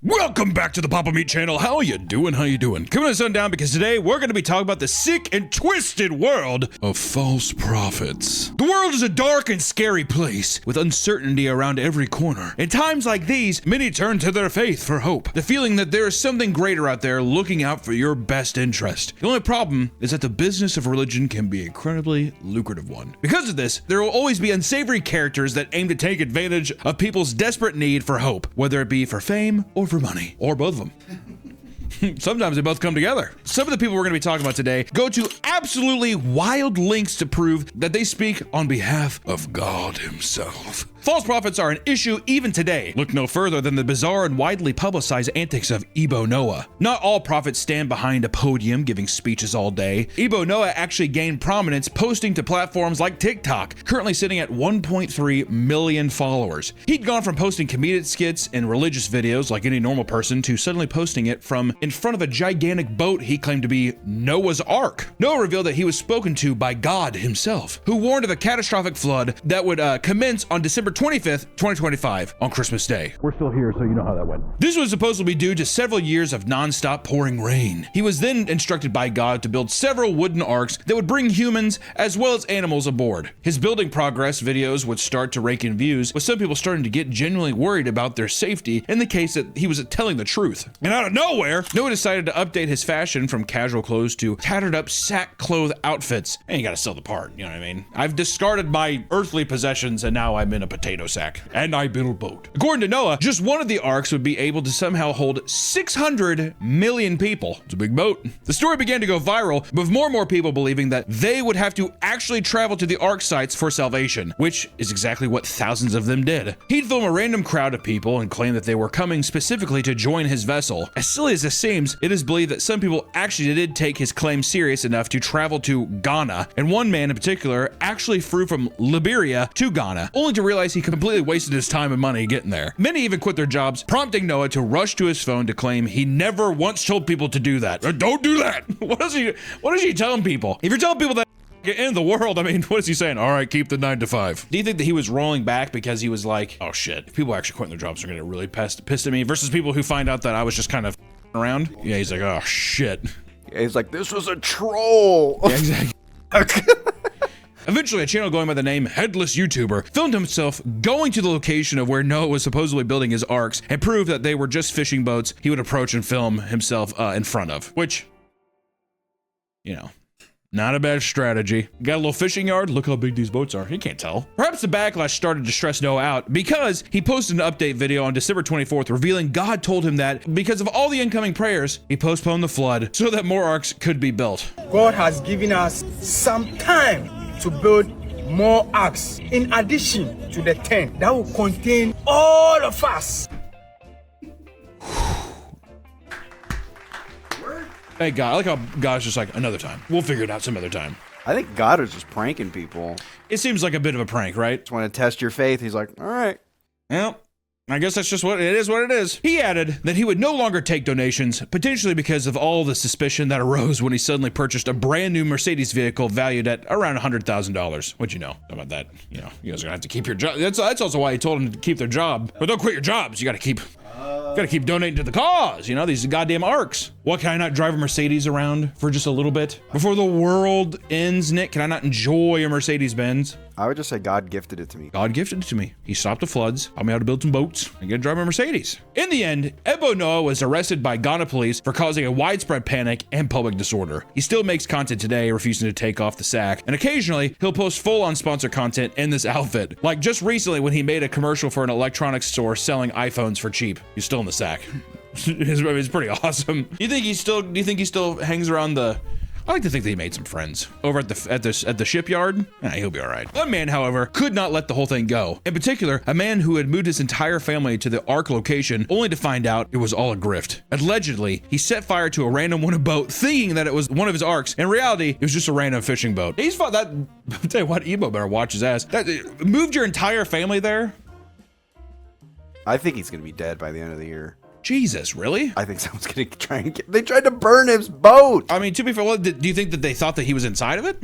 Welcome back to the Papa Meat channel. How you doing? How you doing? Coming to sundown because today we're going to be talking about the sick and twisted world of false prophets. The world is a dark and scary place with uncertainty around every corner. In times like these, many turn to their faith for hope, the feeling that there is something greater out there looking out for your best interest. The only problem is that the business of religion can be an incredibly lucrative one. Because of this, there will always be unsavory characters that aim to take advantage of people's desperate need for hope, whether it be for fame or for money, or both of them. Sometimes they both come together. Some of the people we're going to be talking about today go to absolutely wild lengths to prove that they speak on behalf of God himself. False prophets are an issue even today. Look no further than the bizarre and widely publicized antics of Ebo Noah. Not all prophets stand behind a podium giving speeches all day. Ebo Noah actually gained prominence posting to platforms like TikTok, currently sitting at 1.3 million followers. He'd gone from posting comedic skits and religious videos like any normal person to suddenly posting it from in front of a gigantic boat he claimed to be Noah's Ark. Noah revealed that he was spoken to by God himself, who warned of a catastrophic flood that would commence on December 25th, 2025, on Christmas Day. We're still here, so you know how that went. This was supposedly due to several years of non-stop pouring rain. He was then instructed by God to build several wooden arks that would bring humans as well as animals aboard. His building progress videos would start to rake in views, with some people starting to get genuinely worried about their safety in the case that he was telling the truth. And out of nowhere, Noah decided to update his fashion from casual clothes to tattered up sackcloth outfits. And you gotta sell the part, you know what I mean? I've discarded my earthly possessions and now I'm in a potato sack. And I build a boat. According to Noah, just one of the arks would be able to somehow hold 600 million people. It's a big boat. The story began to go viral, with more and more people believing that they would have to actually travel to the ark sites for salvation, which is exactly what thousands of them did. He'd film a random crowd of people and claim that they were coming specifically to join his vessel. As silly as this seems, it is believed that some people actually did take his claim serious enough to travel to Ghana, and one man in particular actually flew from Liberia to Ghana, only to realize he completely wasted his time and money getting there. Many even quit their jobs, prompting Noah to rush to his phone to claim he never once told people to do that. Don't do that! What is he telling people? If you're telling people that in the world, I mean, what is he saying? All right, keep the 9 to 5. Do you think that he was rolling back because he was like, oh shit, if people actually quitting their jobs are gonna get really pissed at me, versus people who find out that I was just kind of around? Yeah, he's like, oh shit. Yeah, he's like, this was a troll. Yeah, exactly. Eventually, a channel going by the name Headless YouTuber filmed himself going to the location of where Noah was supposedly building his arks and proved that they were just fishing boats he would approach and film himself in front of, which, you know, not a bad strategy. Got a little fishing yard? Look how big these boats are. You can't tell. Perhaps the backlash started to stress Noah out because he posted an update video on December 24th revealing God told him that because of all the incoming prayers, he postponed the flood so that more arks could be built. God has given us some time to build more arks in addition to the 10 that will contain all of us. Hey God, I like how God's just like, another time. We'll figure it out some other time. I think God is just pranking people. It seems like a bit of a prank, right? Just want to test your faith. He's like, all right. Well, I guess that's just what it is. He added that he would no longer take donations, potentially because of all the suspicion that arose when he suddenly purchased a brand new Mercedes vehicle valued at around $100,000. What'd you know about that? You know, you guys are gonna have to keep your job. That's also why he told them to keep their job. But don't quit your jobs. You gotta keep donating to the cause, you know, these goddamn arks. What, can I not drive a Mercedes around for just a little bit? Before the world ends, Nick, can I not enjoy a Mercedes-Benz? I would just say God gifted it to me. God gifted it to me. He stopped the floods, taught me how to build some boats, and get to drive a Mercedes. In the end, Ebo Noah was arrested by Ghana police for causing a widespread panic and public disorder. He still makes content today, refusing to take off the sack, and occasionally he'll post full-on sponsored content in this outfit. Like just recently when he made a commercial for an electronics store selling iPhones for cheap. He's still in the sack. It's pretty awesome. Do you think he still hangs around the... I like to think that he made some friends over at the shipyard. He'll be all right. One man, however, could not let the whole thing go. In particular, a man who had moved his entire family to the Ark location only to find out it was all a grift. Allegedly, he set fire to a random wooden boat thinking that it was one of his arks. In reality, it was just a random fishing boat. He's fought that. I'll tell you what, Ebo better watch his ass. That moved your entire family there? I think he's gonna be dead by the end of the year. Jesus, really? I think someone's gonna try and they tried to burn his boat. I mean, to be fair, do you think that they thought that he was inside of it?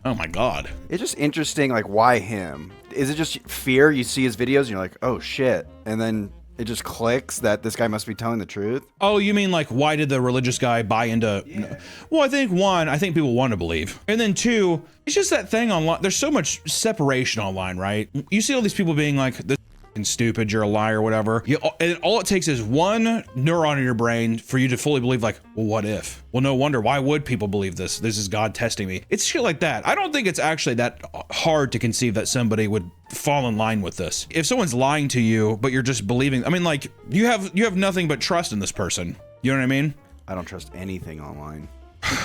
Oh my God. It's just interesting, like, why him? Is it just fear? You see his videos and you're like, oh shit. And then It just clicks that this guy must be telling the truth. Oh, you mean like why did the religious guy buy into? Yeah. Well, I think people want to believe, and then two, it's just that thing online. There's so much separation online, right? You see all these people being like, "This is stupid, you're a liar," whatever. And all it takes is one neuron in your brain for you to fully believe, like, well, what if? Well, no wonder. Why would people believe this? This is God testing me. It's shit like that. I don't think it's actually that hard to conceive that somebody would fall in line with this. If someone's lying to you, but you're just believing, I mean, like, you have nothing but trust in this person. You know what I mean? I don't trust anything online.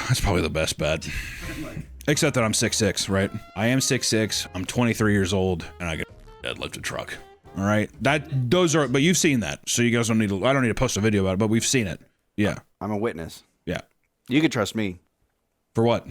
That's probably the best bet. Except that I'm 6'6", right? I am 6'6", I'm 23 years old, and I can deadlift a truck. All right, but you've seen that, so you guys don't need to. I don't need to post a video about it, but we've seen it. Yeah, I'm a witness. Yeah, you could trust me. For what?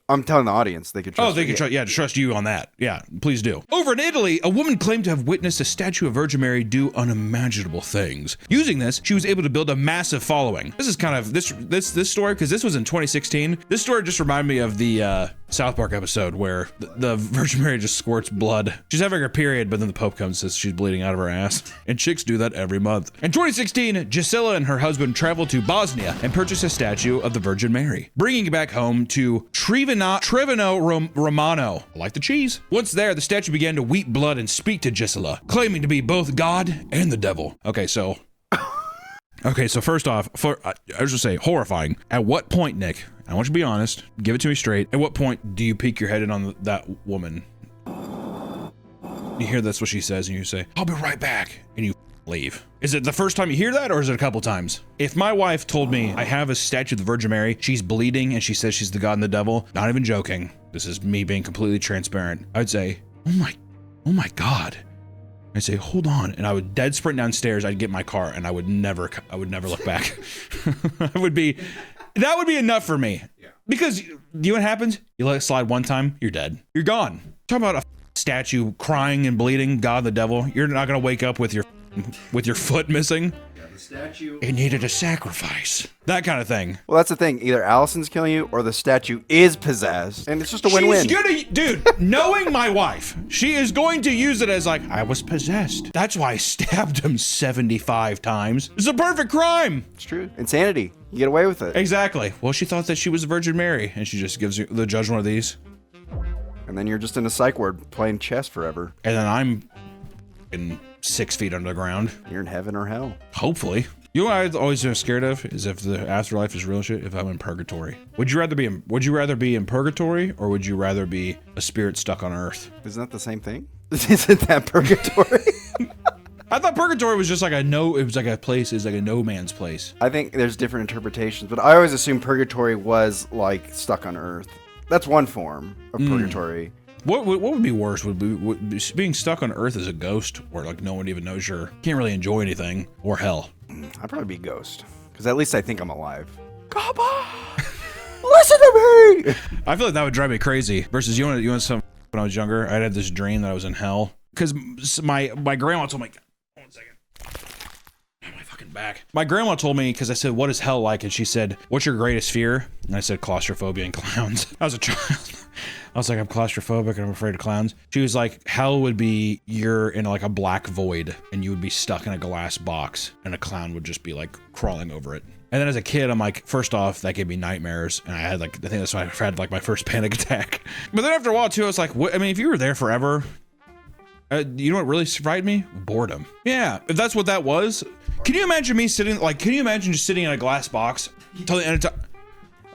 I'm telling the audience they could trust. Oh, they could trust. Yeah, trust you on that. Yeah, please do. Over in Italy, a woman claimed to have witnessed a statue of Virgin Mary do unimaginable things. Using this, she was able to build a massive following. This is kind of this story, because this was in 2016. This story just reminded me of the South Park episode where the Virgin Mary just squirts blood. She's having her period, but then the Pope comes and says she's bleeding out of her ass. And chicks do that every month. In 2016, Gisela and her husband traveled to Bosnia and purchased a statue of the Virgin Mary, bringing it back home to Trevino Romano. I like the cheese. Once there, the statue began to weep blood and speak to Gisela, claiming to be both God and the devil. Okay, so first off, I was just say horrifying. At what point, Nick, I want you to be honest, give it to me straight. At what point do you peek your head in on that woman? You hear that's what she says and you say, "I'll be right back," and you leave. Is it the first time you hear that, or is it a couple times? If my wife told me I have a statue of the Virgin Mary, she's bleeding, and she says she's the God and the devil, not even joking, this is me being completely transparent, I'd say, oh my God. I'd say, hold on, and I would dead sprint downstairs, I'd get my car, and I would never look back. That would be enough for me. Yeah. Because, you know what happens? You let it slide one time, you're dead. You're gone. Talk about a statue crying and bleeding, God and the devil. You're not gonna wake up with your foot missing. Yeah, the statue. It needed a sacrifice. That kind of thing. Well, that's the thing. Either Allison's killing you or the statue is possessed. And it's just a win-win. Dude, knowing my wife, she is going to use it as like, I was possessed. That's why I stabbed him 75 times. It's a perfect crime. It's true. Insanity. You get away with it. Exactly. Well, she thought that she was the Virgin Mary, and she just gives you the judge one of these. And then you're just in a psych ward playing chess forever. And then I'm in 6 feet under the ground. You're in heaven or hell. Hopefully. You know what I always am scared of is if the afterlife is real shit, if I'm in purgatory. Would you rather be in purgatory, or would you rather be a spirit stuck on earth? Isn't that the same thing? Isn't that purgatory? I thought purgatory was just like it was like a place, it's like a no man's place. I think there's different interpretations, but I always assumed purgatory was like stuck on earth. That's one form of purgatory. What would be worse? Would be being stuck on Earth as a ghost, where like no one even knows can't really enjoy anything, or hell? I'd probably be ghost, because at least I think I'm alive. Come on, listen to me. I feel like that would drive me crazy. Versus you want some? When I was younger, I had this dream that I was in hell because my grandma told me. Hold on a second. My fucking back. My grandma told me, because I said, "What is hell like?" And she said, "What's your greatest fear?" And I said, "Claustrophobia and clowns." I was a child. I was like, I'm claustrophobic and I'm afraid of clowns. She was like, hell would be you're in like a black void and you would be stuck in a glass box and a clown would just be like crawling over it. And then as a kid, I'm like, first off, that gave me nightmares. And I had like, I think that's why I had like my first panic attack. But then after a while too, I was like, what? I mean, if you were there forever, you know what really frightened me? Boredom. Yeah, if that's what that was. Can you imagine me sitting, like, can you imagine just sitting in a glass box till the end of time?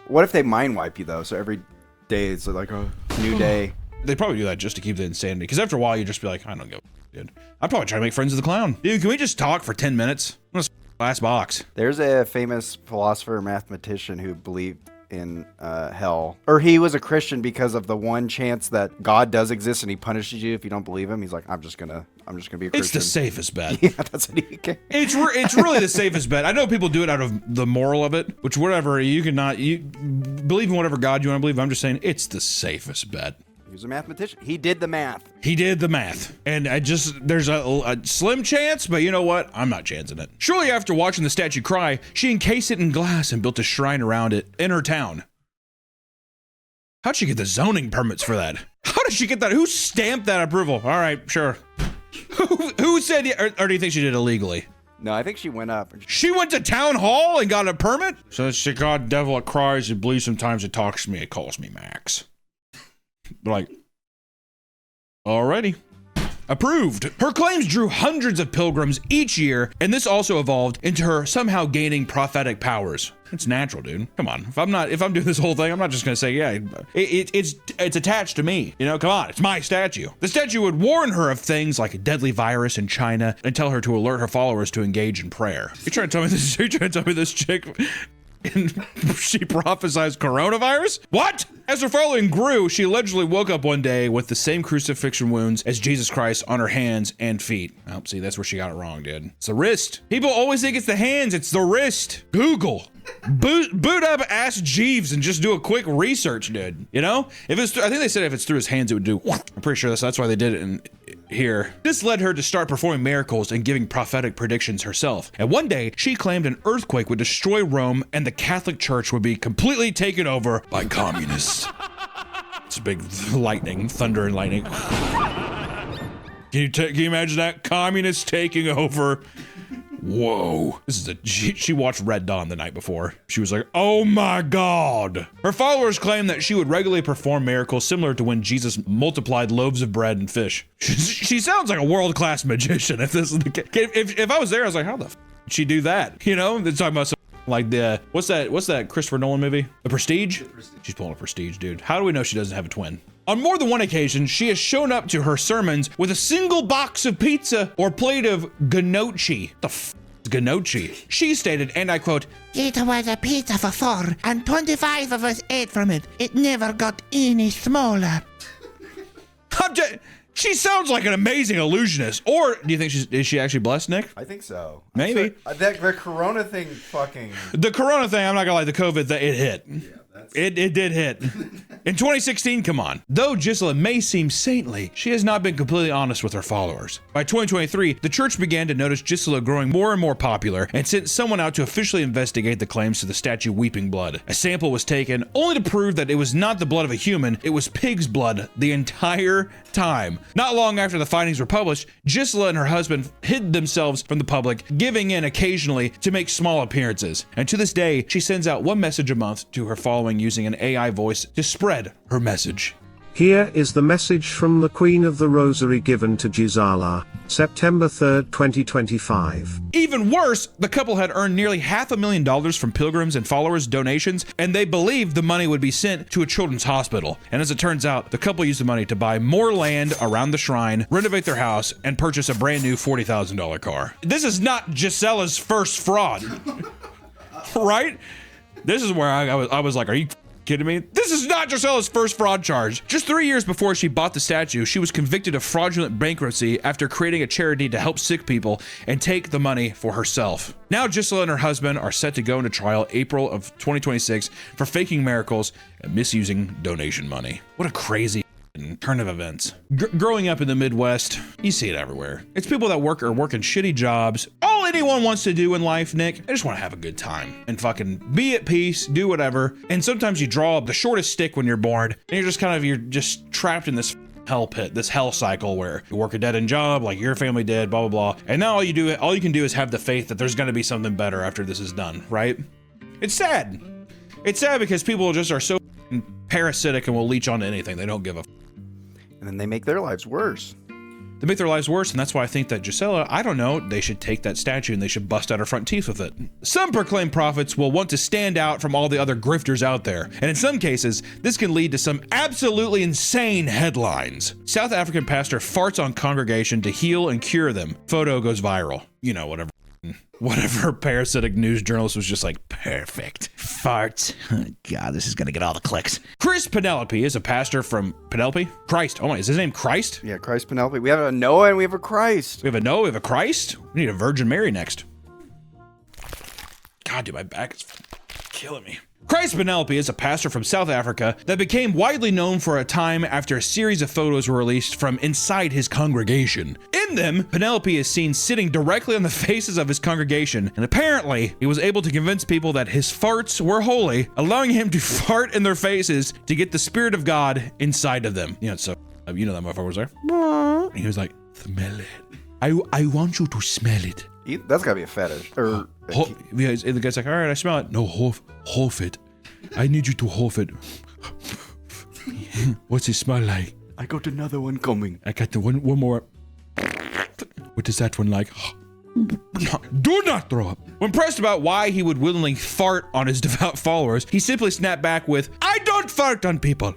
What if they mind wipe you though? So every day it's like a new day. They probably do that just to keep the insanity, because after a while you just be like, I don't go, dude. I'd probably try to make friends with the clown. Dude, can we just talk for 10 minutes? I'm gonna glass box. There's a famous philosopher mathematician who believed in hell, or he was a Christian because of the one chance that God does exist and he punishes you if you don't believe him. He's like, I'm just gonna be a Christian. It's the safest bet. Yeah, that's what he can. It's really the safest bet. I know people do it out of the moral of it, which whatever, you believe in whatever God you want to believe. I'm just saying it's the safest bet. He was a mathematician. He did the math. And there's a slim chance, but you know what? I'm not chancing it. Shortly after watching the statue cry, she encased it in glass and built a shrine around it in her town. How'd she get the zoning permits for that? How did she get that? Who stamped that approval? All right, sure. Who said, or do you think she did illegally? No, I think she went up. She went to town hall and got a permit? So it's the God devil, it cries, it bleeds, sometimes it talks to me, it calls me Max. Like, alrighty. Approved. Her claims drew hundreds of pilgrims each year, and this also evolved into her somehow gaining prophetic powers. It's natural, dude. Come on. If I'm doing this whole thing, I'm not just gonna say, yeah, it's attached to me. You know, come on, it's my statue. The statue would warn her of things like a deadly virus in China and tell her to alert her followers to engage in prayer. You're trying to tell me this? You're trying to tell me this chick? And she prophesied coronavirus? What? As her following grew, she allegedly woke up one day with the same crucifixion wounds as Jesus Christ on her hands and feet. Oh, see, that's where she got it wrong, dude. It's the wrist. People always think it's the hands, it's the wrist. Google. Boot up Ask Jeeves and just do a quick research, dude. You know? If it's, I think they said if it's through his hands, it would do. I'm pretty sure that's why they did it in here. This led her to start performing miracles and giving prophetic predictions herself. And one day, she claimed an earthquake would destroy Rome and the Catholic Church would be completely taken over by communists. It's a big lightning, thunder and lightning. Can you imagine that? Communists taking over. Whoa. She watched Red Dawn the night before. She was like, oh my God. Her followers claim that she would regularly perform miracles similar to when Jesus multiplied loaves of bread and fish. She sounds like a world-class magician. If this is the case. If I was there, I was like, how the f did she do that? You know, they're talking about some, like the, what's that Christopher Nolan movie? The Prestige? She's pulling a Prestige, dude. How do we know she doesn't have a twin? On more than one occasion, she has shown up to her sermons with a single box of pizza or plate of gnocchi. The f is gnocchi? She stated, and I quote, "It was a pizza for 4, and 25 of us ate from it. It never got any smaller." She sounds like an amazing illusionist. Or do you think is she actually blessed, Nick? I think so. Maybe. The Corona thing fucking... The Corona thing, I'm not gonna lie, the COVID thing, it hit. It did hit. In 2016, come on. Though Gisela may seem saintly, she has not been completely honest with her followers. By 2023, the church began to notice Gisela growing more and more popular and sent someone out to officially investigate the claims to the statue Weeping Blood. A sample was taken, only to prove that it was not the blood of a human, it was pig's blood the entire time. Not long after the findings were published, Gisela and her husband hid themselves from the public, giving in occasionally to make small appearances. And to this day, she sends out one message a month to her following using an AI voice to spread her message. Here is the message from the Queen of the Rosary given to Gisela, September 3rd, 2025. Even worse, the couple had earned nearly $500,000 from pilgrims and followers' donations, and they believed the money would be sent to a children's hospital. And as it turns out, the couple used the money to buy more land around the shrine, renovate their house, and purchase a brand new $40,000 car. This is not Gisela's first fraud, right? This is where I was like, are you kidding me? This is not Gisela's first fraud charge. Just 3 years before she bought the statue, she was convicted of fraudulent bankruptcy after creating a charity to help sick people and take the money for herself. Now Gisela and her husband are set to go into trial April of 2026 for faking miracles and misusing donation money. What a crazy turn of events. Growing up in the Midwest, you see it everywhere. It's people that work working shitty jobs. All anyone wants to do in life, Nick, they just want to have a good time and fucking be at peace, do whatever. And sometimes you draw up the shortest stick when you're bored, and you're just trapped in this hell pit, this hell cycle where you work a dead-end job like your family did, blah, blah, blah. And now all you can do is have the faith that there's going to be something better after this is done, right? It's sad. It's sad because people just are so parasitic and will leech onto anything. They don't give a And then they make their lives worse. They make their lives worse, and that's why I think that Gisela, I don't know, they should take that statue and they should bust out her front teeth with it. Some proclaimed prophets will want to stand out from all the other grifters out there, and in some cases, this can lead to some absolutely insane headlines. South African pastor farts on congregation to heal and cure them. Photo goes viral. You know, whatever parasitic news journalist was just like, perfect. Fart. Oh, God, this is gonna get all the clicks. Chris Penelope is a pastor from Penelope? Christ. Oh my, is his name Christ? Yeah, Christ Penelope. We have a Noah and we have a Christ. We have a Noah, we have a Christ? We need a Virgin Mary next. God, dude, my back is killing me. Christ Penelope is a pastor from South Africa that became widely known for a time after a series of photos were released from inside his congregation. In them, Penelope is seen sitting directly on the faces of his congregation, and apparently, he was able to convince people that his farts were holy, allowing him to fart in their faces to get the Spirit of God inside of them. You know, so, you know that motherfucker was there. And he was like, smell it. I want you to smell it. That's gotta be a fetish. Or the guy's like, all right, I smell it. No, huff it. I need you to huff it. What's it smell like? I got another one coming. I got the one more. What is that one like? Do not throw up. When pressed about why he would willingly fart on his devout followers, he simply snapped back with, I don't fart on people.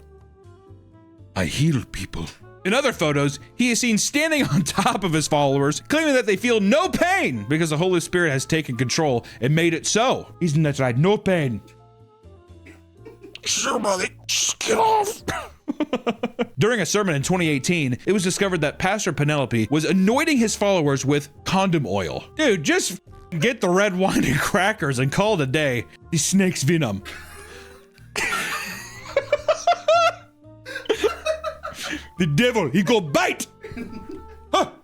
I heal people. In other photos, he is seen standing on top of his followers, claiming that they feel no pain because the Holy Spirit has taken control and made it so. Isn't that right? No pain. Somebody, just get off. During a sermon in 2018, it was discovered that Pastor Penelope was anointing his followers with condom oil. Dude, just get the red wine and crackers and call it a day. The snake's venom. The devil, he go bite.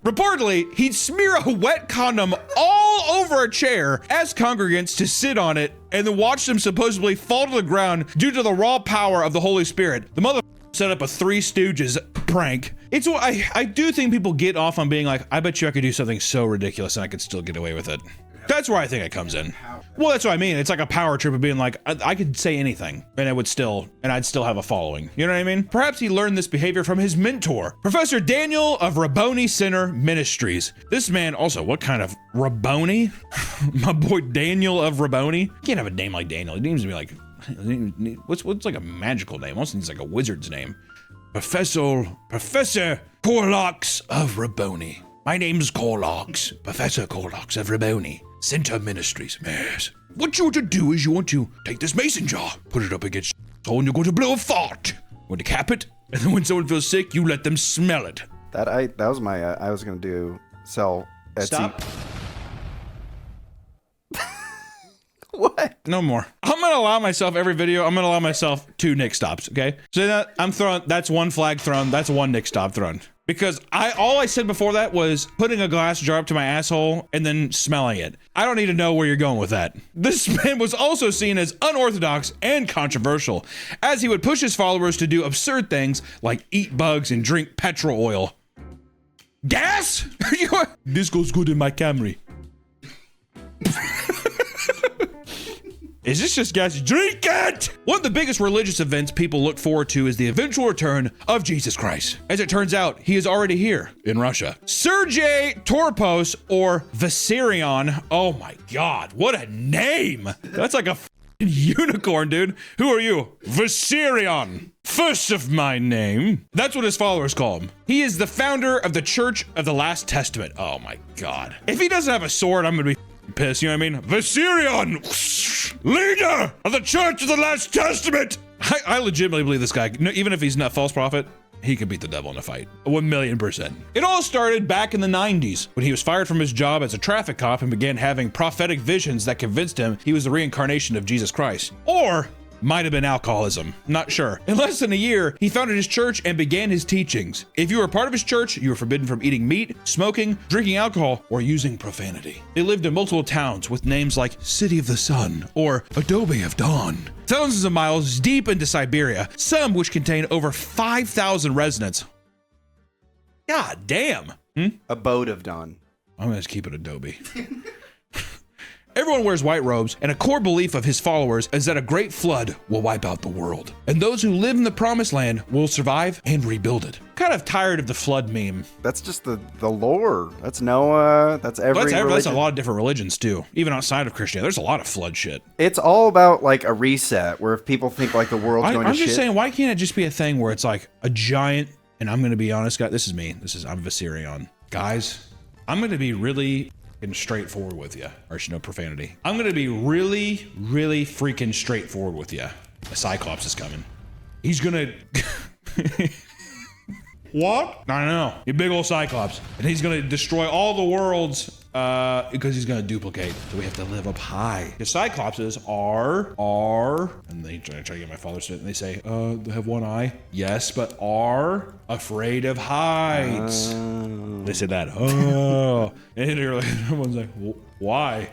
Reportedly, he'd smear a wet condom all over a chair, ask congregants to sit on it, and then watch them supposedly fall to the ground due to the raw power of the Holy Spirit. The mother set up a Three Stooges prank. It's what I do think people get off on being like, I bet you I could do something so ridiculous and I could still get away with it. That's where I think it comes in. Well, that's what I mean. It's like a power trip of being like, I could say anything and I'd still have a following. You know what I mean? Perhaps he learned this behavior from his mentor, Professor Daniel of Rabboni Center Ministries. This man also, what kind of Rabboni? My boy Daniel of Rabboni. You can't have a name like Daniel. He needs to be like, what's like a magical name? Almost needs like a wizard's name. Professor Corlox of Rabboni. My name's Corlox, Professor Corlox of Rabboni Center Ministries. Yes. What you want to do is you want to take this mason jar, put it up against your hole, and you're going to blow a fart. You want to cap it, and then when someone feels sick, you let them smell it. That was my I was gonna sell Etsy. Stop. What? No more. I'm gonna allow myself every video. I'm gonna allow myself 2 Nick stops. Okay. So that's one flag thrown. That's one Nick stop thrown. Because all I said before that was putting a glass jar up to my asshole and then smelling it. I don't need to know where you're going with that. This man was also seen as unorthodox and controversial, as he would push his followers to do absurd things like eat bugs and drink petrol oil. Gas? This goes good in my Camry. Is this just gas? Drink it! One of the biggest religious events people look forward to is the eventual return of Jesus Christ. As it turns out, he is already here in Russia. Sergei Torpos, or Vissarion. Oh my God, what a name! That's like a unicorn, dude. Who are you? Vissarion. First of my name. That's what his followers call him. He is the founder of the Church of the Last Testament. Oh my God. If he doesn't have a sword, I'm gonna be pissed, you know what I mean? Vissarion, leader of the Church of the Last Testament. I legitimately believe this guy, even if he's not a false prophet, he could beat the devil in a fight. 1,000,000%. It all started back in the 90s when he was fired from his job as a traffic cop and began having prophetic visions that convinced him he was the reincarnation of Jesus Christ. Or might have been alcoholism, not sure. In less than a year, he founded his church and began his teachings. If you were part of his church, you were forbidden from eating meat, smoking, drinking alcohol, or using profanity. They lived in multiple towns with names like City of the Sun or Adobe of Dawn. Thousands of miles deep into Siberia, some which contain over 5,000 residents. God damn. Abode of Dawn. I'm gonna just keep it Adobe. Everyone wears white robes, and a core belief of his followers is that a great flood will wipe out the world, and those who live in the promised land will survive and rebuild it. Kind of tired of the flood meme. That's just the lore. That's Noah. That's every religion. That's a lot of different religions too, even outside of Christianity. There's a lot of flood shit. It's all about like a reset, where if people think like the world's going to shit. I'm just saying, why can't it just be a thing where it's like a giant, and I'm going to be honest, guys, this is me. I'm Vissarion. Guys, I'm going to be really straightforward with you, or no profanity. I'm gonna be really, really freaking straightforward with you. The Cyclops is coming. He's gonna. What? I don't know. You big old Cyclops, and he's gonna destroy all the worlds because he's gonna duplicate. So we have to live up high. The Cyclopses are, and they try to get my father to it, and they say, they have one eye. Yes, but are afraid of heights. They said that. Oh, and you're like, everyone's like, why?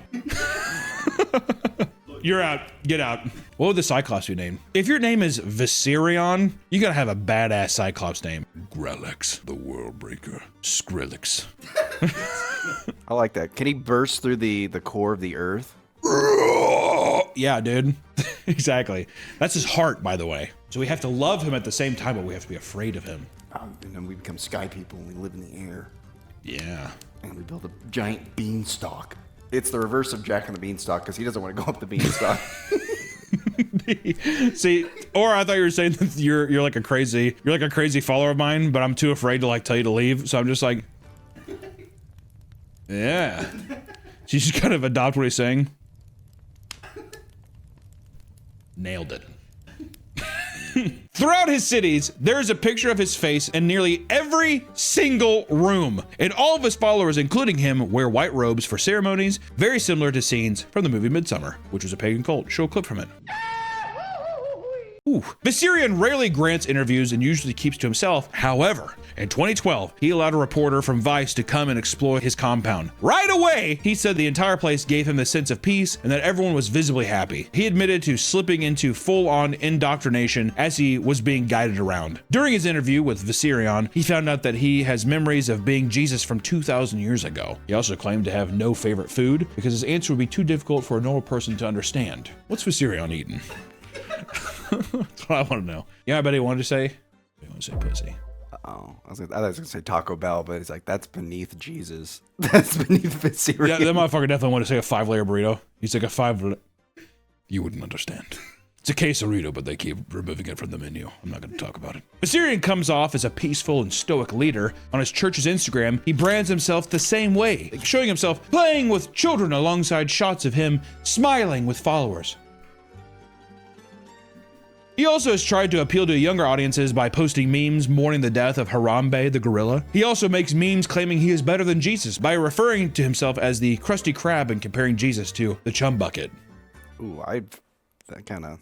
You're out. Get out. What would the Cyclops be named? If your name is Vissarion, you gotta have a badass Cyclops name. Skrillex, the world breaker. Skrillex. I like that. Can he burst through the core of the earth? Yeah, dude. Exactly. That's his heart, by the way. So we have to love him at the same time, but we have to be afraid of him. And then we become sky people and we live in the air. Yeah. And we build a giant beanstalk. It's the reverse of Jack and the Beanstalk because he doesn't want to go up the beanstalk. See, or I thought you were saying that you're like a crazy follower of mine, but I'm too afraid to like tell you to leave, so I'm just like, yeah. So you just kind of adopt what he's saying. Nailed it. Throughout his cities, there's a picture of his face in nearly every single room. And all of his followers, including him, wear white robes for ceremonies, very similar to scenes from the movie Midsummer, which was a pagan cult. Show a clip from it. Ooh. Viserion rarely grants interviews and usually keeps to himself. However, in 2012, he allowed a reporter from Vice to come and explore his compound. Right away, he said the entire place gave him a sense of peace and that everyone was visibly happy. He admitted to slipping into full-on indoctrination as he was being guided around. During his interview with Viserion, he found out that he has memories of being Jesus from 2,000 years ago. He also claimed to have no favorite food because his answer would be too difficult for a normal person to understand. What's Viserion eating? That's what I want to know. Yeah, I bet he wanted to say. He wanted to say pussy. Oh, I thought he was gonna say Taco Bell, but it's like that's beneath Jesus. That's beneath Viserion. Yeah, that motherfucker definitely wanted to say a 5-layer burrito. He's like a 5. You wouldn't understand. It's a quesarito, but they keep removing it from the menu. I'm not going to talk about it. Viserion comes off as a peaceful and stoic leader. On his church's Instagram, he brands himself the same way, showing himself playing with children alongside shots of him smiling with followers. He also has tried to appeal to younger audiences by posting memes mourning the death of Harambe the gorilla. He also makes memes claiming he is better than Jesus by referring to himself as the Krusty Krab and comparing Jesus to the Chum Bucket. Ooh, that kind of.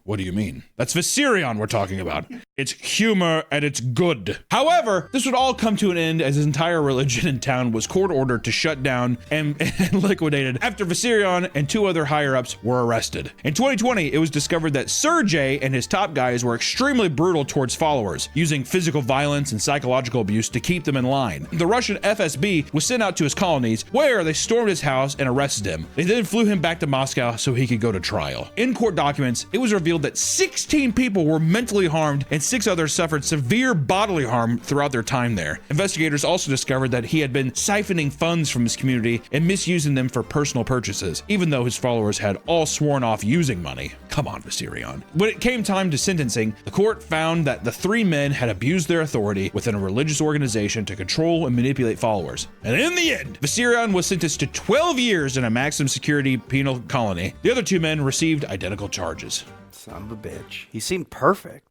What do you mean? That's Viserion we're talking about. It's humor and it's good. However, this would all come to an end as his entire religion in town was court-ordered to shut down and liquidated after Viserion and 2 other higher-ups were arrested. In 2020, it was discovered that Sergei and his top guys were extremely brutal towards followers, using physical violence and psychological abuse to keep them in line. The Russian FSB was sent out to his colonies, where they stormed his house and arrested him. They then flew him back to Moscow so he could go to trial. In court documents, it was revealed that 16 people were mentally harmed and 6 others suffered severe bodily harm throughout their time there. Investigators also discovered that he had been siphoning funds from his community and misusing them for personal purchases, even though his followers had all sworn off using money. Come on, Viserion. When it came time to sentencing, the court found that the 3 men had abused their authority within a religious organization to control and manipulate followers. And in the end, Viserion was sentenced to 12 years in a maximum security penal colony. The other 2 men received identical charges. Son of a bitch. He seemed perfect.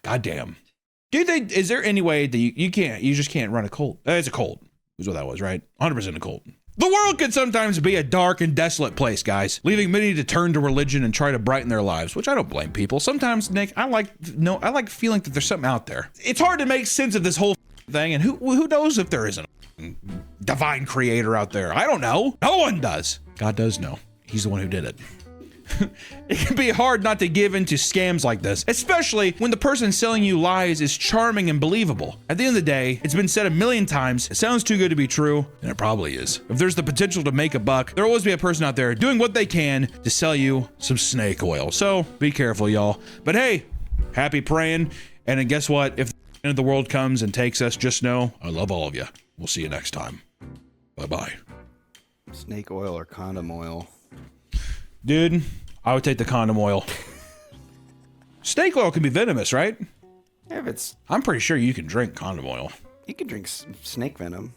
Goddamn. Is there any way that you just can't run a cult? It's a cult. Is what that was, right? 100% a cult. The world can sometimes be a dark and desolate place, guys, leaving many to turn to religion and try to brighten their lives, which I don't blame people. Sometimes, Nick, I like feeling that there's something out there. It's hard to make sense of this whole thing, and who knows if there isn't a divine creator out there? I don't know. No one does. God does know. He's the one who did it. It can be hard not to give in to scams like this, especially when the person selling you lies is charming and believable. At the end of the day, it's been said a million times, it sounds too good to be true, and it probably is. If there's the potential to make a buck, there'll always be a person out there doing what they can to sell you some snake oil. So be careful, y'all. But hey, happy praying, and then guess what? If the end of the world comes and takes us, just know I love all of you. We'll see you next time. Bye-bye. Snake oil or condom oil? Dude, I would take the condom oil. Snake oil can be venomous, right? Yeah, if it's... I'm pretty sure you can drink condom oil. You can drink snake venom.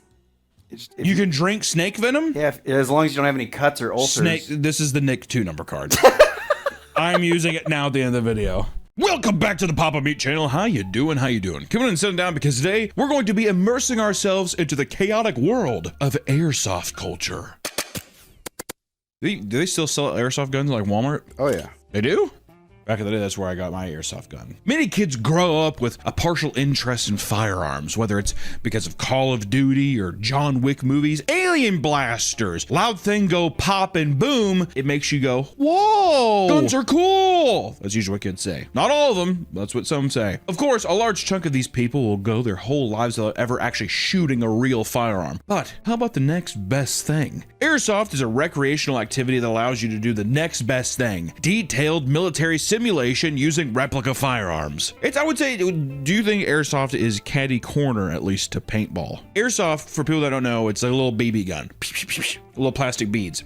You can drink snake venom? Yeah, as long as you don't have any cuts or ulcers. This is the Nick 2 number card. I'm using it now at the end of the video. Welcome back to the Papa Meat channel. How you doing? How you doing? Come on and sit down because today we're going to be immersing ourselves into the chaotic world of airsoft culture. Do they still sell airsoft guns like Walmart? Oh, yeah. They do? Back in the day, that's where I got my airsoft gun. Many kids grow up with a partial interest in firearms, whether it's because of Call of Duty or John Wick movies, alien blasters, loud thing go pop and boom, it makes you go, whoa, guns are cool. That's usually what kids say. Not all of them, that's what some say. Of course, a large chunk of these people will go their whole lives without ever actually shooting a real firearm. But how about the next best thing? Airsoft is a recreational activity that allows you to do the next best thing: detailed military simulation using replica firearms. I would say, do you think airsoft is catty corner, at least, to paintball? Airsoft, for people that don't know, it's a little BB gun, little plastic beads.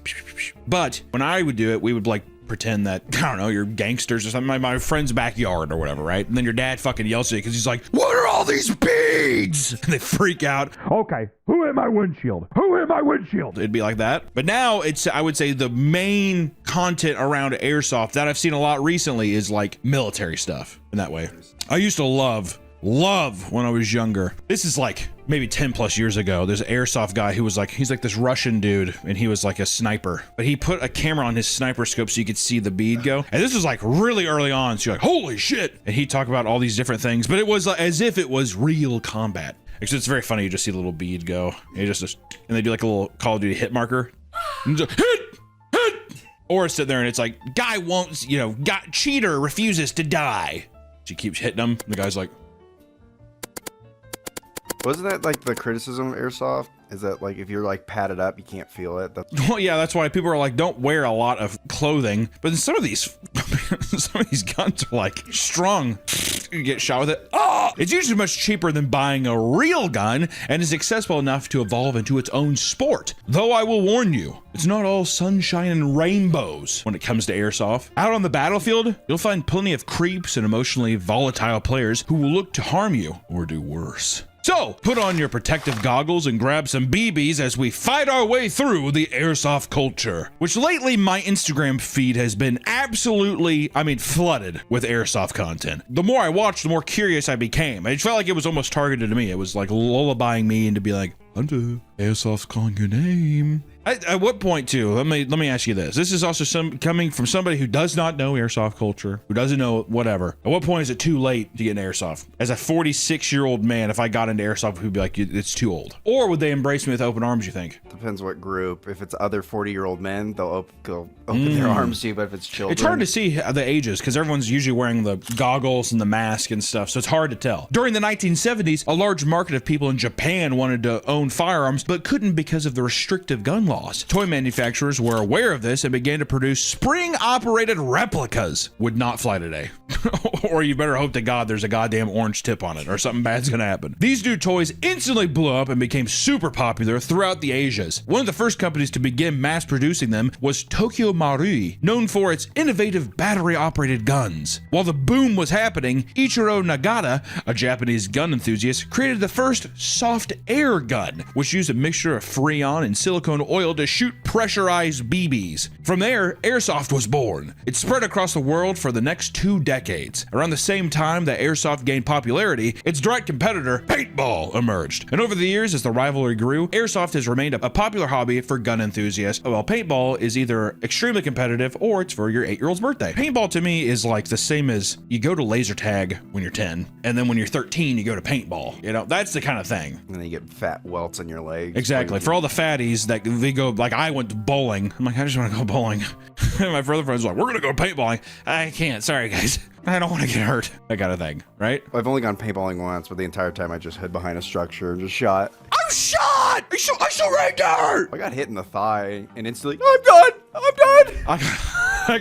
But when I would do it, we would like pretend that, I don't know, you're gangsters or something, my friend's backyard or whatever, right? And then your dad fucking yells at you because he's like, what are all these beads? And they freak out. Okay, who hit my windshield? Who hit my windshield? It'd be like that. But now it's, I would say the main content around airsoft that I've seen a lot recently is like military stuff in that way. I used to love when I was younger. This is like maybe 10 plus years ago. There's an airsoft guy who was like, he's like this Russian dude, and he was like a sniper, but he put a camera on his sniper scope so you could see the bead go. And this was like really early on. So you're like, holy shit. And he talked about all these different things, but it was as if it was real combat. Actually, it's very funny. You just see the little bead go, and and they do like a little Call of Duty hit marker. And just, hit. Or sit there and it's like, guy won't, cheater refuses to die. She keeps hitting him. And the guy's like, wasn't that like the criticism of airsoft? Is that like if you're like padded up, you can't feel it? Well, yeah, that's why people are like, don't wear a lot of clothing. But some of these guns are like strong. You get shot with it. Oh! It's usually much cheaper than buying a real gun and is accessible enough to evolve into its own sport. Though I will warn you, it's not all sunshine and rainbows when it comes to airsoft. Out on the battlefield, you'll find plenty of creeps and emotionally volatile players who will look to harm you or do worse. So, put on your protective goggles and grab some BBs as we fight our way through the airsoft culture, which lately my Instagram feed has been absolutely, flooded with airsoft content. The more I watched, the more curious I became. It felt like it was almost targeted to me. It was like lullabying me into be like, Hunter, airsoft's calling your name. At what point, too? Let me ask you this. This is also coming from somebody who does not know airsoft culture, who doesn't know whatever. At what point is it too late to get into airsoft? As a 46-year-old man, if I got into airsoft, we'd be like, it's too old. Or would they embrace me with open arms, you think? Depends what group. If it's other 40-year-old men, they'll open their arms to you, but if it's children... It's hard to see the ages because everyone's usually wearing the goggles and the mask and stuff, so it's hard to tell. During the 1970s, a large market of people in Japan wanted to own firearms, but couldn't because of the restrictive gun laws. Toy manufacturers were aware of this and began to produce spring-operated replicas. Would not fly today. Or you better hope to God there's a goddamn orange tip on it or something bad's gonna happen. These new toys instantly blew up and became super popular throughout the Asias. One of the first companies to begin mass producing them was Tokyo Marui, known for its innovative battery-operated guns. While the boom was happening, Ichiro Nagata, a Japanese gun enthusiast, created the first soft air gun, which used a mixture of Freon and silicone oil to shoot pressurized BBs. From there, airsoft was born. It spread across the world for the next 2 decades. Around the same time that airsoft gained popularity, its direct competitor, paintball, emerged. And over the years, as the rivalry grew, airsoft has remained a popular hobby for gun enthusiasts, while paintball is either extremely competitive or it's for your 8-year-old's birthday. Paintball to me is like the same as you go to laser tag when you're 10, and then when you're 13, you go to paintball. That's the kind of thing. And then you get fat welts on your legs. Exactly. For all the fatties that they go, like I went to bowling. I'm like, I just want to go bowling. And my brother friend's like, we're going to go paintballing. I can't. Sorry, guys. I don't want to get hurt. That kind of thing, right? I've only gone paintballing once, but the entire time I just hid behind a structure and just shot. I'm shot! I surrender! I got hit in the thigh and instantly, I'm done! I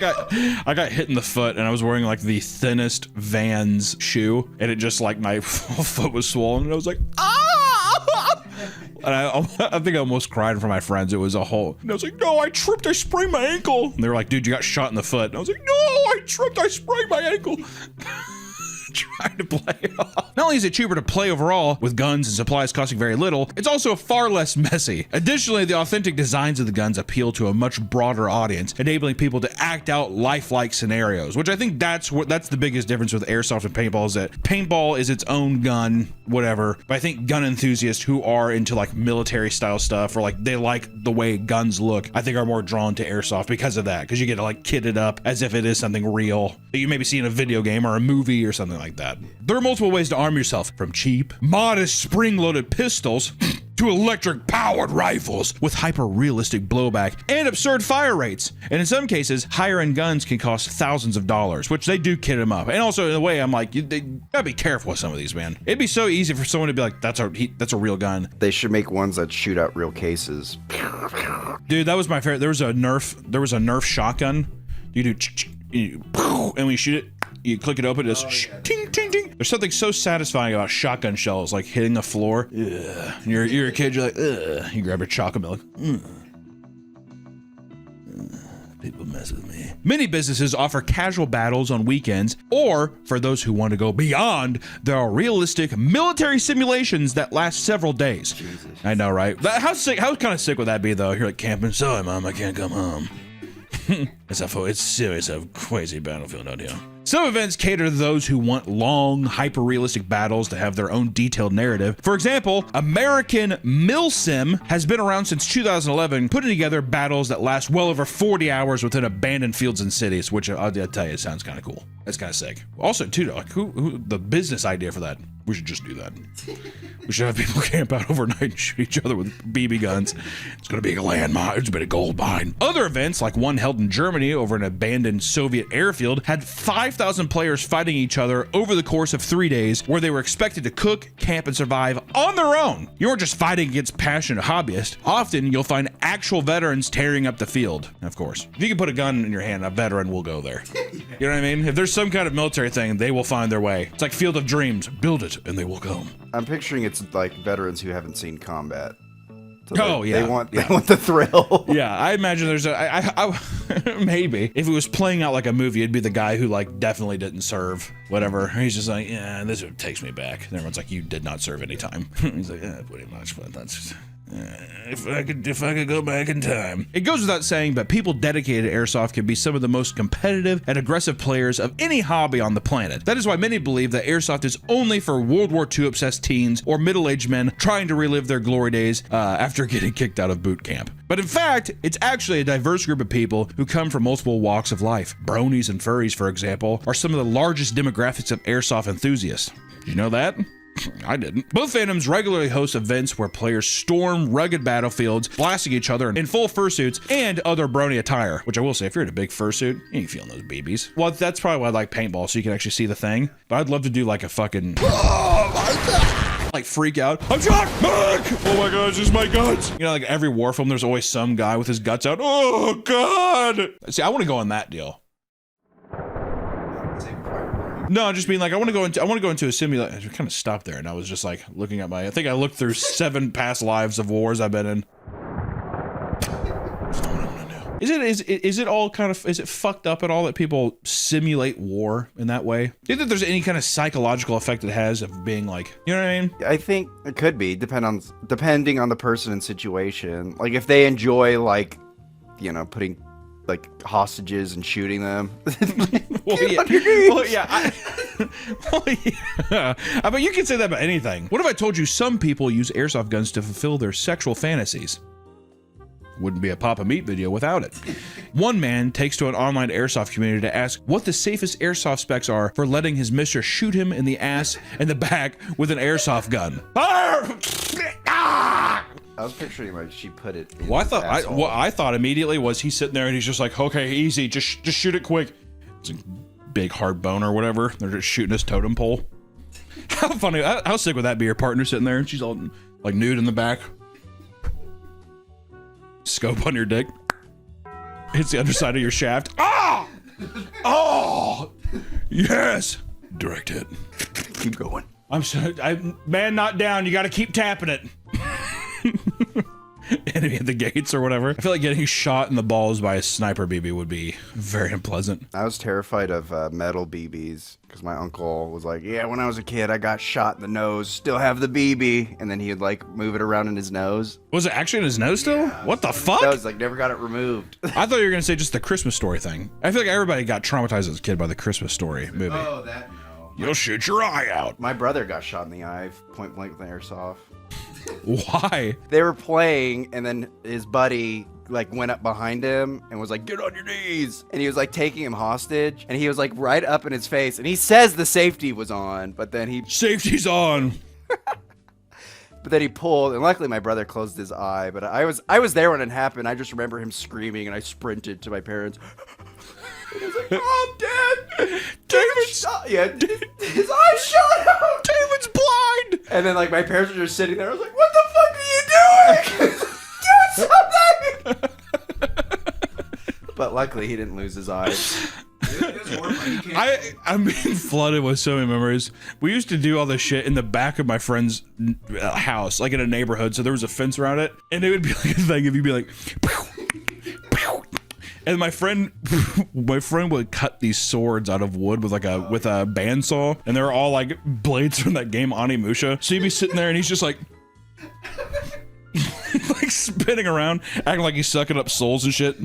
got hit in the foot and I was wearing like the thinnest Vans shoe and it just like my foot was swollen and I was like, ah! And I think I almost cried for my friends. It was a whole, and I was like, no, I tripped, I sprained my ankle. And they were like, dude, you got shot in the foot. And I was like, no, I tripped, I sprained my ankle. trying to play it off. Not only is it cheaper to play overall, with guns and supplies costing very little, it's also far less messy. Additionally, the authentic designs of the guns appeal to a much broader audience, enabling people to act out lifelike scenarios, which I think that's the biggest difference with airsoft and paintball, is that paintball is its own gun, whatever. But I think gun enthusiasts who are into like military style stuff, or like they like the way guns look, I think are more drawn to airsoft because of that, because you get to like kit it up as if it is something real that you maybe see in a video game or a movie or something like that. There are multiple ways to arm yourself, from cheap, modest spring-loaded pistols to electric-powered rifles with hyper-realistic blowback and absurd fire rates. And in some cases, higher-end guns can cost thousands of dollars, which they do kit them up. And also, in a way, I'm like, they gotta be careful with some of these, man. It'd be so easy for someone to be like, that's a real gun. They should make ones that shoot out real cases. Dude, that was my favorite. There was a Nerf shotgun. You do, and when you shoot it, you click it open, it does ting, ting, ting. There's something so satisfying about shotgun shells, like hitting the floor. Ugh. You're a kid, you're like, ugh. You grab your chocolate milk. People mess with me. Many businesses offer casual battles on weekends, or for those who want to go beyond, there are realistic military simulations that last several days. Jesus. I know, right? How kind of sick would that be, though? You're like camping, sorry, Mom, I can't come home. It's serious, a crazy battlefield out here. Some events cater to those who want long, hyper-realistic battles to have their own detailed narrative. For example, American Milsim has been around since 2011, putting together battles that last well over 40 hours within abandoned fields and cities, which I'll tell you, it sounds kind of cool. That's kind of sick. Also, too, like, who the business idea for that? We should just do that. We should have people camp out overnight and shoot each other with BB guns. It's gonna be a landmine. It's been a gold mine. Other events, like one held in Germany over an abandoned Soviet airfield, had 5,000 players fighting each other over the course of 3 days, where they were expected to cook, camp, and survive on their own. You weren't just fighting against passionate hobbyists. Often, you'll find actual veterans tearing up the field. Of course, if you can put a gun in your hand, a veteran will go there. You know what I mean? If there's some kind of military thing, they will find their way. It's like Field of Dreams. Build it, and they will come. I'm picturing it's like veterans who haven't seen combat. So they want the thrill. Yeah, I imagine there's maybe if it was playing out like a movie, it'd be the guy who like definitely didn't serve, whatever. He's just like, yeah, this takes me back. And everyone's like, you did not serve any time. He's like, yeah, pretty much, but that's. If I could go back in time. It goes without saying, but people dedicated to airsoft can be some of the most competitive and aggressive players of any hobby on the planet. That is why many believe that airsoft is only for World War II obsessed teens or middle-aged men trying to relive their glory days after getting kicked out of boot camp. But in fact, it's actually a diverse group of people who come from multiple walks of life. Bronies and furries, for example, are some of the largest demographics of airsoft enthusiasts. Did you know that? I didn't. Both fandoms regularly host events where players storm rugged battlefields, blasting each other in full fursuits and other brony attire, which I will say, if you're in a big fursuit, you ain't feeling those BBs. Well, that's probably why I like paintball, so you can actually see the thing. But I'd love to do like a fucking... like freak out. I'm shot! Mark! Oh my god, it's just my guts! You know, like every war film, there's always some guy with his guts out. Oh god! See, I want to go on that deal. No, just being like, I want to go into a simulator. I kind of stopped there, and I was just like looking at I think I looked through 7 past lives of wars I've been in. Is it all kind of, is it fucked up at all that people simulate war in that way? Do you think there's any kind of psychological effect it has of being like, you know what I mean? I think it could be, depending on the person and situation. Like if they enjoy like, you know, putting like hostages and shooting them. Well, yeah. I mean, you can say that about anything. What if I told you some people use airsoft guns to fulfill their sexual fantasies? Wouldn't be a Papa Meat video without it. One man takes to an online airsoft community to ask what the safest airsoft specs are for letting his mistress shoot him in the ass and the back with an airsoft gun. I was picturing like she put it in what I thought immediately was he's sitting there and he's just like, okay, easy, just shoot it quick. It's a big hard bone or whatever. They're just shooting his totem pole. How funny, how sick would that be? Your partner sitting there and she's all like nude in the back. Scope on your dick. Hits the underside of your shaft. Ah! Oh! Yes! Direct hit. Keep going. Man, not down. You got to keep tapping it. enemy at the gates or whatever. I feel like getting shot in the balls by a sniper BB would be very unpleasant. I was terrified of metal BBs because my uncle was like, yeah, when I was a kid, I got shot in the nose, still have the BB. And then he would like move it around in his nose. Was it actually in his nose still? What the fuck? That was like, never got it removed. I thought you were going to say just the Christmas Story thing. I feel like everybody got traumatized as a kid by the Christmas Story movie. Oh, that no. You'll shoot your eye out. My brother got shot in the eye, point blank with an airsoft. Why? They were playing, and then his buddy like went up behind him and was like, get on your knees. And he was like taking him hostage, and he was like right up in his face. And he says the safety was on, but then he Safety's on. But then he pulled, and luckily my brother closed his eye. But I was there when it happened. I just remember him screaming, and I sprinted to my parents. And he was like, "Mom, Dad, David's his eye shot out. David's blind." And then like my parents were just sitting there. I was like, "What the fuck are you doing? Do something!" But luckily he didn't lose his eyes. I'm being flooded with so many memories. We used to do all this shit in the back of my friend's house, like in a neighborhood. So there was a fence around it, and it would be like a thing if you'd be like, pew, pew. And my friend would cut these swords out of wood with a bandsaw, and they were all like blades from that game Onimusha. So you'd be sitting there, and he's just like, like spinning around, acting like he's sucking up souls and shit.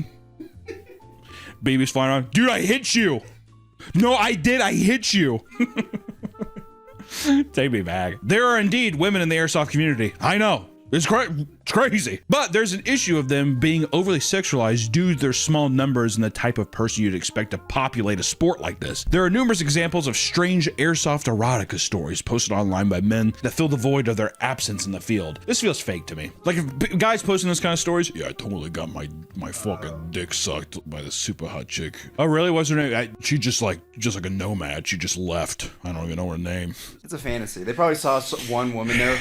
Baby's flying around. Dude, I hit you. No, I did. I hit you. Take me back. There are indeed women in the airsoft community. I know. It's crazy. But there's an issue of them being overly sexualized due to their small numbers and the type of person you'd expect to populate a sport like this. There are numerous examples of strange airsoft erotica stories posted online by men that fill the void of their absence in the field. This feels fake to me. Like if guys posting this kind of stories, yeah, I totally got my fucking dick sucked by the super hot chick. Oh, really? What's her name? She just like a nomad. She just left. I don't even know her name. It's a fantasy. They probably saw one woman there.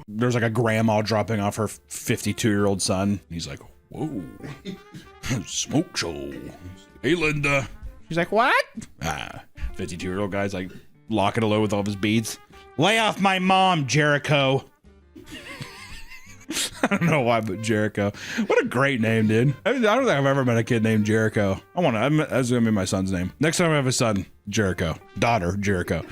There's like a grandma dropping off her 52-year-old son. He's like, whoa, smoke show. Hey, Linda. She's like, what? 52-year-old guy's like locking hello with all of his beads. Lay off my mom, Jericho. I don't know why, but Jericho. What a great name, dude. I don't think I've ever met a kid named Jericho. That's gonna be my son's name. Next time I have a son, Jericho. Daughter, Jericho.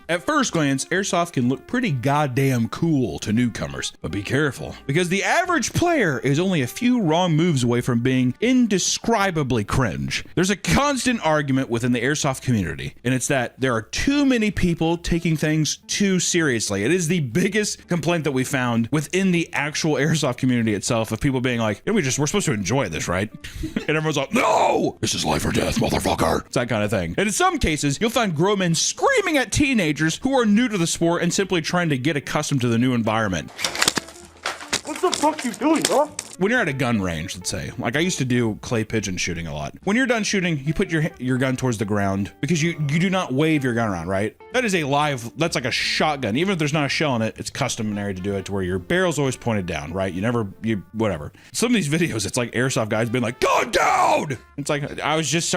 At first glance, airsoft can look pretty goddamn cool to newcomers, but be careful, because the average player is only a few wrong moves away from being indescribably cringe. There's a constant argument within the airsoft community, and it's that there are too many people taking things too seriously. It is the biggest complaint that we found within the actual airsoft community itself, of people being like, we're supposed to enjoy this, right? And everyone's like, no, this is life or death, motherfucker. It's that kind of thing. And in some cases, you'll find grown men screaming at teenagers who are new to the sport and simply trying to get accustomed to the new environment. What the fuck you doing, bro? When you're at a gun range, let's say, like I used to do clay pigeon shooting a lot. When you're done shooting, you put your gun towards the ground because you do not wave your gun around, right? That is that's like a shotgun. Even if there's not a shell in it, it's customary to do it to where your barrel's always pointed down, right? Whatever. Some of these videos, it's like airsoft guys being like, go down! It's like, I was just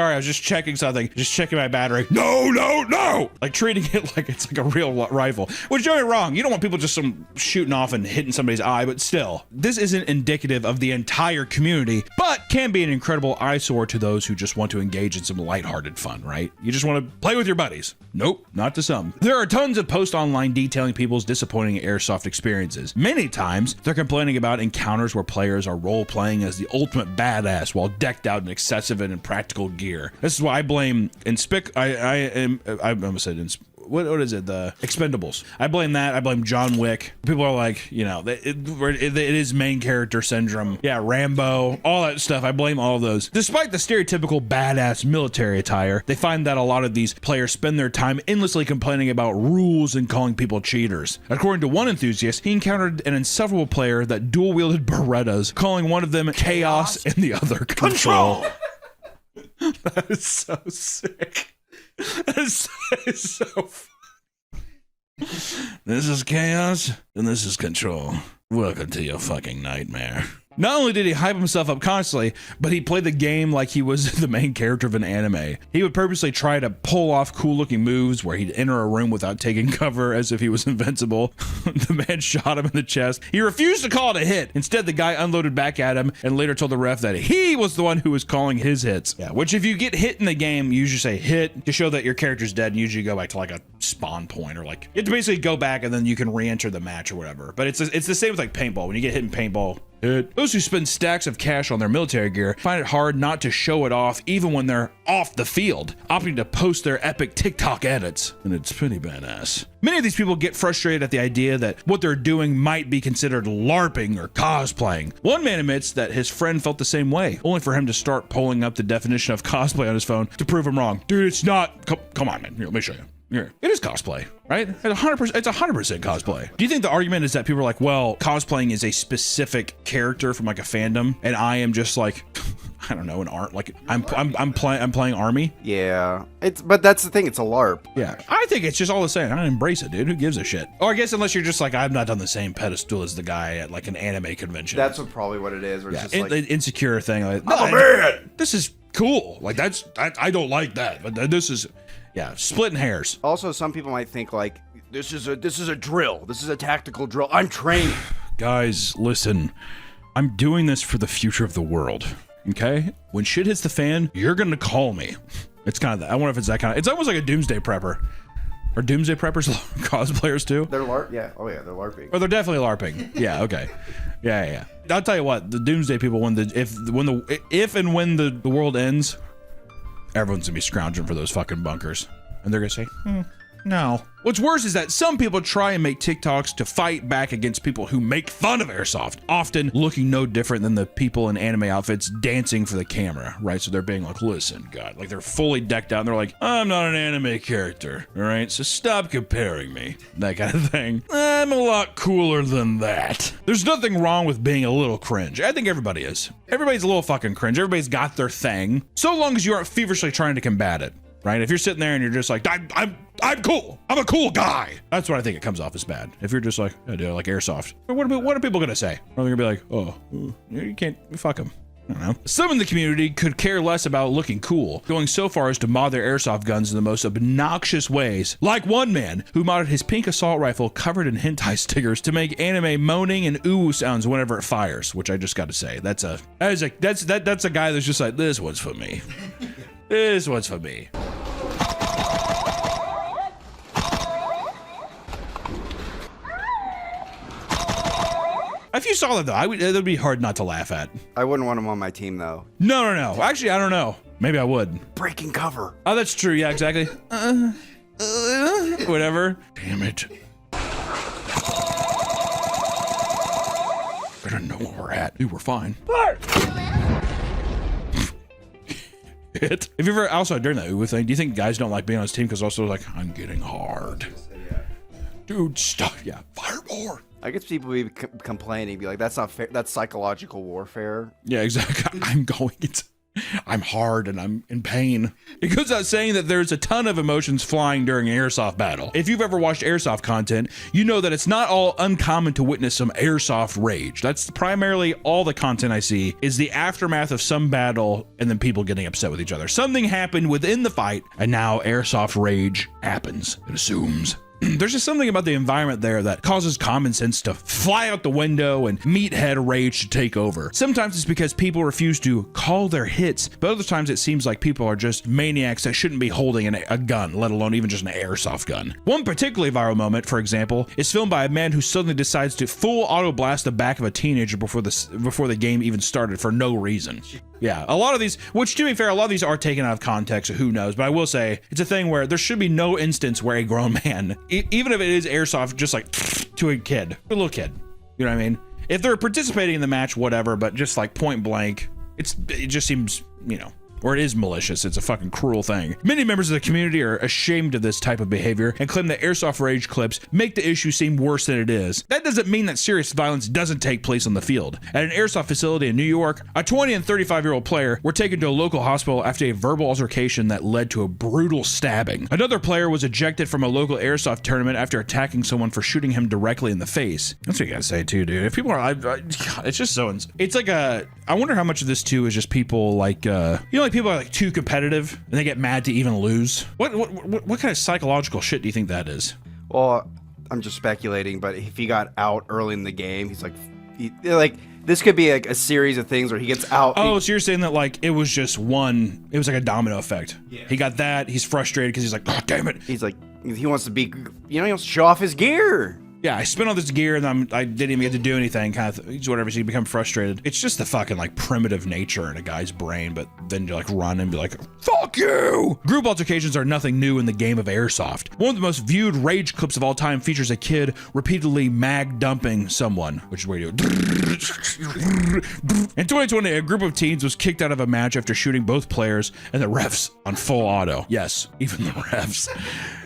checking something, just checking my battery. No! Like treating it like it's like a real rifle. Which, don't get me wrong, you don't want people just shooting off and hitting somebody's eye, but still, this isn't indicative of the entire community, but can be an incredible eyesore to those who just want to engage in some lighthearted fun, right? You just want to play with your buddies. Nope, not to some. There are tons of posts online detailing people's disappointing airsoft experiences. Many times, they're complaining about encounters where players are role-playing as the ultimate badass while decked out in excessive and impractical gear. This is why I blame what is it? The Expendables. I blame that. I blame John Wick. People are like, it is main character syndrome. Yeah, Rambo, all that stuff. I blame all of those. Despite the stereotypical badass military attire, they find that a lot of these players spend their time endlessly complaining about rules and calling people cheaters. According to one enthusiast, he encountered an insufferable player that dual-wielded Berettas, calling one of them chaos and the other control. That is so sick. This is so funny. This is chaos and this is control. Welcome to your fucking nightmare. Not only did he hype himself up constantly, but he played the game like he was the main character of an anime. He would purposely try to pull off cool looking moves where he'd enter a room without taking cover as if he was invincible. The man shot him in the chest. He refused to call it a hit. Instead, the guy unloaded back at him and later told the ref that he was the one who was calling his hits. Yeah, which if you get hit in the game, you usually say hit to show that your character's dead, and usually go back to like a spawn point, or like you have to basically go back and then you can re-enter the match or whatever. But it's the same with like paintball. When you get hit in paintball, hit. Those who spend stacks of cash on their military gear find it hard not to show it off even when they're off the field, opting to post their epic TikTok edits. And it's pretty badass. Many of these people get frustrated at the idea that what they're doing might be considered LARPing or cosplaying. One man admits that his friend felt the same way, only for him to start pulling up the definition of cosplay on his phone to prove him wrong. Dude, it's not. Come on, man. Here, let me show you. Here. It is cosplay, right? It's 100% cosplay. Do you think the argument is that people are like, well, cosplaying is a specific character from like a fandom, and I am just like, I don't know, an art, like I'm playing Army? Yeah, but that's the thing. It's a LARP. Yeah, I think it's just all the same. I embrace it, dude. Who gives a shit? Or I guess unless you're just like, I've not done the same pedestal as the guy at like an anime convention. That's probably what it is. Yeah, just like, the insecure thing. Like, I'm a man. This is cool. Like I don't like that, but this is. Yeah, splitting hairs. Also, some people might think like this is a drill. This is a tactical drill. I'm trained. Guys, listen. I'm doing this for the future of the world. Okay? When shit hits the fan, you're gonna call me. It's kind of that. I wonder if it's that kind of. It's almost like a doomsday prepper. Are doomsday preppers cosplayers too? They're LARP. Yeah. Oh yeah, they're LARPing. Oh, they're definitely LARPing. Yeah. Okay. Yeah. I'll tell you what. The doomsday people, if and when the world ends, everyone's gonna be scrounging for those fucking bunkers. And they're gonna say, no. What's worse is that some people try and make TikToks to fight back against people who make fun of airsoft, often looking no different than the people in anime outfits dancing for the camera, right? So they're being like, listen, God, like they're fully decked out and they're like, I'm not an anime character, all right? So stop comparing me, that kind of thing. I'm a lot cooler than that. There's nothing wrong with being a little cringe. I think everybody is. Everybody's a little fucking cringe. Everybody's got their thing, so long as you aren't feverishly trying to combat it. Right? If you're sitting there and you're just like, I'm cool. I'm a cool guy. That's what I think it comes off as bad. If you're just like, I do like airsoft. What are people gonna say? Are they gonna be like, oh, you can't, fuck them. I don't know. Some in the community could care less about looking cool, going so far as to mod their airsoft guns in the most obnoxious ways. Like one man who modded his pink assault rifle covered in hentai stickers to make anime moaning and ooh sounds whenever it fires. Which I just got to say, that's a guy that's just like, this one's for me. This one's for me. If you saw that though, it would be hard not to laugh at. I wouldn't want him on my team though. No. Actually, I don't know. Maybe I would. Breaking cover. Oh, that's true. Yeah, exactly. Whatever. Damn it. Better know where we're at. Dude, we're fine. If you ever also during that Uwu thing, do you think guys don't like being on his team because also like I'm getting hard? Dude, stop. Yeah, fire more. I guess people be complaining, be like, that's not fair. That's psychological warfare. Yeah, exactly. I'm hard and I'm in pain. It goes without saying that there's a ton of emotions flying during an airsoft battle. If you've ever watched airsoft content, you know that it's not all uncommon to witness some airsoft rage. That's primarily all the content I see is the aftermath of some battle and then people getting upset with each other. Something happened within the fight and now airsoft rage happens. It assumes. There's just something about the environment there that causes common sense to fly out the window and meathead rage to take over. Sometimes it's because people refuse to call their hits, but other times it seems like people are just maniacs that shouldn't be holding a gun, let alone even just an airsoft gun. One particularly viral moment, for example, is filmed by a man who suddenly decides to full auto blast the back of a teenager before the game even started for no reason. Yeah, a lot of these, which to be fair, a lot of these are taken out of context, so who knows, but I will say, it's a thing where there should be no instance where a grown man, even if it is airsoft, just like, to a kid, a little kid, you know what I mean? If they're participating in the match, whatever, but just like point blank, it just seems, or it is malicious. It's a fucking cruel thing. Many members of the community are ashamed of this type of behavior and claim that airsoft rage clips make the issue seem worse than it is. That doesn't mean that serious violence doesn't take place on the field. At an airsoft facility in New York, a 20 and 35-year-old player were taken to a local hospital after a verbal altercation that led to a brutal stabbing. Another player was ejected from a local airsoft tournament after attacking someone for shooting him directly in the face. That's what you gotta say too, dude. If people are, it's just so, it's like I wonder how much of this too is just people like, like people are like too competitive and they get mad to even lose. What kind of psychological shit do you think that is? Well, I'm just speculating, but if he got out early in the game, he's like, this could be like a series of things where he gets out. Oh, so you're saying that like it was just one, it was like a domino effect. Yeah. He got that, he's frustrated because he's like, God damn it. He's like, he wants to be, he wants to show off his gear. Yeah, I spent all this gear and I didn't even get to do anything, kind of whatever, so you become frustrated. It's just the fucking like primitive nature in a guy's brain, but then you like run and be like, fuck you! Group altercations are nothing new in the game of airsoft. One of the most viewed rage clips of all time features a kid repeatedly mag dumping someone, which is where you do. In 2020, a group of teens was kicked out of a match after shooting both players and the refs on full auto. Yes, even the refs.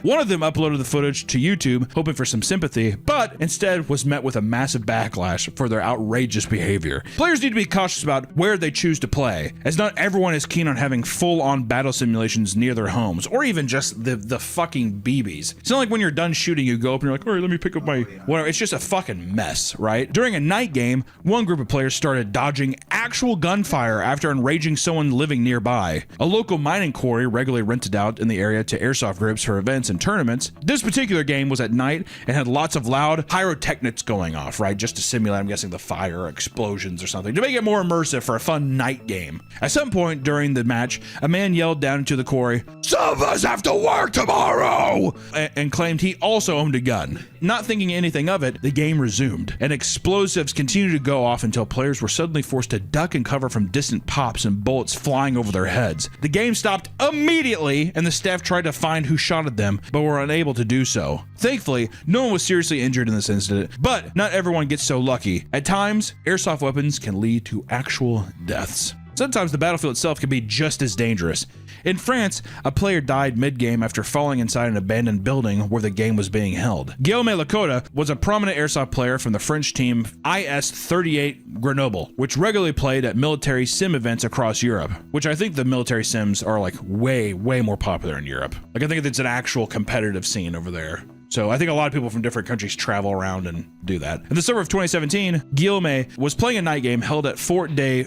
One of them uploaded the footage to YouTube, hoping for some sympathy, but instead was met with a massive backlash for their outrageous behavior. Players need to be cautious about where they choose to play, as not everyone is keen on having full-on battle simulations near their homes, or even just the fucking BBs. It's not like when you're done shooting, you go up and you're like, all right, let me pick up my whatever. It's just a fucking mess, right? During a night game, one group of players started dodging actual gunfire after enraging someone living nearby. A local mining quarry regularly rented out in the area to airsoft groups for events and tournaments. This particular game was at night and had lots of loud pyrotechnics going off, right? Just to simulate, I'm guessing, the fire or explosions or something, to make it more immersive for a fun night game. At some point during the match, a man yelled down into the quarry, "Some of us have to work tomorrow!" and claimed he also owned a gun. Not thinking anything of it, the game resumed, and explosives continued to go off until players were suddenly forced to duck and cover from distant pops and bullets flying over their heads. The game stopped immediately, and the staff tried to find who shot at them, but were unable to do so. Thankfully, no one was seriously injured in this incident, but not everyone gets so lucky. At times, airsoft weapons can lead to actual deaths. Sometimes the battlefield itself can be just as dangerous. In France, a player died mid-game after falling inside an abandoned building where the game was being held. Guillaume Lakota was a prominent airsoft player from the French team IS-38 Grenoble, which regularly played at military sim events across Europe, which I think the military sims are like way more popular in Europe. Like I think it's an actual competitive scene over there. So I think a lot of people from different countries travel around and do that. In the summer of 2017, Guillaume was playing a night game held at Fort de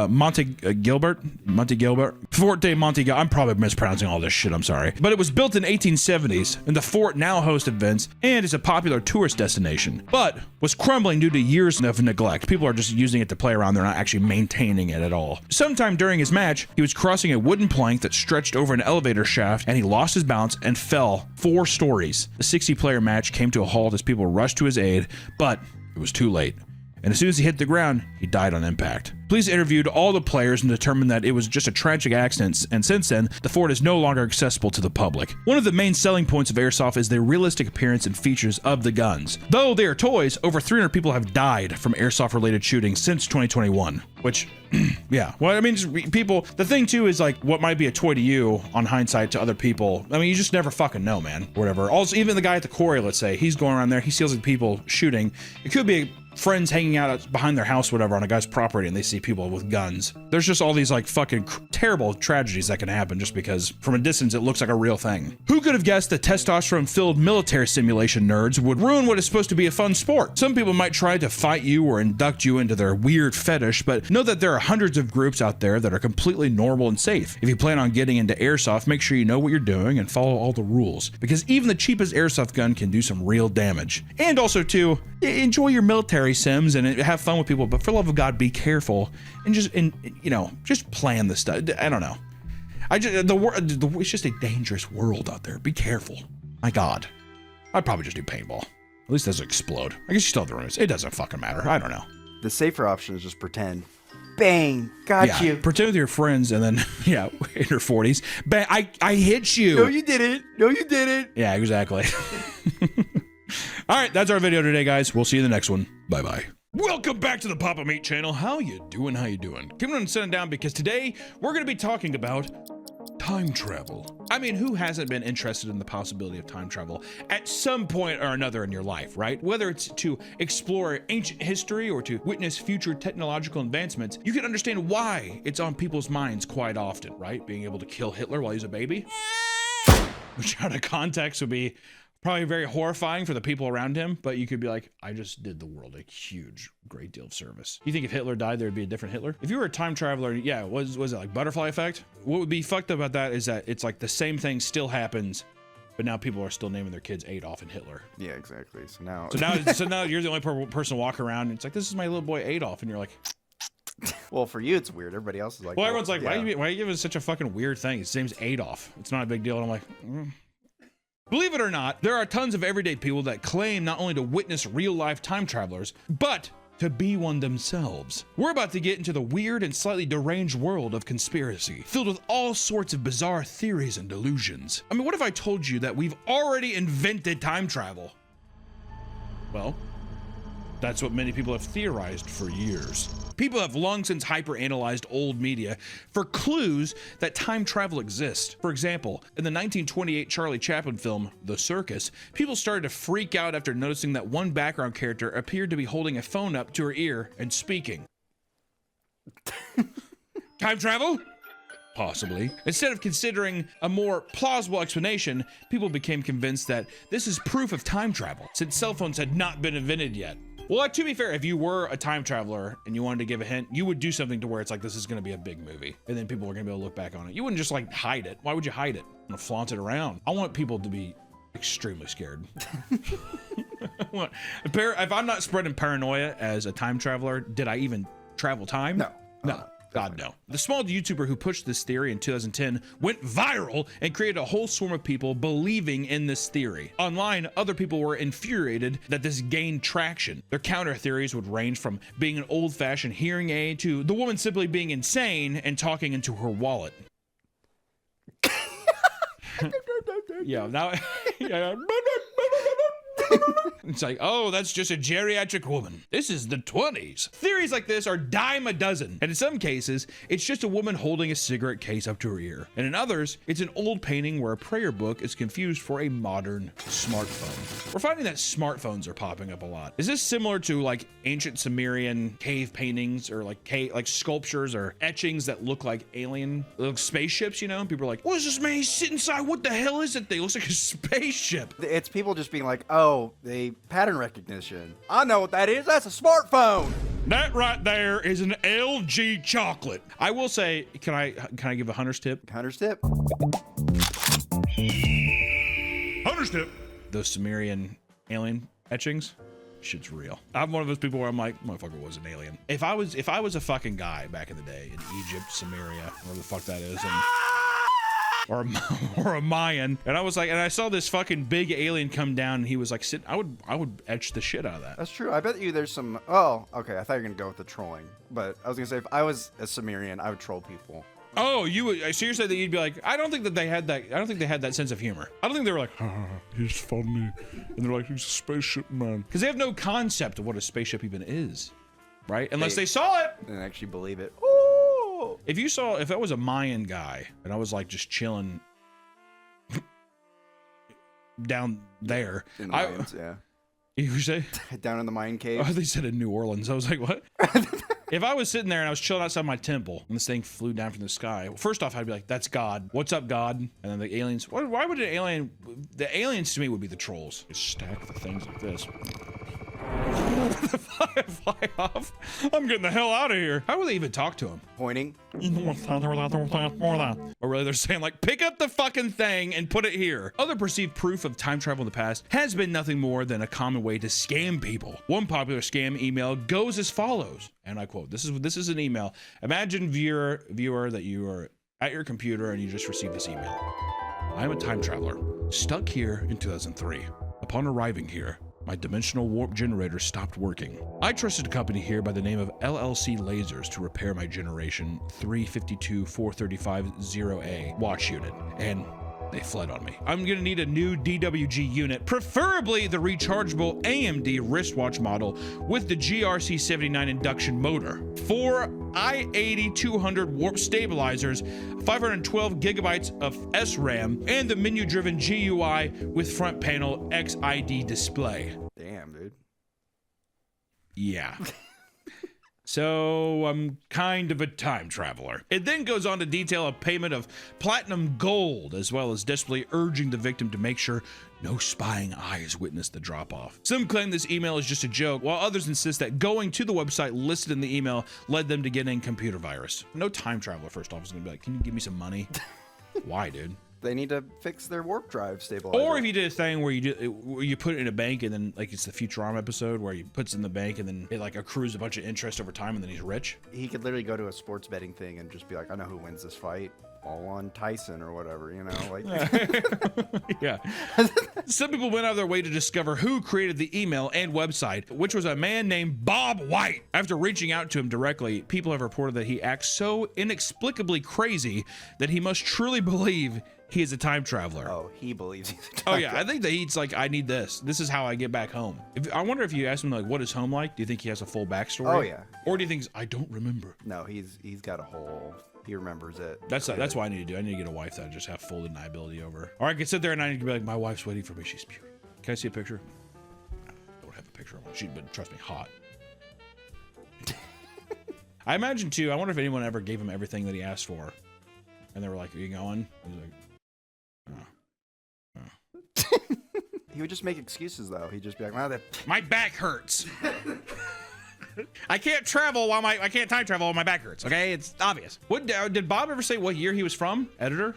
Monte Gilbert. I'm probably mispronouncing all this shit, I'm sorry. But it was built in 1870s, and the fort now hosts events and is a popular tourist destination, but was crumbling due to years of neglect. People are just using it to play around. They're not actually maintaining it at all. Sometime during his match, he was crossing a wooden plank that stretched over an elevator shaft, and he lost his balance and fell 4 stories. The 60-player match came to a halt as people rushed to his aid, but it was too late. And as soon as he hit the ground, he died on impact. Police interviewed all the players and determined that it was just a tragic accident, and since then, the fort is no longer accessible to the public. One of the main selling points of airsoft is the realistic appearance and features of the guns. Though they are toys, over 300 people have died from airsoft-related shootings since 2021, which, yeah. Well, I mean, just people, the thing too is like, what might be a toy to you, on hindsight, to other people, I mean, you just never fucking know, man, whatever. Also, even the guy at the quarry, let's say, he's going around there, he sees like people shooting. It could be friends hanging out behind their house, whatever, on a guy's property, and they see people with guns. There's just all these like fucking terrible tragedies that can happen just because from a distance it looks like a real thing. Who could have guessed that testosterone-filled military simulation nerds would ruin what is supposed to be a fun sport? Some people might try to fight you or induct you into their weird fetish, but know that there are hundreds of groups out there that are completely normal and safe. If you plan on getting into airsoft, make sure you know what you're doing and follow all the rules, because even the cheapest airsoft gun can do some real damage. And also too, enjoy your military sims and have fun with people, but for the love of God, be careful and just plan this stuff. I don't know. It's just a dangerous world out there. Be careful. My God, I'd probably just do paintball. At least it doesn't explode. I guess you still have the rules. It doesn't fucking matter. I don't know. The safer option is just pretend. Bang, got you. Pretend with your friends, and then in your 40s. Bang, I hit you. No, you didn't. No, you didn't. Yeah, exactly. All right, that's our video today, guys. We'll see you in the next one. Bye-bye. Welcome back to the Papa Meat channel. How you doing? How you doing? Come on and sit down because today we're going to be talking about time travel. I mean, who hasn't been interested in the possibility of time travel at some point or another in your life, right? Whether it's to explore ancient history or to witness future technological advancements, you can understand why it's on people's minds quite often, right? Being able to kill Hitler while he's a baby, which out of context would be probably very horrifying for the people around him, but you could be like, I just did the world a huge, great deal of service. You think if Hitler died, there'd be a different Hitler? If you were a time traveler, yeah, was it like butterfly effect? What would be fucked up about that is that it's like the same thing still happens, but now people are still naming their kids Adolf and Hitler. Yeah, exactly. So now you're the only person walking around, and it's like, this is my little boy Adolf, and you're like, well, for you it's weird. Everybody else is like, well, everyone's like, yeah. why are you giving such a fucking weird thing? His name's Adolf. It's not a big deal. And I'm like, Believe it or not, there are tons of everyday people that claim not only to witness real-life time travelers, but to be one themselves. We're about to get into the weird and slightly deranged world of conspiracy, filled with all sorts of bizarre theories and delusions. I mean, what if I told you that we've already invented time travel? Well, that's what many people have theorized for years. People have long since hyper-analyzed old media for clues that time travel exists. For example, in the 1928 Charlie Chaplin film, The Circus, people started to freak out after noticing that one background character appeared to be holding a phone up to her ear and speaking. Time travel? Possibly. Instead of considering a more plausible explanation, people became convinced that this is proof of time travel, since cell phones had not been invented yet. Well, to be fair, if you were a time traveler and you wanted to give a hint, you would do something to where it's like, this is going to be a big movie. And then people are going to be able to look back on it. You wouldn't just like hide it. Why would you hide it? I'm going to flaunt it around. I want people to be extremely scared. If I'm not spreading paranoia as a time traveler, did I even travel time? No. God, no. The small YouTuber who pushed this theory in 2010 went viral and created a whole swarm of people believing in this theory. Online, other people were infuriated that this gained traction. Their counter theories would range from being an old-fashioned hearing aid to the woman simply being insane and talking into her wallet. Yeah, now... It's like, oh, that's just a geriatric woman. This is the 20s. Theories like this are dime a dozen. And in some cases, it's just a woman holding a cigarette case up to her ear. And in others, it's an old painting where a prayer book is confused for a modern smartphone. We're finding that smartphones are popping up a lot. Is this similar to like ancient Sumerian cave paintings or like sculptures or etchings that look like spaceships, you know? People are like, what is this man? He's sitting inside. What the hell is that thing? It looks like a spaceship. It's people just being like, oh, they pattern recognition. I know what that is. That's a smartphone. That right there is an LG chocolate. I will say, can I give a hunter's tip? Hunter's tip? Hunter's tip. Those Sumerian alien etchings, shit's real. I'm one of those people where I'm like, motherfucker was an alien. If I was a fucking guy back in the day in Egypt, Samaria, wherever the fuck that is, or a Mayan, and I was like, and I saw this fucking big alien come down, and he was like sitting. I would etch the shit out of that. That's true. I bet you there's some. Oh, okay. I thought you were gonna go with the trolling, but I was gonna say if I was a Sumerian, I would troll people. Oh, you would? So you're saying that you'd be like, I don't think they had that sense of humor. I don't think they were like, he's funny, and they're like, he's a spaceship man, because they have no concept of what a spaceship even is, right? Unless they saw it and actually believe it. If I was a Mayan guy and I was like just chilling down there, in the Mayans, yeah. You say down in the Mayan cave? Oh, they said in New Orleans. I was like, what? If I was sitting there and I was chilling outside my temple and this thing flew down from the sky, well, first off, I'd be like, that's God. What's up, God? And then the aliens. Why would an alien? The aliens to me would be the trolls. Just stack the things like this. Fly off. I'm getting the hell out of here. How would they even talk to him? Pointing. Or really they're saying like, pick up the fucking thing and put it here. Other perceived proof of time travel in the past has been nothing more than a common way to scam people. One popular scam email goes as follows, and I quote, this is an email. Imagine viewer that you are at your computer and you just received this email. I am a time traveler, stuck here in 2003. Upon arriving here, my dimensional warp generator stopped working. I trusted a company here by the name of LLC Lasers to repair my generation 352-435-0A watch unit, and They fled on me. I'm gonna need a new DWG unit, preferably the rechargeable AMD wristwatch model with the GRC79 induction motor. 4 i80-200 warp stabilizers, 512 gigabytes of SRAM, and the menu-driven GUI with front panel XID display. Damn, dude. Yeah. So I'm kind of a time traveler. It then goes on to detail a payment of platinum gold, as well as desperately urging the victim to make sure no spying eyes witness the drop-off. Some claim this email is just a joke, while others insist that going to the website listed in the email led them to getting computer virus. No time traveler, first off, is gonna be like, can you give me some money? Why, dude? They need to fix their warp drive stabilizer. Or if you did a thing where you put it in a bank and then, like, it's the Futurama episode where he puts it in the bank and then it like accrues a bunch of interest over time and then he's rich. He could literally go to a sports betting thing and just be like, I know who wins this fight. All on Tyson or whatever, you know, like. Yeah. Some people went out of their way to discover who created the email and website, which was a man named Bob White. After reaching out to him directly, people have reported that he acts so inexplicably crazy that he must truly believe he is a time traveler. Oh, he believes he's a time Oh yeah, I think that he's like, I need this. This is how I get back home. I wonder if you ask him like, what is home like? Do you think he has a full backstory? Oh yeah. Or do you think I don't remember? No, he's got a whole. He rememers it. That's what I need to do. I need to get a wife that I just have full deniability over. Or I could sit there and I need to be like, my wife's waiting for me. She's beautiful. Can I see a picture? I don't have a picture of her. She's been, trust me, hot. I imagine too. I wonder if anyone ever gave him everything that he asked for, and they were like, "Are you going?" He's like, He would just make excuses though. He'd just be like, "Well, that." my back hurts. I can't travel while I can't time travel while my back hurts. Okay, it's obvious. What did Bob ever say? What year he was from? Editor.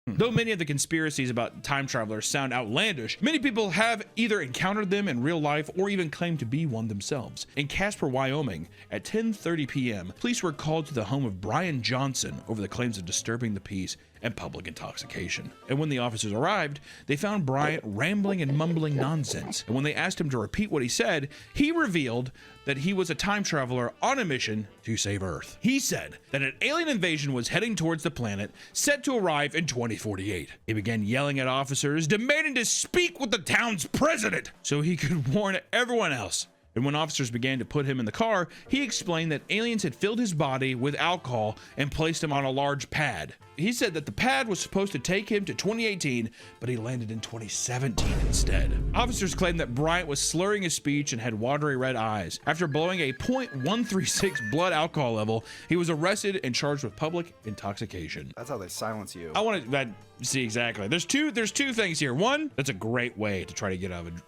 Though many of the conspiracies about time travelers sound outlandish, many people have either encountered them in real life or even claim to be one themselves. In Casper, Wyoming, at 10:30 p.m., police were called to the home of Brian Johnson over the claims of disturbing the peace and public intoxication. And when the officers arrived, they found Bryant rambling and mumbling nonsense. And when they asked him to repeat what he said, he revealed that he was a time traveler on a mission to save Earth. He said that an alien invasion was heading towards the planet, set to arrive in 2048. He began yelling at officers, demanding to speak with the town's president so he could warn everyone else. And when officers began to put him in the car, he explained that aliens had filled his body with alcohol and placed him on a large pad. He said that the pad was supposed to take him to 2018, but he landed in 2017 instead. Officers claimed that Bryant was slurring his speech and had watery red eyes. After blowing a .136 blood alcohol level, he was arrested and charged with public intoxication. That's how they silence you. I want to see exactly. There's two things here. One, that's a great way to try to get out of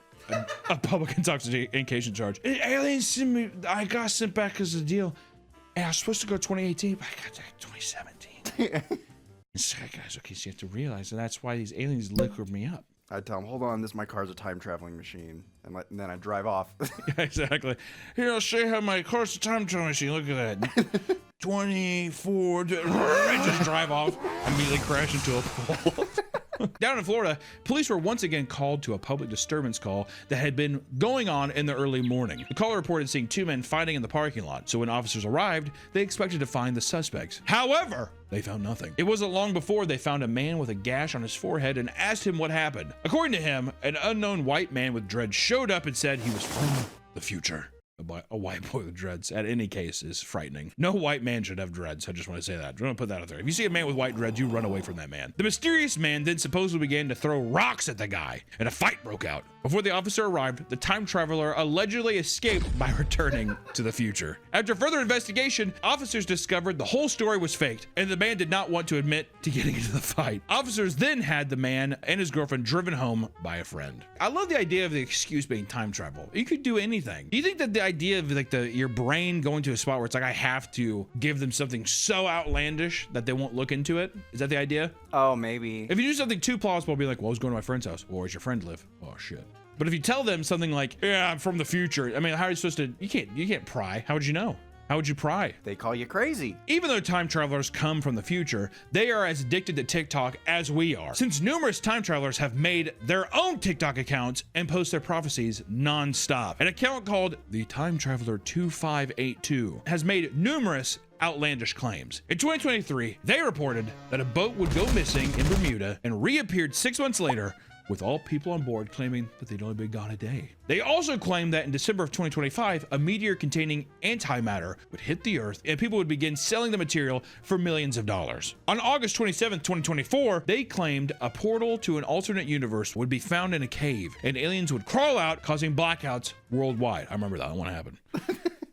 a public intoxication charge. Aliens sent me. I got sent back as a deal, and I was supposed to go 2018, but I got there 2017. So guys, okay, so you have to realize that that's why these aliens liquored me up. I'd tell him, hold on, my car's a time traveling machine, and then I'd drive off. Yeah, exactly. Here, I'll show you how my car's a time traveling machine. Look at that. 24. I just drive off, immediately crash into a pole. Down in Florida, police were once again called to a public disturbance call that had been going on in the early morning. The caller reported seeing two men fighting in the parking lot, so when officers arrived, they expected to find the suspects. However, they found nothing. It wasn't long before they found a man with a gash on his forehead and asked him what happened. According to him, an unknown white man with dreads showed up and said he was from the future. A white boy with dreads, at any case, is frightening. No white man should have dreads. I just want to say that. I want to put that out there. If you see a man with white dreads, you run away from that man. The mysterious man then supposedly began to throw rocks at the guy, and a fight broke out. Before the officer arrived, the time traveler allegedly escaped by returning to the future. After further investigation, officers discovered the whole story was faked, and the man did not want to admit to getting into the fight. Officers then had the man and his girlfriend driven home by a friend. I love the idea of the excuse being time travel. You could do anything. Do you think that the idea of like your brain going to a spot where it's like, I have to give them something so outlandish that they won't look into it? Is that the idea? Oh, maybe. If you do something too plausible, be like, well, I was going to my friend's house. Well, where's your friend live? Oh shit. But if you tell them something like, yeah, I'm from the future. I mean, how are you supposed to, you can't pry. How would you know? How would you pry? They call you crazy. Even though time travelers come from the future, they are as addicted to TikTok as we are. Since numerous time travelers have made their own TikTok accounts and post their prophecies non-stop. An account called the Time Traveler 2582 has made numerous outlandish claims. In 2023, they reported that a boat would go missing in Bermuda and reappeared 6 months later, with all people on board claiming that they'd only been gone a day. They also claimed that in December of 2025, a meteor containing antimatter would hit the Earth and people would begin selling the material for millions of dollars. On August 27, 2024, they claimed a portal to an alternate universe would be found in a cave and aliens would crawl out, causing blackouts worldwide. I remember that. I want to happen.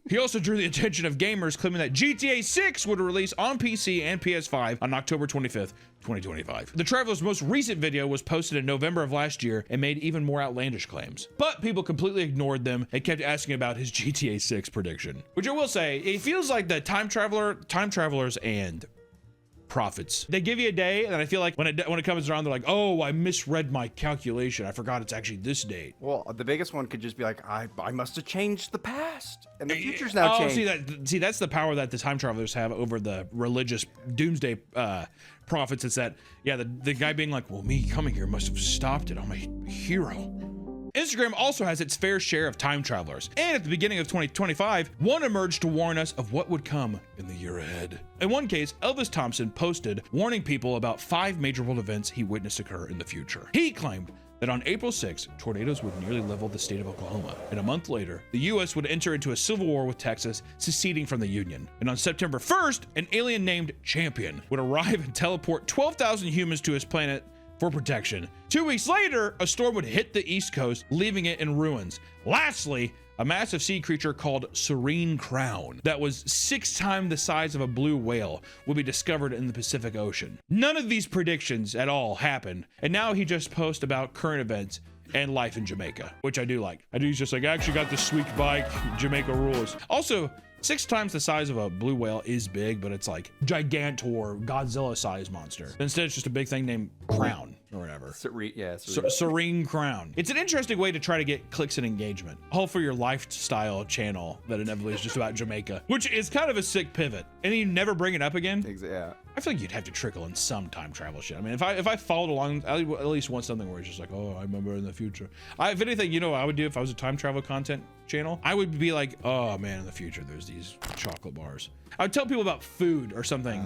He also drew the attention of gamers, claiming that GTA 6 would release on PC and PS5 on October 25th, 2025. The Traveler's most recent video was posted in November of last year and made even more outlandish claims. But people completely ignored them and kept asking about his GTA 6 prediction. Which I will say, it feels like the time travelers and prophets. They give you a day, and I feel like when it comes around, they're like, oh, I misread my calculation. I forgot it's actually this date. Well, the biggest one could just be like, I must have changed the past, and the future's now changed. See, that's the power that the time travelers have over the religious doomsday prophets. It's that, yeah, the guy being like, well, me coming here must have stopped it. I'm a hero. Instagram also has its fair share of time travelers, and at the beginning of 2025, one emerged to warn us of what would come in the year ahead. In one case, Elvis Thompson posted warning people about 5 major world events he witnessed occur in the future. He claimed that on April 6, tornadoes would nearly level the state of Oklahoma, and a month later, the U.S. would enter into a civil war with Texas, seceding from the Union. And on September 1st, an alien named Champion would arrive and teleport 12,000 humans to his planet for protection. 2 weeks later, a storm would hit the East Coast, leaving it in ruins. Lastly, a massive sea creature called Serene Crown that was 6 times the size of a blue whale would be discovered in the Pacific Ocean. None of these predictions at all happened, and now he just posts about current events and life in Jamaica, which I do like. He's just like, I actually got this sweet bike, Jamaica rules. Also, 6 times the size of a blue whale is big, but it's like Gigantor, Godzilla-sized monster. Instead, it's just a big thing named Crown or whatever. Serene Crown. It's an interesting way to try to get clicks and engagement. All for your lifestyle channel that inevitably is just about Jamaica, which is kind of a sick pivot. And you never bring it up again? Yeah. I feel like you'd have to trickle in some time travel shit. I mean, if I followed along, I at least want something where it's just like, oh, I remember in the future. If anything, you know what I would do if I was a time travel content channel? I would be like, oh man, in the future, there's these chocolate bars. I would tell people about food or something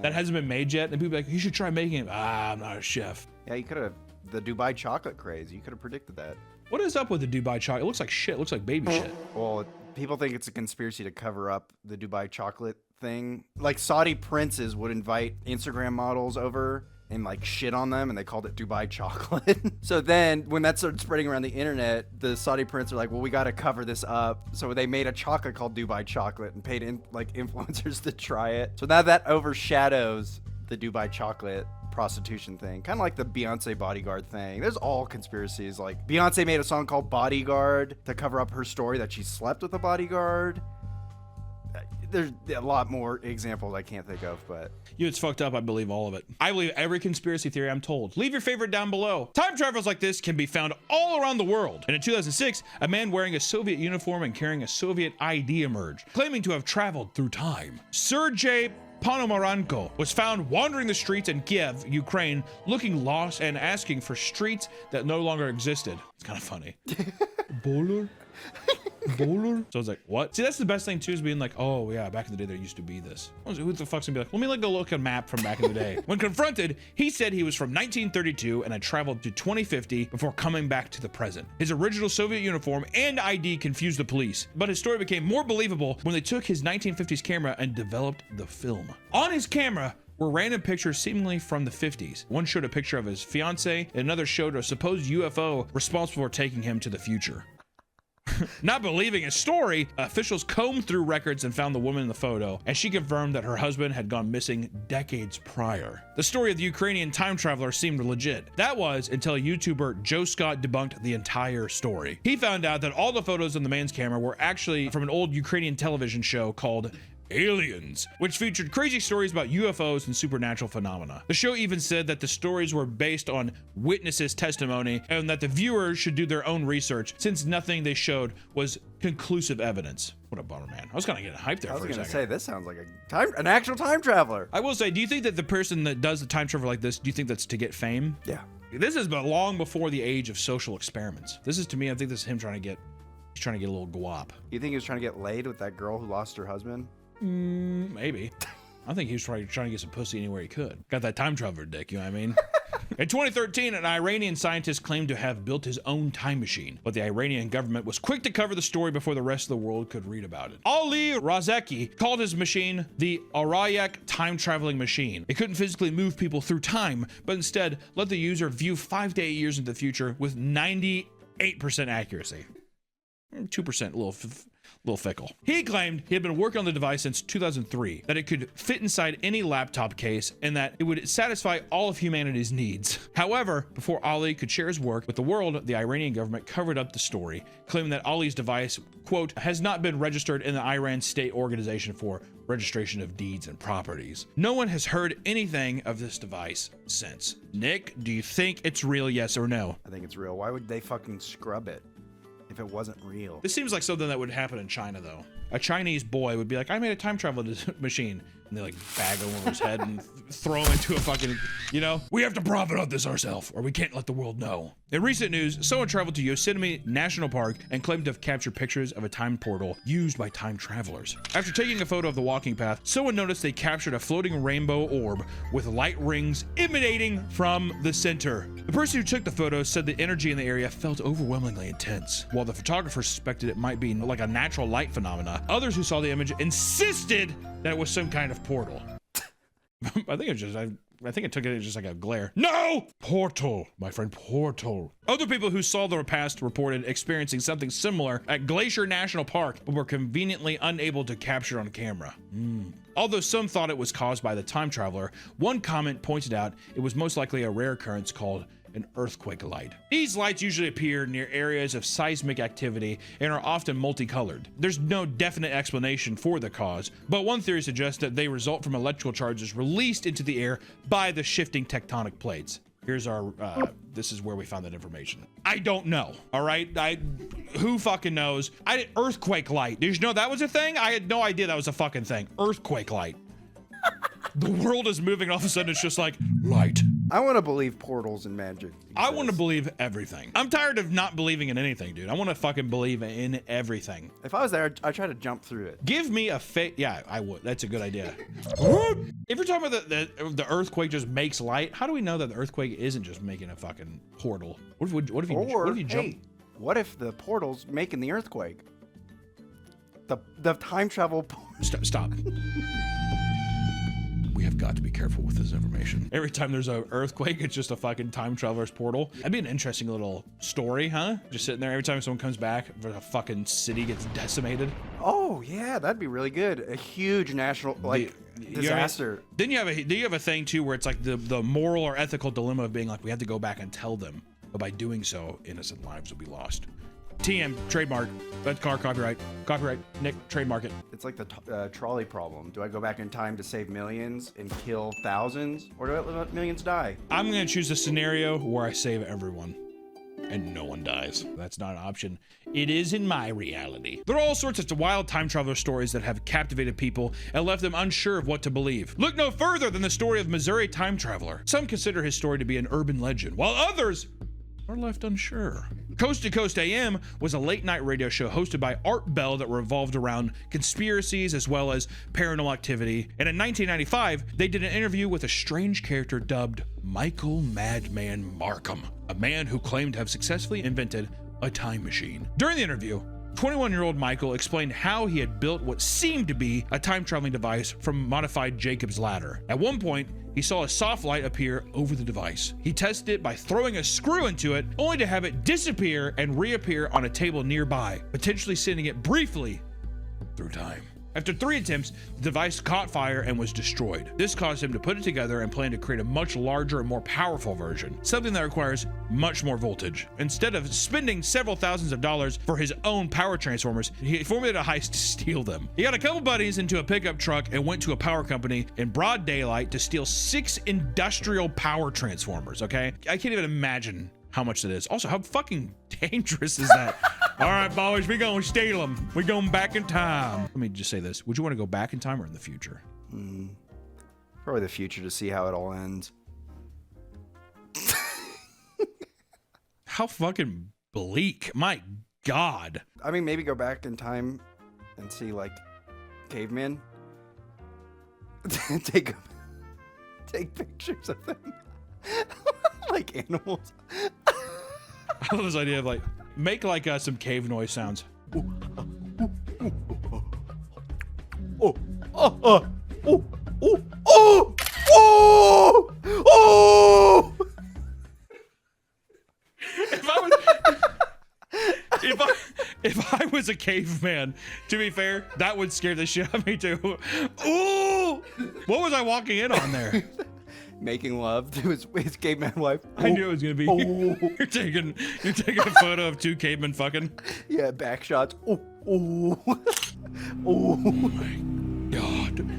that hasn't been made yet, and people would be like, you should try making it. I'm not a chef. Yeah, you could have, the Dubai chocolate craze, you could have predicted that. What is up with the Dubai chocolate? It looks like shit. It looks like baby shit. Well, people think it's a conspiracy to cover up the Dubai chocolate thing. Like Saudi princes would invite Instagram models over and like shit on them, and they called it Dubai chocolate. So then when that started spreading around the internet, the Saudi prince are like, well, we got to cover this up. So they made a chocolate called Dubai chocolate and paid influencers to try it. So now that overshadows the Dubai chocolate prostitution thing, kind of like the Beyonce bodyguard thing. There's all conspiracies. Like Beyonce made a song called Bodyguard to cover up her story that she slept with a bodyguard. There's a lot more examples I can't think of, but It's fucked up. I believe all of it. I believe every conspiracy theory I'm told. Leave your favorite down below. Time travels like this can be found all around the world. And in 2006, a man wearing a Soviet uniform and carrying a Soviet ID emerged, claiming to have traveled through time. Sergei Ponomarenko was found wandering the streets in Kiev, Ukraine, looking lost and asking for streets that no longer existed. It's kind of funny. Bowler? Bowler? So I was like, what? See, that's the best thing too, is being like, oh yeah, back in the day there used to be this. Who the fuck's gonna be like, let me go look at a map from back in the day. When confronted, he said he was from 1932 and had traveled to 2050 before coming back to the present. His original Soviet uniform and ID confused the police, but his story became more believable when they took his 1950s camera and developed the film. On his camera were random pictures seemingly from the 50s. One showed a picture of his fiance, and another showed a supposed UFO responsible for taking him to the future. Not believing his story, officials combed through records and found the woman in the photo, and she confirmed that her husband had gone missing decades prior. The story of the Ukrainian time traveler seemed legit. That was until YouTuber Joe Scott debunked the entire story. He found out that all the photos on the man's camera were actually from an old Ukrainian television show called Aliens, which featured crazy stories about UFOs and supernatural phenomena. The show even said that the stories were based on witnesses' testimony and that the viewers should do their own research since nothing they showed was conclusive evidence. What a bummer, man. I was kind of getting hyped there for a second. I was going to say, this sounds like an actual time traveler. I will say, do you think that the person that does the time travel like this, do you think that's to get fame? Yeah. This is long before the age of social experiments. This is, to me, I think this is him trying to get a little guap. You think he was trying to get laid with that girl who lost her husband? Maybe. I think he was trying to get some pussy anywhere he could. Got that time traveler dick, you know what I mean? In 2013, an Iranian scientist claimed to have built his own time machine, but the Iranian government was quick to cover the story before the rest of the world could read about it. Ali Razeki called his machine the Arayak time traveling machine. It couldn't physically move people through time, but instead let the user view 5 to 8 years into the future with 98% accuracy. 2% a little fickle. He claimed he had been working on the device since 2003, that it could fit inside any laptop case, and that it would satisfy all of humanity's needs. However, before Ali could share his work with the world, the Iranian government covered up the story, claiming that Ali's device, quote, has not been registered in the Iran State Organization for Registration of Deeds and Properties. No one has heard anything of this device since. Nick, do you think it's real, yes or no? I think it's real. Why would they fucking scrub it if it wasn't real? This seems like something that would happen in China, though. A Chinese boy would be like, I made a time travel machine. And they like bag him over his head and throw him into a fucking, you know, we have to profit on this ourselves or we can't let the world know. In recent news, someone traveled to Yosemite National Park and claimed to have captured pictures of a time portal used by time travelers. After taking a photo of the walking path, someone noticed they captured a floating rainbow orb with light rings emanating from the center. The person who took the photo said the energy in the area felt overwhelmingly intense. While the photographer suspected it might be like a natural light phenomena, others who saw the image insisted that it was some kind of portal. I think it took it as just like a glare. No! Portal, my friend, portal. Other people who saw the past reported experiencing something similar at Glacier National Park, but were conveniently unable to capture on camera. Although some thought it was caused by the time traveler, one comment pointed out it was most likely a rare occurrence called an earthquake light. These lights usually appear near areas of seismic activity and are often multicolored. There's no definite explanation for the cause, but one theory suggests that they result from electrical charges released into the air by the shifting tectonic plates. Here's our, this is where we found that information. I don't know, all right? Who fucking knows? Earthquake light. Did you know that was a thing? I had no idea that was a fucking thing. Earthquake light. The world is moving, all of a sudden it's just like, light. I want to believe portals and magic exist. I want to believe everything. I'm tired of not believing in anything, dude. I want to fucking believe in everything. If I was there, I'd try to jump through it. Give me a fake. Yeah, I would. That's a good idea. If you're talking about the earthquake just makes light, how do we know that the earthquake isn't just making a fucking portal? What if you jump? Hey, what if the portal's making the earthquake? The time travel. Stop. We have got to be careful with this information. Every time there's an earthquake, it's just a fucking time traveler's portal. That'd be an interesting little story, huh? Just sitting there every time someone comes back, a fucking city gets decimated. Oh yeah, that'd be really good. A huge national disaster. Then you have a thing too where it's like the moral or ethical dilemma of being like, we have to go back and tell them, but by doing so, innocent lives will be lost. TM, trademark, that's car, copyright, Nick, trademark it. It's like the trolley problem. Do I go back in time to save millions and kill thousands, or do I let millions die? I'm gonna choose a scenario where I save everyone and no one dies. That's not an option. It is in my reality. There are all sorts of wild time traveler stories that have captivated people and left them unsure of what to believe. Look no further than the story of Missouri time traveler. Some consider his story to be an urban legend, while others are left unsure. Coast to Coast AM was a late night radio show hosted by Art Bell that revolved around conspiracies as well as paranormal activity. And in 1995, they did an interview with a strange character dubbed Michael Madman Markham, a man who claimed to have successfully invented a time machine. During the interview, 21-year-old Michael explained how he had built what seemed to be a time-traveling device from modified Jacob's ladder. At one point, he saw a soft light appear over the device. He tested it by throwing a screw into it, only to have it disappear and reappear on a table nearby, potentially sending it briefly through time. After 3 attempts, the device caught fire and was destroyed. This caused him to put it together and plan to create a much larger and more powerful version, something that requires much more voltage. Instead of spending several thousands of dollars for his own power transformers, he formulated a heist to steal them. He got a couple buddies into a pickup truck and went to a power company in broad daylight to steal 6 industrial power transformers, okay? I can't even imagine how much that is. Also, how fucking dangerous is that? All right, boys, we gonna steal them. We going back in time. Let me just say this. Would you want to go back in time or in the future? Probably the future to see how it all ends. How fucking bleak. My God. I mean, maybe go back in time and see like cavemen take pictures of them like animals. I love this idea of like make like some cave noise sounds. Oh, oh, oh, oh, oh, oh, oh. If I was a caveman, to be fair, that would scare the shit out of me too. Ooh! What was I walking in on there? Making love to his caveman wife. I knew it was gonna be. You're taking a photo of two cavemen fucking. Yeah, back shots. Oh, oh, oh. God.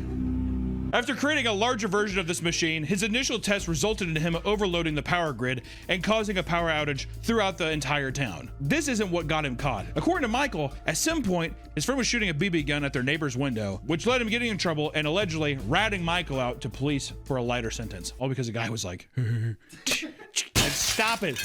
After creating a larger version of this machine, his initial test resulted in him overloading the power grid and causing a power outage throughout the entire town. This isn't what got him caught. According to Michael, at some point, his friend was shooting a BB gun at their neighbor's window, which led him getting in trouble and allegedly ratting Michael out to police for a lighter sentence. All because the guy was like, stop it.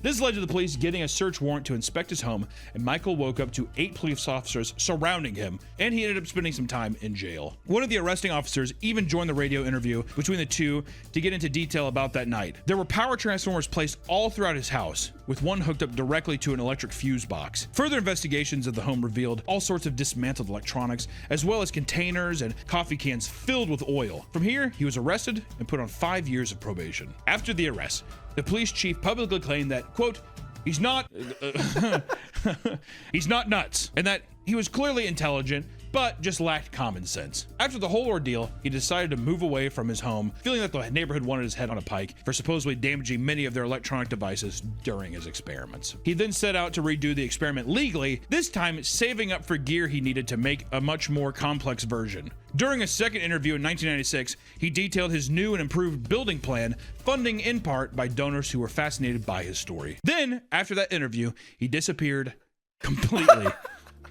This led to the police getting a search warrant to inspect his home, and Michael woke up to 8 police officers surrounding him, and he ended up spending some time in jail. One of the arresting officers even joined the radio interview between the two to get into detail about that night. There were power transformers placed all throughout his house, with one hooked up directly to an electric fuse box. Further investigations of the home revealed all sorts of dismantled electronics, as well as containers and coffee cans filled with oil. From here, he was arrested and put on 5 years of probation. After the arrest, the police chief publicly claimed that, quote, he's not nuts, and that he was clearly intelligent, but just lacked common sense. After the whole ordeal, he decided to move away from his home, feeling that the neighborhood wanted his head on a pike for supposedly damaging many of their electronic devices during his experiments. He then set out to redo the experiment legally, this time saving up for gear he needed to make a much more complex version. During a second interview in 1996, he detailed his new and improved building plan, funding in part by donors who were fascinated by his story. Then, after that interview, he disappeared completely.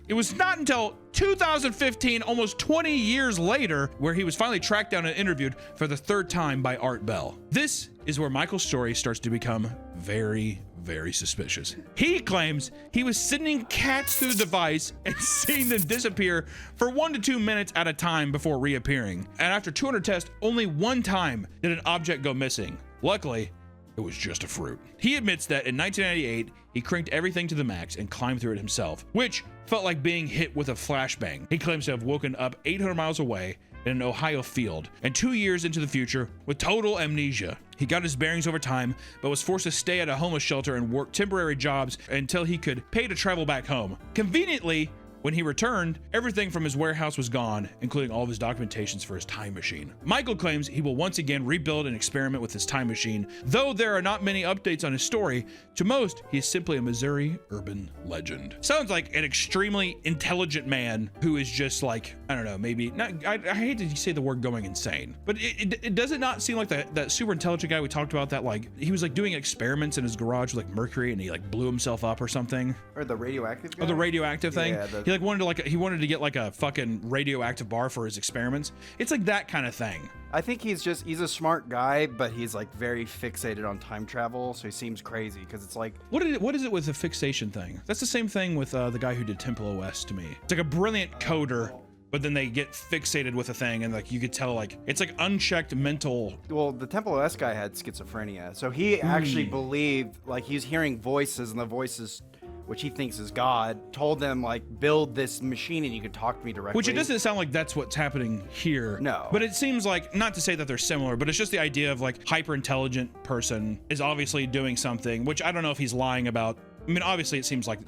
It was not until 2015, almost 20 years later, where he was finally tracked down and interviewed for the 3rd time by Art Bell. This is where Michael's story starts to become very, very suspicious. He claims he was sending cats through the device and seeing them disappear for 1 to 2 minutes at a time before reappearing. And after 200 tests, only 1 time did an object go missing. Luckily, it was just a fruit. He admits that in 1998, he cranked everything to the max and climbed through it himself, which felt like being hit with a flashbang. He claims to have woken up 800 miles away in an Ohio field, and 2 years into the future with total amnesia. He got his bearings over time, but was forced to stay at a homeless shelter and work temporary jobs until he could pay to travel back home. Conveniently, when he returned, everything from his warehouse was gone, including all of his documentations for his time machine. Michael claims he will once again rebuild and experiment with his time machine. Though there are not many updates on his story, to most, he is simply a Missouri urban legend. Sounds like an extremely intelligent man who is just like, I don't know, maybe, not. I hate to say the word going insane, but it does it not seem like that super intelligent guy we talked about that like, he was like doing experiments in his garage with like mercury and he like blew himself up or something? Or the radioactive guy? Oh, the radioactive thing? Yeah, He wanted to get like a fucking radioactive bar for his experiments. It's like that kind of thing. I think he's a smart guy, but he's like very fixated on time travel, so he seems crazy because it's like... What is it with the fixation thing? That's the same thing with the guy who did Temple OS to me. It's like a brilliant coder, but then they get fixated with a thing and like you could tell like, it's like unchecked mental... Well, the Temple OS guy had schizophrenia, so he actually believed, like he was hearing voices and the voices... which he thinks is God, told them like, build this machine and you can talk to me directly. Which it doesn't sound like that's what's happening here. No. But it seems like, not to say that they're similar, but it's just the idea of like hyper intelligent person is obviously doing something, which I don't know if he's lying about. I mean, obviously it seems like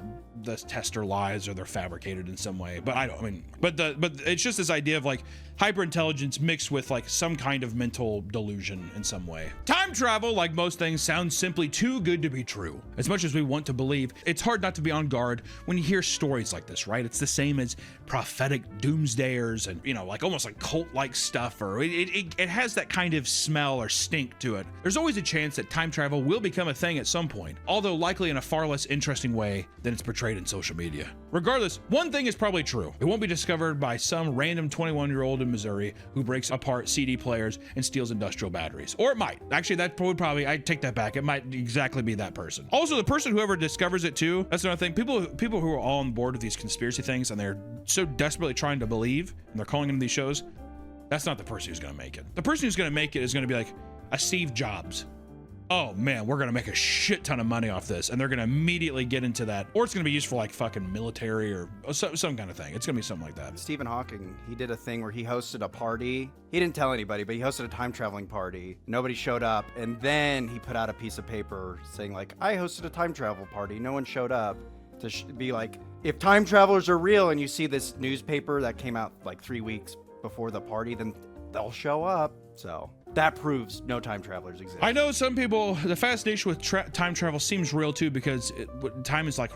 the tester lies or they're fabricated in some way, but but it's just this idea of like hyper intelligence mixed with like some kind of mental delusion in some way. Time travel, like most things, sounds simply too good to be true. As much as we want to believe, it's hard not to be on guard when you hear stories like this, right? It's the same as prophetic doomsdayers and, you know, like almost like cult-like stuff, or it has that kind of smell or stink to it. There's always a chance that time travel will become a thing at some point, although likely in a far less interesting way than it's portrayed in social media. Regardless, one thing is probably true. It won't be discovered by some random 21-year-old in Missouri who breaks apart CD players and steals industrial batteries. Or it might. Actually, that would probably, I take that back. It might exactly be that person. Also, the person whoever discovers it too, that's another thing. People who are all on board with these conspiracy things and they're so desperately trying to believe and they're calling into these shows, That's not the person who's gonna make it. The person who's gonna make it is gonna be like a Steve Jobs. Oh man, we're gonna make a shit ton of money off this, and they're gonna immediately get into that, or it's gonna be used for like fucking military or some kind of thing. It's gonna be something like that. Stephen Hawking, he did a thing where he hosted a party. He didn't tell anybody, but he hosted a time traveling party. Nobody showed up, and then he put out a piece of paper saying like, I hosted a time travel party. No one showed up, to be like, if time travelers are real and you see this newspaper that came out like 3 weeks before the party, then they'll show up. So that proves no time travelers exist. I know some people, the fascination with time travel seems real too, because time is like,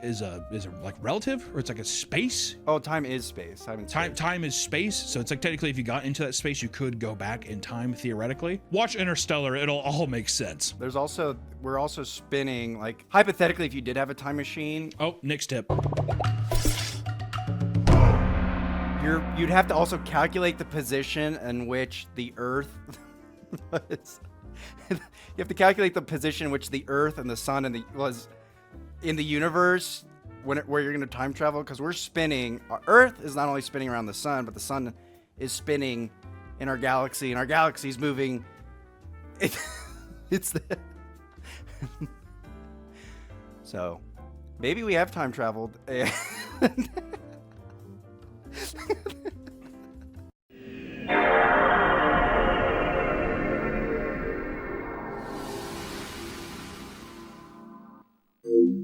is like relative, or it's like a space. Oh, time is space. Time is space. So it's like technically if you got into that space, you could go back in time theoretically. Watch Interstellar. It'll all make sense. We're also spinning, like hypothetically, if you did have a time machine. Oh, Nick's tip. You'd have to also calculate the position in which the Earth you have to calculate the position in which the Earth and the Sun was in the universe where you're going to time travel, because we're spinning. Our Earth is not only spinning around the Sun, but the Sun is spinning in our galaxy, and our galaxy is moving. It's the so maybe we have time traveled.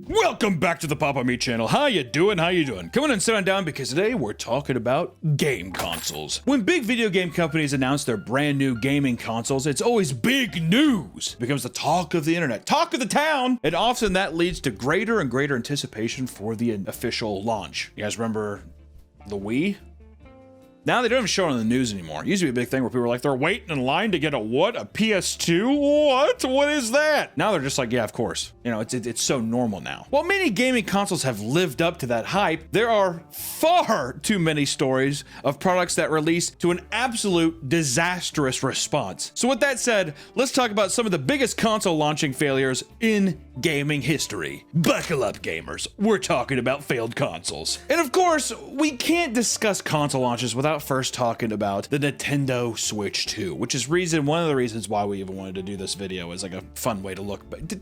Welcome back to the Papa Me channel. How you doing? Come on and sit on down, because today we're talking about game consoles. When big video game companies announce their brand new gaming consoles, it's always big news. It becomes the talk of the internet, talk of the town, and often that leads to greater and greater anticipation for the official launch. You guys remember the Wii? Now they don't even show it on the news anymore. It used to be a big thing where people were like, they're waiting in line to get a what? A PS2? What? What is that? Now they're just like, yeah, of course. You know, it's so normal now. While many gaming consoles have lived up to that hype, there are far too many stories of products that released to an absolute disastrous response. So with that said, let's talk about some of the biggest console launching failures in gaming history. Buckle up, gamers. We're talking about failed consoles. And of course, we can't discuss console launches without first talking about the Nintendo Switch 2, which is one of the reasons why we even wanted to do this video, as like a fun way to look, but to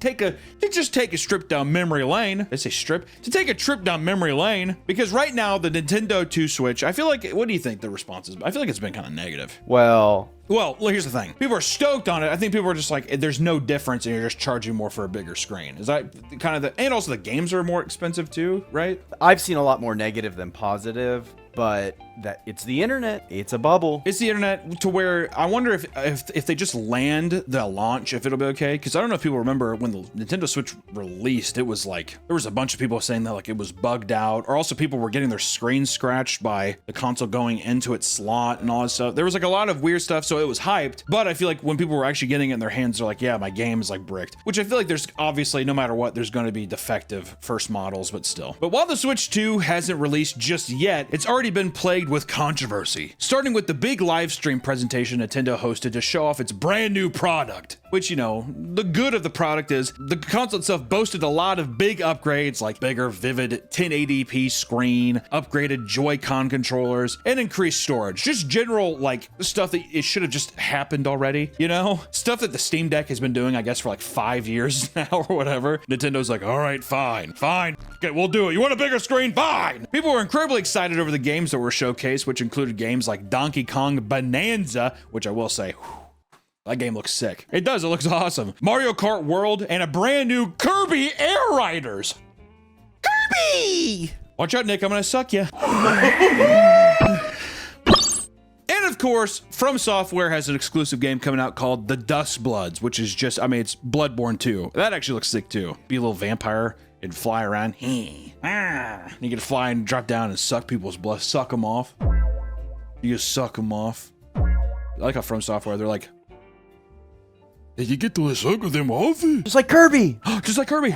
just take a trip down memory lane. I say strip, to take a trip down memory lane, because right now the Nintendo 2 Switch, I feel like, what do you think the response is? I feel like it's been kind of negative. Well, here's the thing. People are stoked on it. I think people are just like, there's no difference, and you're just charging more for a bigger screen. Is that kind of and also the games are more expensive too, right? I've seen a lot more negative than positive, but that it's the internet. It's a bubble. It's the internet, to where I wonder if they just land the launch, if it'll be okay. Because I don't know if people remember when the Nintendo Switch released, it was like, there was a bunch of people saying that like it was bugged out, or also people were getting their screens scratched by the console going into its slot and all that stuff. There was like a lot of weird stuff, so it was hyped. But I feel like when people were actually getting it in their hands, they're like, yeah, my game is like bricked. Which I feel like there's obviously, no matter what, there's going to be defective first models, but still. But while the Switch 2 hasn't released just yet, it's already been plagued with controversy, starting with the big live stream presentation Nintendo hosted to show off its brand new product. Which, you know, the good of the product is the console itself boasted a lot of big upgrades, like bigger, vivid 1080p screen, upgraded Joy-Con controllers, and increased storage. Just general, like, stuff that it should have just happened already, you know? Stuff that the Steam Deck has been doing, I guess, for like 5 years now or whatever. Nintendo's like, all right, fine. Okay, we'll do it. You want a bigger screen? Fine. People were incredibly excited over the games that were showcased, which included games like Donkey Kong Bonanza, which I will say, that game looks sick. It does, it looks awesome. Mario Kart World, and a brand new Kirby Air Riders. Kirby! Watch out, Nick, I'm gonna suck you. And of course, From Software has an exclusive game coming out called The Dust Bloods, which is just, I mean, it's Bloodborne 2. That actually looks sick too. Be a little vampire and fly around. And you get to fly and drop down and suck people's blood, suck them off. You just suck them off. I like how From Software, they're like, did you get to suck them off? Just like Kirby. Just like Kirby.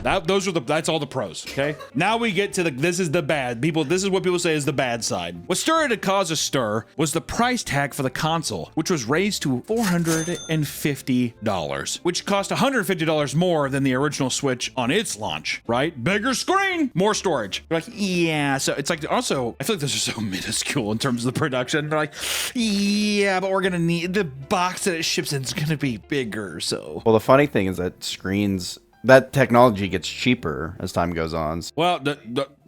That's all the pros, okay? Now we get to this is the bad. This is what people say is the bad side. What started to cause a stir was the price tag for the console, which was raised to $450, which cost $150 more than the original Switch on its launch, right? Bigger screen, more storage. They're like, yeah, so it's like, also, I feel like those are so minuscule in terms of the production. They're like, yeah, but we're gonna need, the box that it ships in is gonna be bigger, so. Well, the funny thing is that that technology gets cheaper as time goes on. Well,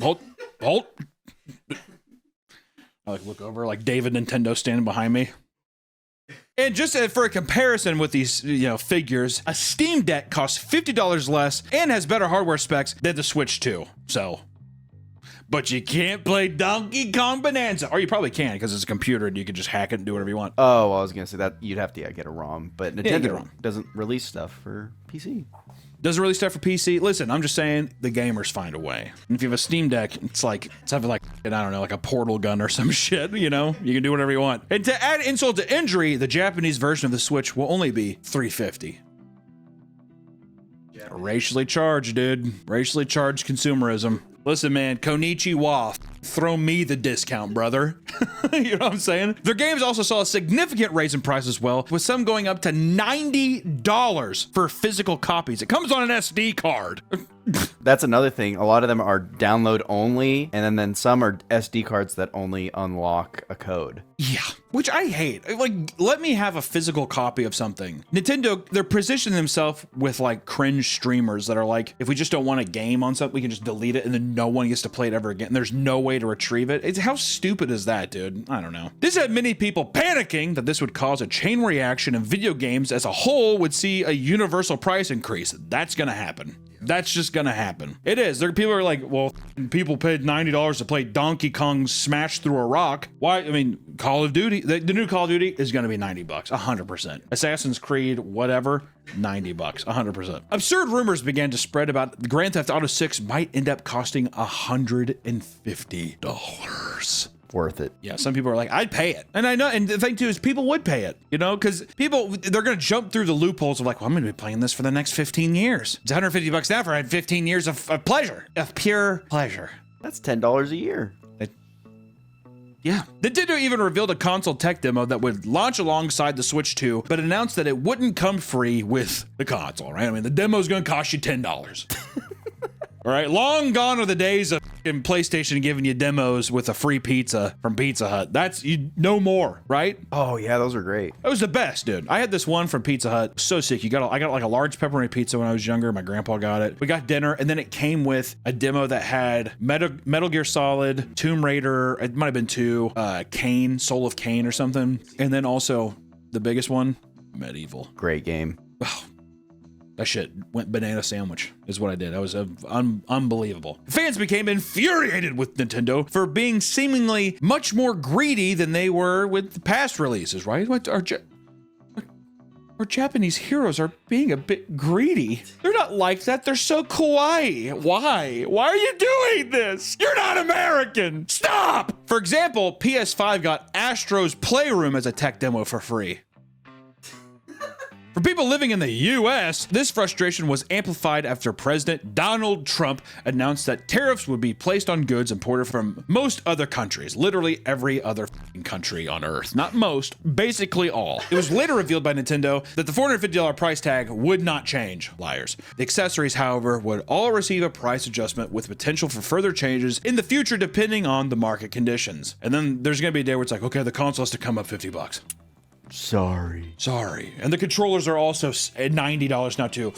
hold. I like look over like David Nintendo standing behind me. And just for a comparison with these, figures, a Steam Deck costs $50 less and has better hardware specs than the Switch 2. So, but you can't play Donkey Kong Bonanza, or you probably can because it's a computer and you can just hack it and do whatever you want. Oh, well, I was gonna say that you'd have to get a ROM, but Nintendo get a ROM. doesn't release stuff for PC. Doesn't really stuff for PC. Listen, I'm just saying the gamers find a way. And if you have a Steam Deck, it's having like a portal gun or some shit, You can do whatever you want. And to add insult to injury, the Japanese version of the Switch will only be $350. Yeah. Racially charged, dude. Racially charged consumerism. Listen, man, Konichiwa, throw me the discount, brother. You know what I'm saying? Their games also saw a significant raise in price as well, with some going up to $90 for physical copies. It comes on an SD card. That's another thing. A lot of them are download only, and then some are SD cards that only unlock a code. Yeah, which I hate. Like, let me have a physical copy of something. Nintendo, they're positioning themselves with like cringe streamers that are like, if we just don't want a game on something, we can just delete it and then no one gets to play it ever again. There's no way to retrieve it. How stupid is that, dude? I don't know. This had many people panicking that this would cause a chain reaction and video games as a whole would see a universal price increase. That's gonna happen. That's just gonna happen. It is. People are like, well, people paid $90 to play Donkey Kong Smash Through a Rock. Why? I mean, Call of Duty, the new Call of Duty is gonna be $90, 100%. Assassin's Creed, whatever, $90, 100%. Absurd rumors began to spread about Grand Theft Auto 6 might end up costing $150. Worth it. Yeah, some people are like, I'd pay it. And I know, and the thing too is people would pay it, because they're going to jump through the loopholes of like, well, I'm going to be playing this for the next 15 years. It's $150 now for I had 15 years of pleasure, of pure pleasure. That's $10 a year. Yeah. Nintendo even revealed a console tech demo that would launch alongside the Switch 2, but announced that it wouldn't come free with the console, right? I mean, the demo's going to cost you $10. All right, long gone are the days of PlayStation giving you demos with a free pizza from Pizza Hut. That's no more, right? Oh yeah, those are great. That was the best, dude. I had this one from Pizza Hut. So sick. I got like a large pepperoni pizza when I was younger. My grandpa got it. We got dinner, and then it came with a demo that had Metal Gear Solid, Tomb Raider. It might have been 2, Kane, Soul of Kane or something, and then also the biggest one, Medieval. Great game. Oh, that shit went banana sandwich is what I did. I was unbelievable. Fans became infuriated with Nintendo for being seemingly much more greedy than they were with the past releases, right? Our Japanese heroes are being a bit greedy. They're not like that. They're so kawaii. Why? Why are you doing this? You're not American. Stop! For example, PS5 got Astro's Playroom as a tech demo for free. For people living in the US, this frustration was amplified after President Donald Trump announced that tariffs would be placed on goods imported from most other countries, literally every other country on earth. Not most, basically all. It was later revealed by Nintendo that the $450 price tag would not change. Liars. The accessories, however, would all receive a price adjustment with potential for further changes in the future depending on the market conditions. And then there's gonna be a day where it's like, okay, the console has to come up $50. Sorry. And the controllers are also at $90 now too.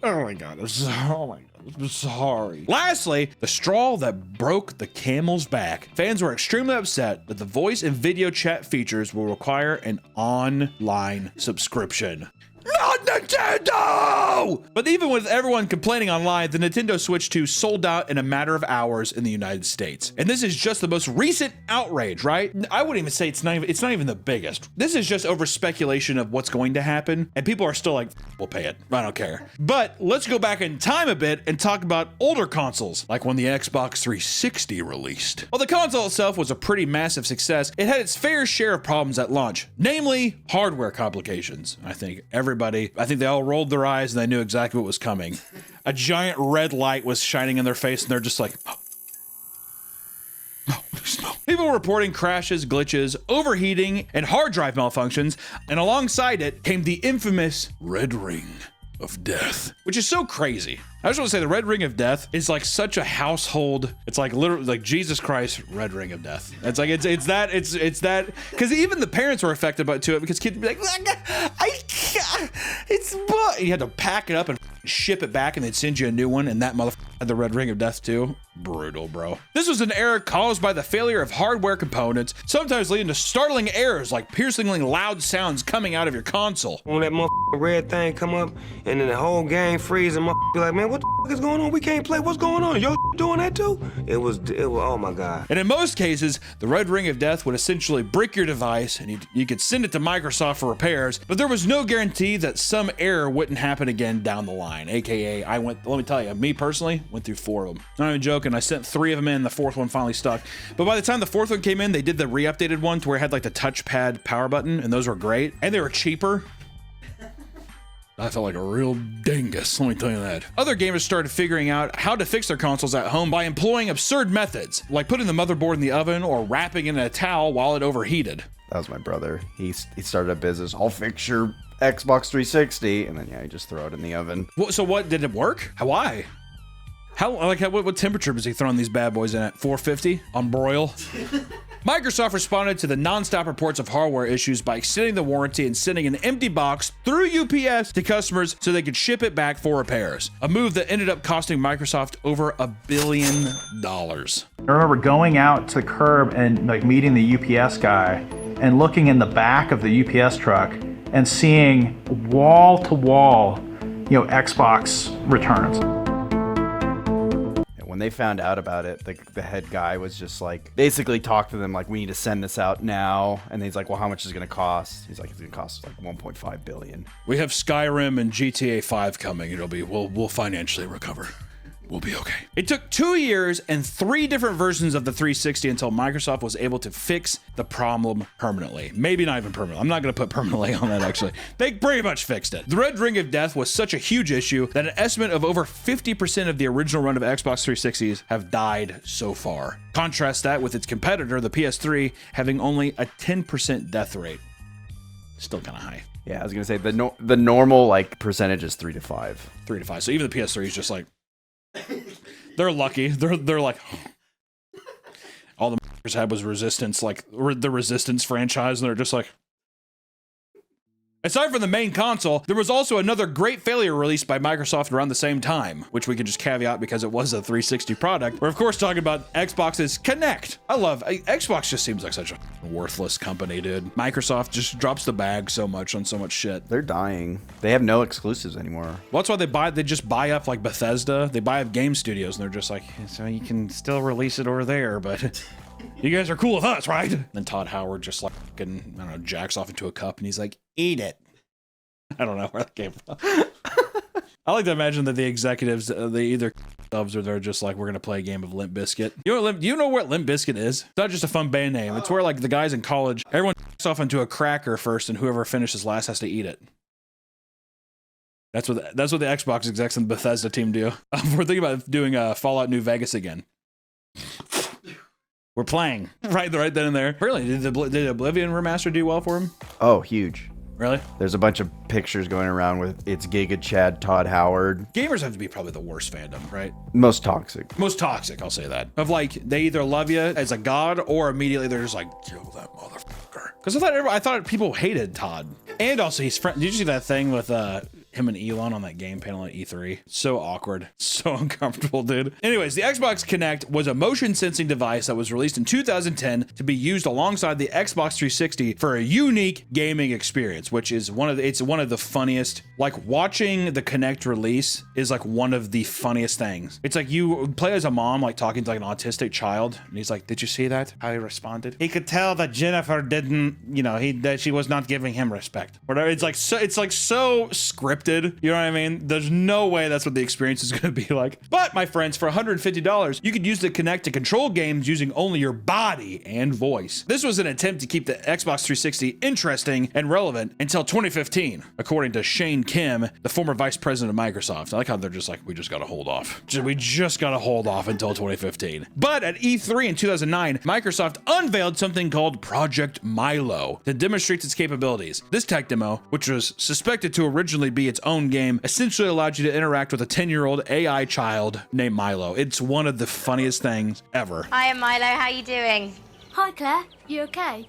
Oh my god. I'm sorry. Lastly, the straw that broke the camel's back. Fans were extremely upset that the voice and video chat features will require an online subscription. Not Nintendo! But even with everyone complaining online, the Nintendo Switch 2 sold out in a matter of hours in the United States. And this is just the most recent outrage, right? I wouldn't even say it's not even the biggest. This is just over speculation of what's going to happen. And people are still like, we'll pay it. I don't care. But let's go back in time a bit and talk about older consoles, like when the Xbox 360 released. While the console itself was a pretty massive success, it had its fair share of problems at launch, namely hardware complications. I think everybody movie. I think they all rolled their eyes and they knew exactly what was coming. A giant red light was shining in their face and they're just like, oh. No, please no. People were reporting crashes, glitches, overheating, and hard drive malfunctions, and alongside it came the infamous Red Ring of Death, which is so crazy. I just want to say the Red Ring of Death is like such a household. It's like literally like Jesus Christ, Red Ring of Death. It's like it's that because even the parents were affected by it because kids would be like, I can't, it's and you had to pack it up and ship it back, and they'd send you a new one, and that motherfucker had the Red Ring of Death too. Brutal, bro. This was an error caused by the failure of hardware components, sometimes leading to startling errors like piercingly loud sounds coming out of your console. When that motherfucking red thing come up and then the whole game freeze and motherfucker be like, man, what the fuck is going on? We can't play. What's going on? Yo, doing that too? It was, oh my God. And in most cases, the Red Ring of Death would essentially brick your device and you could send it to Microsoft for repairs, but there was no guarantee that some error wouldn't happen again down the line. AKA, let me tell you, me personally, went through 4 of them. Not even joking, I sent 3 of them in, the 4th one finally stuck. But by the time the 4th one came in, they did the re-updated one to where it had like the touchpad power button, and those were great. And they were cheaper. I felt like a real dingus, let me tell you that. Other gamers started figuring out how to fix their consoles at home by employing absurd methods, like putting the motherboard in the oven or wrapping it in a towel while it overheated. That was my brother. He started a business. I'll fix your Xbox 360, and then yeah, you just throw it in the oven. So what, did it work? Why? What temperature was he throwing these bad boys in at? 450 on broil? Microsoft responded to the non-stop reports of hardware issues by extending the warranty and sending an empty box through UPS to customers so they could ship it back for repairs. A move that ended up costing Microsoft over $1 billion. I remember going out to the curb and like meeting the UPS guy and looking in the back of the UPS truck and seeing wall to wall, Xbox returns. When they found out about it, the head guy was just like, basically talked to them like, we need to send this out now. And he's like, well, how much is it going to cost? He's like, it's going to cost like 1.5 billion. We have Skyrim and GTA 5 coming. We'll financially recover. We'll be okay. It took 2 years and 3 different versions of the 360 until Microsoft was able to fix the problem permanently. Maybe not even permanently. I'm not going to put permanently on that, actually. They pretty much fixed it. The Red Ring of Death was such a huge issue that an estimate of over 50% of the original run of Xbox 360s have died so far. Contrast that with its competitor, the PS3, having only a 10% death rate. Still kind of high. Yeah, I was going to say the normal like percentage is 3 to 5. 3 to 5. So even the PS3 is just like, they're lucky. They're like, all the had was Resistance, like the Resistance franchise, and they're just like. Aside from the main console, there was also another great failure released by Microsoft around the same time, which we can just caveat because it was a 360 product. We're of course talking about Xbox's Kinect. Xbox just seems like such a worthless company, dude. Microsoft just drops the bag so much on so much shit. They're dying. They have no exclusives anymore. Well, that's why they just buy up like Bethesda. They buy up game studios and they're just like, so you can still release it over there, but you guys are cool with us, right? Then Todd Howard just like fucking, I don't know, jacks off into a cup and he's like, eat it. I don't know where that came from. I like to imagine that the executives, they either subs or they're just like, we're going to play a game of Limp Bizkit. You know what Limp Bizkit is? It's not just a fun band name. It's where like the guys in college, everyone off into a cracker first and whoever finishes last has to eat it. That's what the Xbox execs and the Bethesda team do. We're thinking about doing Fallout New Vegas again. We're playing right then and there. Really? Did Oblivion Remaster do well for him? Oh, huge. Really? There's a bunch of pictures going around with it's Giga Chad, Todd Howard. Gamers have to be probably the worst fandom, right? Most toxic. Most toxic, I'll say that. Of like, they either love you as a god or immediately they're just like, kill that motherfucker. Because I thought people hated Todd. And also he's friend. Did you see that thing with him and Elon on that game panel at E3? So awkward. So uncomfortable, dude. Anyways, the Xbox Kinect was a motion sensing device that was released in 2010 to be used alongside the Xbox 360 for a unique gaming experience, which is one of the funniest. Like watching the Kinect release is like one of the funniest things. It's like you play as a mom, like talking to like an autistic child, and he's like, "Did you see that? How he responded? He could tell that Jennifer didn't, that she was not giving him respect." Whatever. It's like so scripted. scripted. You know what I mean? There's no way that's what the experience is going to be like. But my friends, for $150, you could use the Kinect to control games using only your body and voice. This was an attempt to keep the Xbox 360 interesting and relevant until 2015, according to Shane Kim, the former vice president of Microsoft. I like how they're just like, we just got to hold off. We just got to hold off until 2015. But at E3 in 2009, Microsoft unveiled something called Project Milo that demonstrates its capabilities. This tech demo, which was suspected to originally be its own game, essentially allowed you to interact with a 10-year-old AI child named Milo. It's one of the funniest things ever. Hi, Milo. How you doing? Hi, Claire. You okay?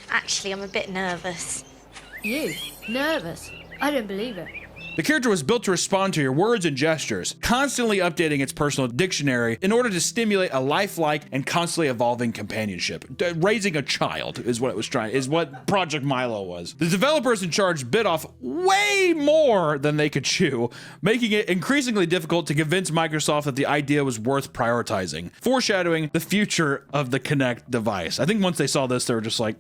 Actually, I'm a bit nervous. You? Nervous? I don't believe it. The character was built to respond to your words and gestures, constantly updating its personal dictionary in order to stimulate a lifelike and constantly evolving companionship. Raising a child is what it was trying, is what Project Milo was. The developers in charge bit off way more than they could chew, making it increasingly difficult to convince Microsoft that the idea was worth prioritizing, foreshadowing the future of the Kinect device. I think once they saw this, they were just like,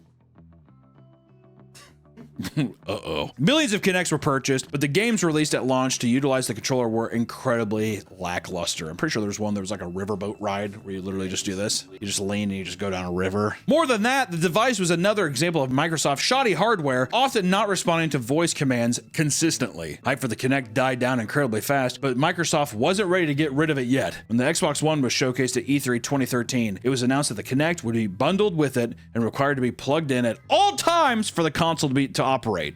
uh-oh. Millions of Kinects were purchased, but the games released at launch to utilize the controller were incredibly lackluster. I'm pretty sure there was like a riverboat ride where you literally just do this. You just lean and you just go down a river. More than that, the device was another example of Microsoft's shoddy hardware, often not responding to voice commands consistently. Hype for the Kinect died down incredibly fast, but Microsoft wasn't ready to get rid of it yet. When the Xbox One was showcased at E3 2013, it was announced that the Kinect would be bundled with it and required to be plugged in at all times for the console to operate.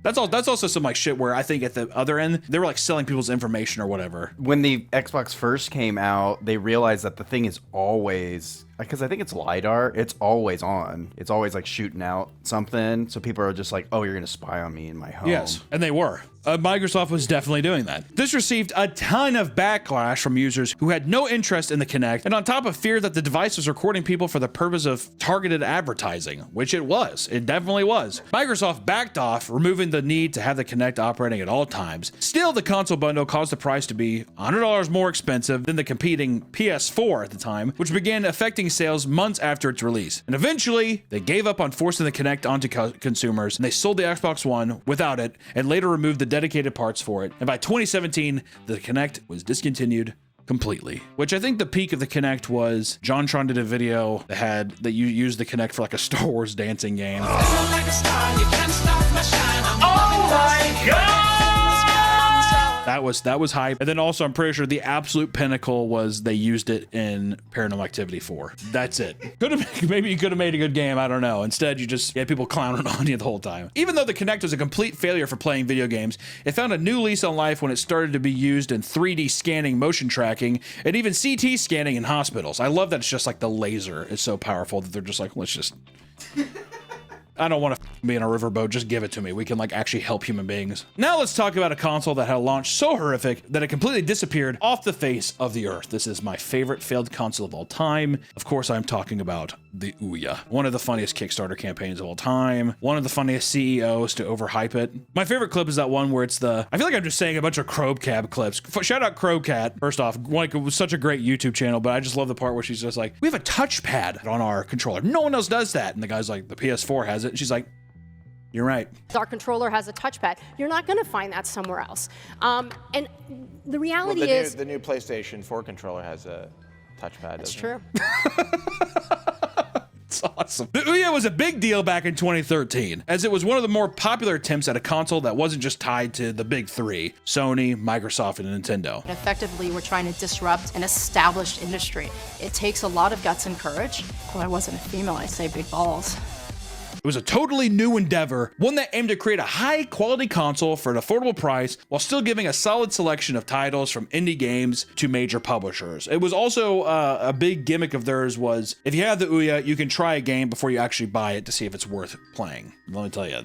That's also some like shit where I think at the other end they were like selling people's information or whatever. When the Xbox first came out, they realized that the thing is always, because I think it's LiDAR, it's always on. It's always like shooting out something. So people are just like, oh, you're going to spy on me in my home. Yes, and they were. Microsoft was definitely doing that. This received a ton of backlash from users who had no interest in the Kinect, and on top of fear that the device was recording people for the purpose of targeted advertising, which it was. It definitely was. Microsoft backed off, removing the need to have the Kinect operating at all times. Still, the console bundle caused the price to be $100 more expensive than the competing PS4 at the time, which began affecting sales months after its release. And eventually, they gave up on forcing the Kinect onto consumers, and they sold the Xbox One without it, and later removed the dedicated parts for it. And by 2017, the Kinect was discontinued completely. Which I think the peak of the Kinect was JonTron did a video that you used the Kinect for like a Star Wars dancing game. Oh my god! That was hype. And then also I'm pretty sure the absolute pinnacle was they used it in Paranormal Activity 4. That's it. Maybe you could have made a good game, I don't know. Instead you just had people clowning on you the whole time. Even though the Kinect was a complete failure for playing video games, it found a new lease on life when it started to be used in 3D scanning, motion tracking, and even CT scanning in hospitals. I love that it's just like the laser is so powerful that they're just like, let's just I don't want to be in a riverboat, just give it to me. We can like actually help human beings. Now let's talk about a console that had a launch so horrific that it completely disappeared off the face of the earth. This is my favorite failed console of all time. Of course, I'm talking about the Ouya. One of the funniest Kickstarter campaigns of all time. One of the funniest CEOs to overhype it. My favorite clip is that one where it's I feel like I'm just saying a bunch of Crowcab clips. Shout out Crowcat. First off, like it was such a great YouTube channel, but I just love the part where she's just like, we have a touchpad on our controller. No one else does that. And the guy's like, the PS4 has it. And she's like, you're right. Our controller has a touchpad. You're not going to find that somewhere else. And the reality is... The new PlayStation 4 controller has a touchpad. That's true. It's awesome. The Ouya was a big deal back in 2013, as it was one of the more popular attempts at a console that wasn't just tied to the big three, Sony, Microsoft, and Nintendo. And effectively, we're trying to disrupt an established industry. It takes a lot of guts and courage. Well, I wasn't a female, I say big balls. It was a totally new endeavor, one that aimed to create a high-quality console for an affordable price while still giving a solid selection of titles from indie games to major publishers. It was also a big gimmick of theirs was, if you have the Ouya, you can try a game before you actually buy it to see if it's worth playing. Let me tell you,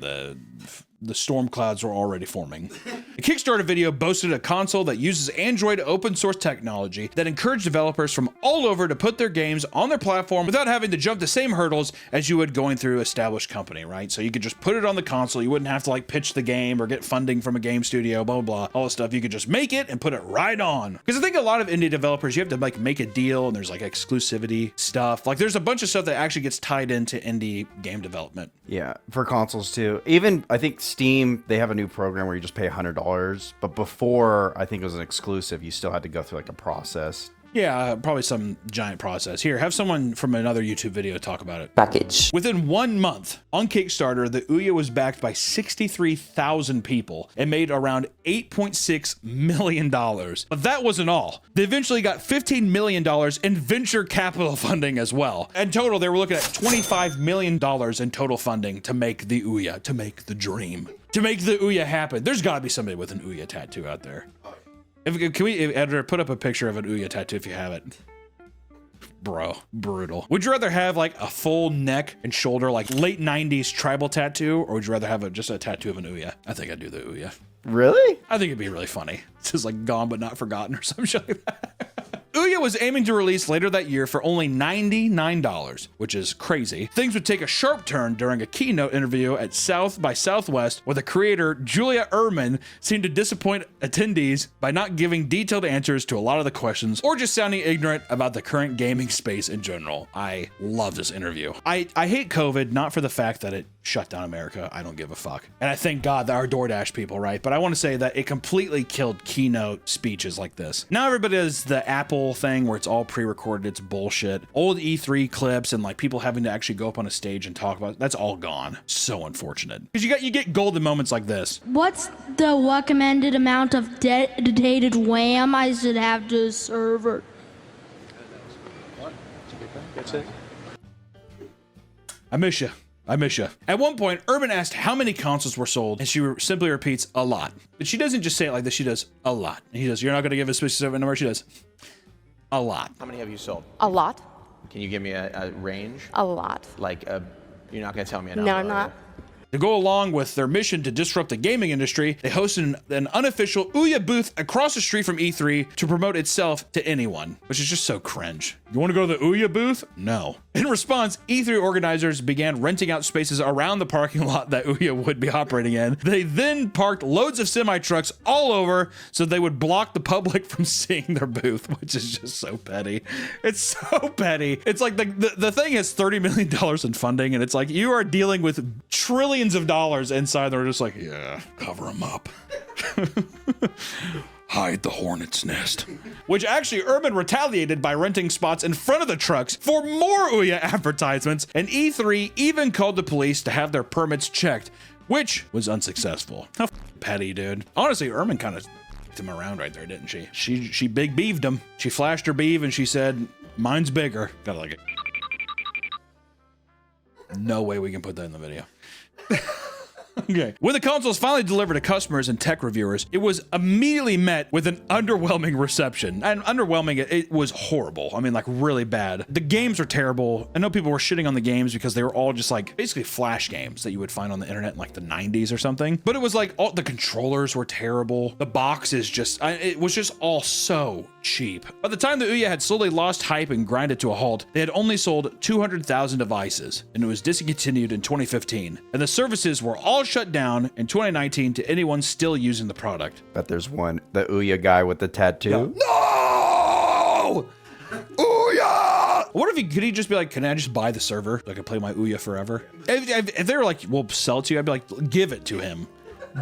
the storm clouds were already forming. The Kickstarter video boasted a console that uses Android open source technology that encouraged developers from all over to put their games on their platform without having to jump the same hurdles as you would going through an established company, right? So you could just put it on the console. You wouldn't have to like pitch the game or get funding from a game studio, blah, blah, blah, all this stuff. You could just make it and put it right on. Because I think a lot of indie developers, you have to like make a deal and there's like exclusivity stuff. Like there's a bunch of stuff that actually gets tied into indie game development. Yeah, for consoles too. Even I think Steam, they have a new program where you just pay $100. But before, I think it was an exclusive, you still had to go through like a process. Yeah, probably some giant process. Here, have someone from another YouTube video talk about it. Package. Within 1 month on Kickstarter, the Ouya was backed by 63,000 people and made around $8.6 million. But that wasn't all. They eventually got $15 million in venture capital funding as well. In total, they were looking at $25 million in total funding to make the Ouya, to make the dream, to make the Ouya happen. There's gotta be somebody with an Ouya tattoo out there. Can we, editor, put up a picture of an Ouya tattoo if you have it? Bro, brutal. Would you rather have like a full neck and shoulder, like late 90s tribal tattoo, or would you rather have just a tattoo of an Ouya? I think I'd do the Ouya. Really? I think it'd be really funny. It's just like Gone But Not Forgotten or some shit like that. Ouya was aiming to release later that year for only $99, which is crazy. Things would take a sharp turn during a keynote interview at South by Southwest, where the creator, Julia Ehrman, seemed to disappoint attendees by not giving detailed answers to a lot of the questions or just sounding ignorant about the current gaming space in general. I love this interview. I hate COVID, not for the fact that it shut down America. I don't give a fuck. And I thank God that our DoorDash people, right? But I want to say that it completely killed keynote speeches like this. Now everybody does the Apple thing where it's all pre-recorded. It's bullshit. Old E3 clips and like people having to actually go up on a stage and talk about it, that's all gone. So unfortunate. Because you get golden moments like this. What's the recommended amount of dedicated RAM I should have to the server? That's it. I miss you. I miss you. At one point, Urban asked how many consoles were sold, and she simply repeats, a lot. But she doesn't just say it like this, she does, a lot. And he does, you're not gonna give a specific number? She does, a lot. How many have you sold? A lot. Can you give me a range? A lot. Like, you're not going to tell me a number. No, I'm not. To go along with their mission to disrupt the gaming industry, they hosted an unofficial Ouya booth across the street from E3 to promote itself to anyone, which is just so cringe. You want to go to the Ouya booth? No. In response, E3 organizers began renting out spaces around the parking lot that Ouya would be operating in. They then parked loads of semi-trucks all over so they would block the public from seeing their booth, which is just so petty. It's so petty. It's like the thing has $30 million in funding, and it's like you are dealing with trillions of dollars inside. They're just like, yeah, cover them up. Hide the hornet's nest. Which actually Urban retaliated by renting spots in front of the trucks for more Ouya advertisements, and E3 even called the police to have their permits checked, which was unsuccessful. How petty, dude. Honestly, Urban kind of him around right there, didn't she? She big beaved him. She flashed her beeve and she said, mine's bigger. Gotta like it. No way we can put that in the video. Okay. When the consoles finally delivered to customers and tech reviewers, it was immediately met with an underwhelming reception. And underwhelming, it was horrible. I mean, like really bad. The games are terrible. I know people were shitting on the games because they were all just like basically flash games that you would find on the internet in like the 90s or something. But it was like all the controllers were terrible. The box is just, it was just all so cheap. By the time the Ouya had slowly lost hype and grinded to a halt, they had only sold 200,000 devices, and it was discontinued in 2015. And the services were all shut down in 2019 to anyone still using the product. Bet there's one, the Ouya guy with the tattoo. No! Ouya! What if could he just be like, can I just buy the server so I can play my Ouya forever? If they were like, we'll sell it to you, I'd be like, give it to him.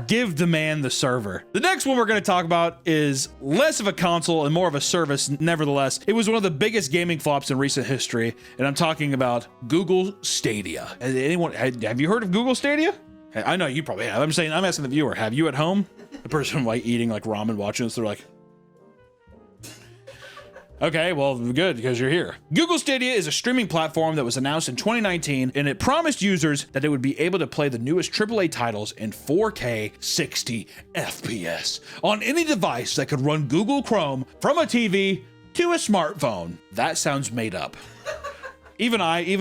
Give the man the server. The next one we're going to talk about is less of a console and more of a service. Nevertheless, it was one of the biggest gaming flops in recent history, and I'm talking about Google Stadia. Have you heard of Google Stadia? I know you probably have. I'm asking the viewer, have you at home? The person like eating like ramen watching this, they're like, okay, well, good, because you're here. Google Stadia is a streaming platform that was announced in 2019, and it promised users that it would be able to play the newest AAA titles in 4K 60 FPS on any device that could run Google Chrome from a TV to a smartphone. That sounds made up. Even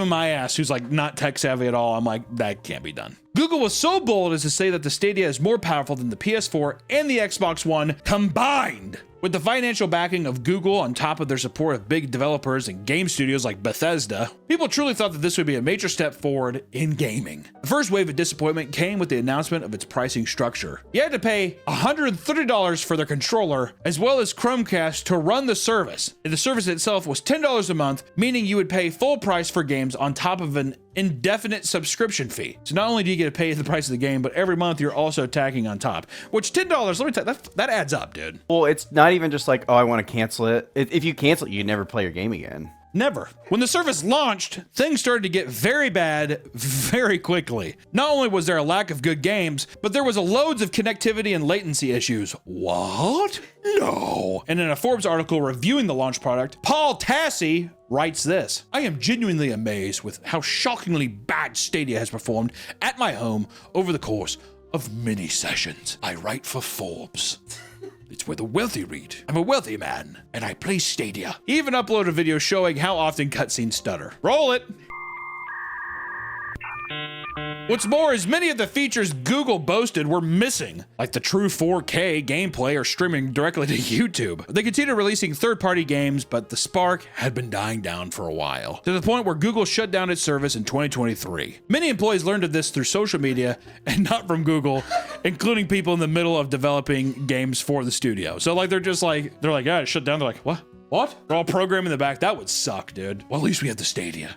my ass, who's like not tech savvy at all, I'm like, that can't be done. Google was so bold as to say that the Stadia is more powerful than the PS4 and the Xbox One combined. With the financial backing of Google on top of their support of big developers and game studios like Bethesda, people truly thought that this would be a major step forward in gaming. The first wave of disappointment came with the announcement of its pricing structure. You had to pay $130 for their controller as well as Chromecast to run the service. And the service itself was $10 a month, meaning you would pay full price for games on top of an indefinite subscription fee. So not only do you get to pay the price of the game, but every month you're also tacking on top, which $10, let me tell you, that adds up, dude. Well, it's not even just like, oh, I want to cancel it. If you cancel it, you never play your game again. Never. When the service launched, things started to get very bad very quickly. Not only was there a lack of good games, but there was loads of connectivity and latency issues. What? No. And in a Forbes article reviewing the launch product, Paul Tassi writes this: I am genuinely amazed with how shockingly bad Stadia has performed at my home over the course of many sessions. I write for Forbes. It's where the wealthy read. I'm a wealthy man, and I play Stadia. He even uploaded a video showing how often cutscenes stutter. Roll it! What's more is many of the features Google boasted were missing, like the true 4K gameplay or streaming directly to YouTube. They continued releasing third-party games, but the spark had been dying down for a while, to the point where Google shut down its service in 2023. Many employees learned of this through social media and not from Google, including people in the middle of developing games for the studio. So like they're like, yeah, it shut down. They're like, what? What? They're all programming in the back. That would suck, dude. Well, at least we have the Stadia.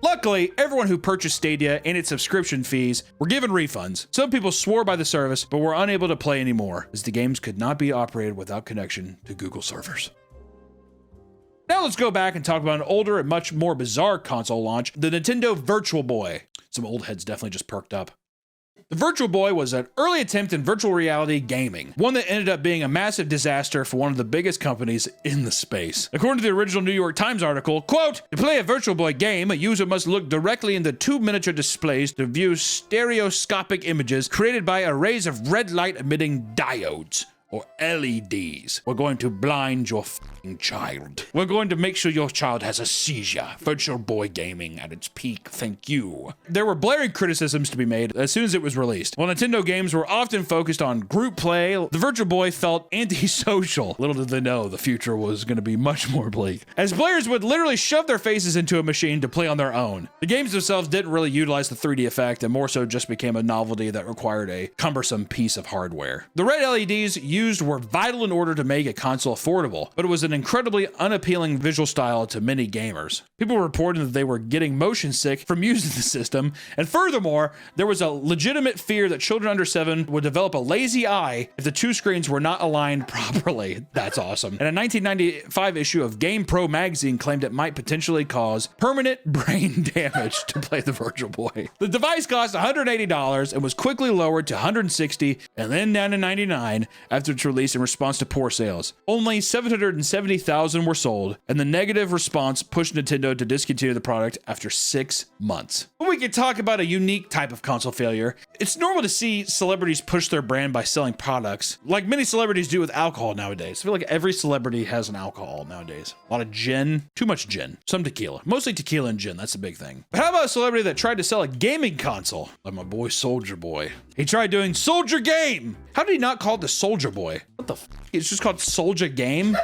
Luckily, everyone who purchased Stadia and its subscription fees were given refunds. Some people swore by the service, but were unable to play anymore, as the games could not be operated without connection to Google servers. Now let's go back and talk about an older and much more bizarre console launch, the Nintendo Virtual Boy. Some old heads definitely just perked up. The Virtual Boy was an early attempt in virtual reality gaming, one that ended up being a massive disaster for one of the biggest companies in the space. According to the original New York Times article, quote, to play a Virtual Boy game, a user must look directly into two miniature displays to view stereoscopic images created by arrays of red light emitting diodes, or LEDs. We're going to blind your f***ing child. We're going to make sure your child has a seizure. Virtual Boy gaming at its peak, thank you. There were blaring criticisms to be made as soon as it was released. While Nintendo games were often focused on group play, the Virtual Boy felt antisocial. Little did they know the future was going to be much more bleak, as players would literally shove their faces into a machine to play on their own. The games themselves didn't really utilize the 3D effect and more so just became a novelty that required a cumbersome piece of hardware. The red LEDs used were vital in order to make a console affordable, but it was an incredibly unappealing visual style to many gamers. People reported that they were getting motion sick from using the system, and furthermore, there was a legitimate fear that children under 7 would develop a lazy eye if the two screens were not aligned properly. That's awesome. And a 1995 issue of Game Pro magazine claimed it might potentially cause permanent brain damage to play the Virtual Boy. The device cost $180 and was quickly lowered to $160 and then down to $99 after its release in response to poor sales. Only 770,000 were sold, and the negative response pushed Nintendo to discontinue the product after 6 months. But we could talk about a unique type of console failure. It's normal to see celebrities push their brand by selling products, like many celebrities do with alcohol nowadays. I feel like every celebrity has an alcohol nowadays. A lot of gin, too much gin, some tequila. Mostly tequila and gin, that's the big thing. But how about a celebrity that tried to sell a gaming console? Like my boy Soulja Boy. He tried doing Soldier Game. How did he not call it the Soldier Boy? What the f? It's just called Soldier Game?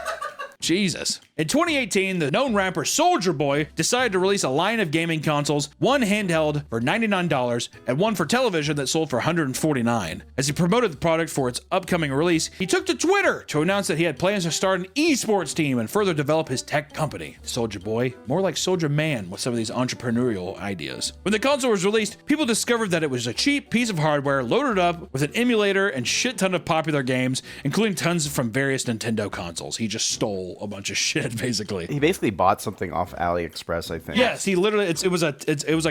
Jesus. In 2018, the known rapper Soulja Boy decided to release a line of gaming consoles, one handheld for $99 and one for television that sold for $149. As he promoted the product for its upcoming release, he took to Twitter to announce that he had plans to start an esports team and further develop his tech company. Soulja Boy, more like Soulja Man with some of these entrepreneurial ideas. When the console was released, people discovered that it was a cheap piece of hardware loaded up with an emulator and shit ton of popular games, including tons from various Nintendo consoles. He just stole a bunch of shit, basically. He basically bought something off AliExpress, I think. Yes, he literally, it was like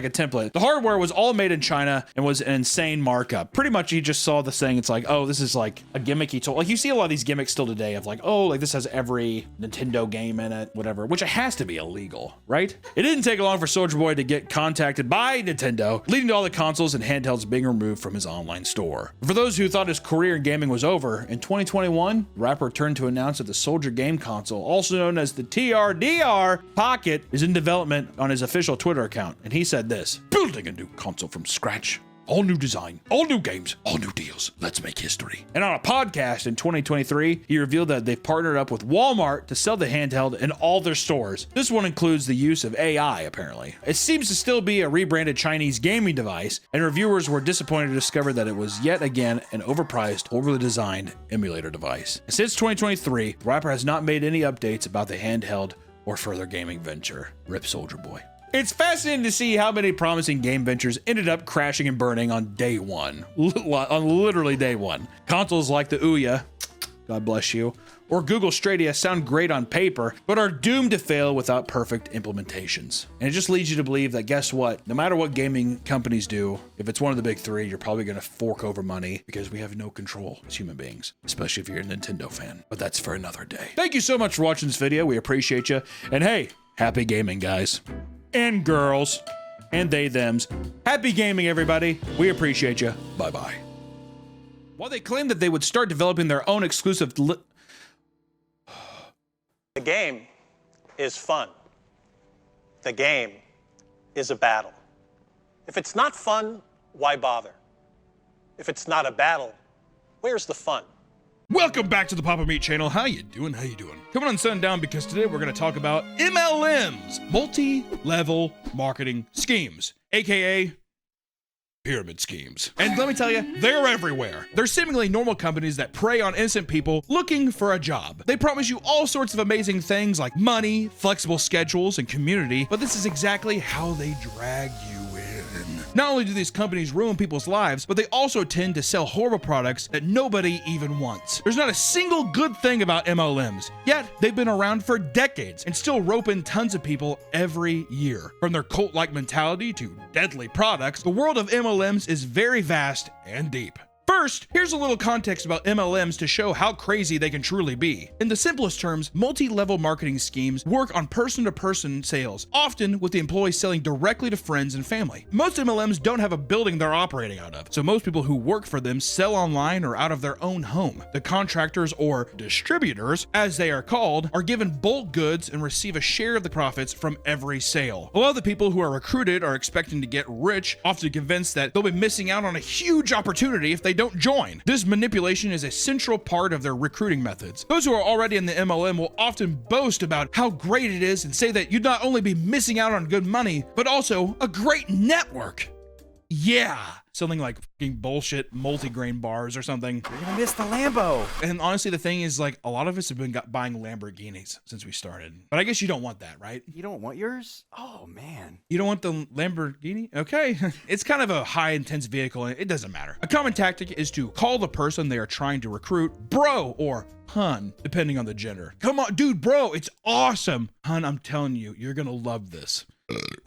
a template. The hardware was all made in China and was an insane markup. Pretty much he just saw this thing, it's like, oh, this is like a gimmicky tool. Like you see a lot of these gimmicks still today of like, oh, like this has every Nintendo game in it, whatever, which it has to be illegal, right? It didn't take long for Soulja Boy to get contacted by Nintendo, leading to all the consoles and handhelds being removed from his online store. For those who thought his career in gaming was over, in 2021, the rapper turned to announce that the Soldier Game console, also known as the TRDR Pocket, is in development on his official Twitter account. And he said this: building a new console from scratch. All new design, all new games, all new deals. Let's make history. And on a podcast in 2023, he revealed that they've partnered up with Walmart to sell the handheld in all their stores. This one includes the use of AI, apparently. It seems to still be a rebranded Chinese gaming device, and reviewers were disappointed to discover that it was yet again an overpriced, overly designed emulator device. And since 2023, the rapper has not made any updates about the handheld or further gaming venture. Rip Soulja Boy. It's fascinating to see how many promising game ventures ended up crashing and burning on day one. On literally day one. Consoles like the Ouya, God bless you, or Google Stadia sound great on paper, but are doomed to fail without perfect implementations. And it just leads you to believe that, guess what? No matter what gaming companies do, if it's one of the big three, you're probably gonna fork over money because we have no control as human beings, especially if you're a Nintendo fan. But that's for another day. Thank you so much for watching this video. We appreciate you. And hey, happy gaming, guys. And girls. And they, thems. Happy gaming, everybody. We appreciate you. Bye-bye. While they claimed that they would start developing their own exclusive The game is fun. The game is a battle. If it's not fun, why bother? If it's not a battle, where's the fun? Welcome back to the Papa Meat channel. How you doing? How you doing? Coming on Sundown because today we're going to talk about MLMs, multi-level marketing schemes, aka pyramid schemes. And let me tell you, they're everywhere. They're seemingly normal companies that prey on innocent people looking for a job. They promise you all sorts of amazing things like money, flexible schedules, and community, but this is exactly how they drag you in. Not only do these companies ruin people's lives, but they also tend to sell horrible products that nobody even wants. There's not a single good thing about MLMs, yet they've been around for decades and still rope in tons of people every year. From their cult-like mentality to deadly products, the world of MLMs is very vast and deep. First, here's a little context about MLMs to show how crazy they can truly be. In the simplest terms, multi-level marketing schemes work on person-to-person sales, often with the employees selling directly to friends and family. Most MLMs don't have a building they're operating out of, so most people who work for them sell online or out of their own home. The contractors, or distributors, as they are called, are given bulk goods and receive a share of the profits from every sale. A lot of the people who are recruited are expecting to get rich, often convinced that they'll be missing out on a huge opportunity if they don't join. This manipulation is a central part of their recruiting methods. Those who are already in the MLM will often boast about how great it is and say that you'd not only be missing out on good money, but also a great network. Yeah. Something like fucking bullshit multi-grain bars or something. You're gonna miss the Lambo. And honestly, the thing is, like, a lot of us have been buying Lamborghinis since we started. But I guess you don't want that, right? You don't want yours? Oh, man. You don't want the Lamborghini? Okay. It's kind of a high-intense vehicle, and it doesn't matter. A common tactic is to call the person they are trying to recruit bro or hun, depending on the gender. Come on, dude, bro, it's awesome. Hun, I'm telling you, you're gonna love this.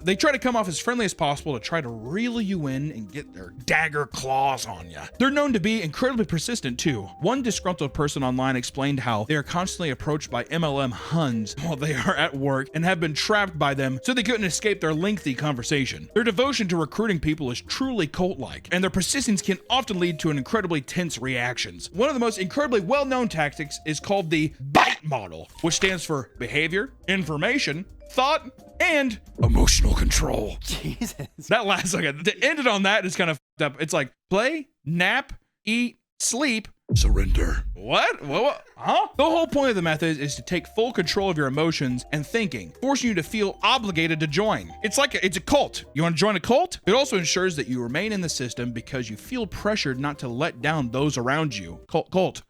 They try to come off as friendly as possible to try to reel you in and get their dagger claws on you. They're known to be incredibly persistent too. One disgruntled person online explained how they are constantly approached by MLM Huns while they are at work and have been trapped by them so they couldn't escape their lengthy conversation. Their devotion to recruiting people is truly cult-like, and their persistence can often lead to an incredibly tense reactions. One of the most incredibly well-known tactics is called the BITE model, which stands for behavior, information, thought, and emotional control. Jesus. That last second, to end it on that is kind of fucked up. It's like play, nap, eat, sleep, surrender. What? What? Huh? The whole point of the method is to take full control of your emotions and thinking, forcing you to feel obligated to join. It's like it's a cult. You want to join a cult? It also ensures that you remain in the system because you feel pressured not to let down those around you. Cult.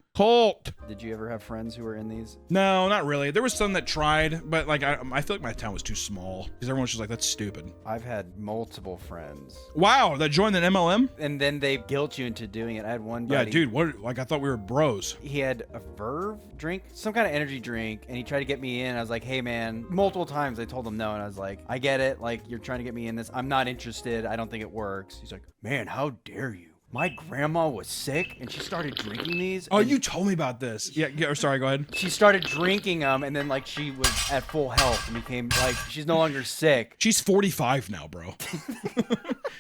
Did you ever have friends who were in these? No, not really. There was some that tried, but like I feel like my town was too small because everyone was just like, that's stupid. I've had multiple friends. Wow, that joined an MLM? And then they guilt you into doing it. I had one buddy. Yeah, dude, what? Like I thought we were bros. He had a Verve drink, some kind of energy drink, and he tried to get me in. I was like, hey man, multiple times I told him no, and I was like, I get it. Like, you're trying to get me in this. I'm not interested. I don't think it works. He's like, man, how dare you? My grandma was sick and she started drinking these. Oh, you told me about this. Yeah, sorry, go ahead. She started drinking them and then like she was at full health and became like, she's no longer sick. She's 45 now, bro.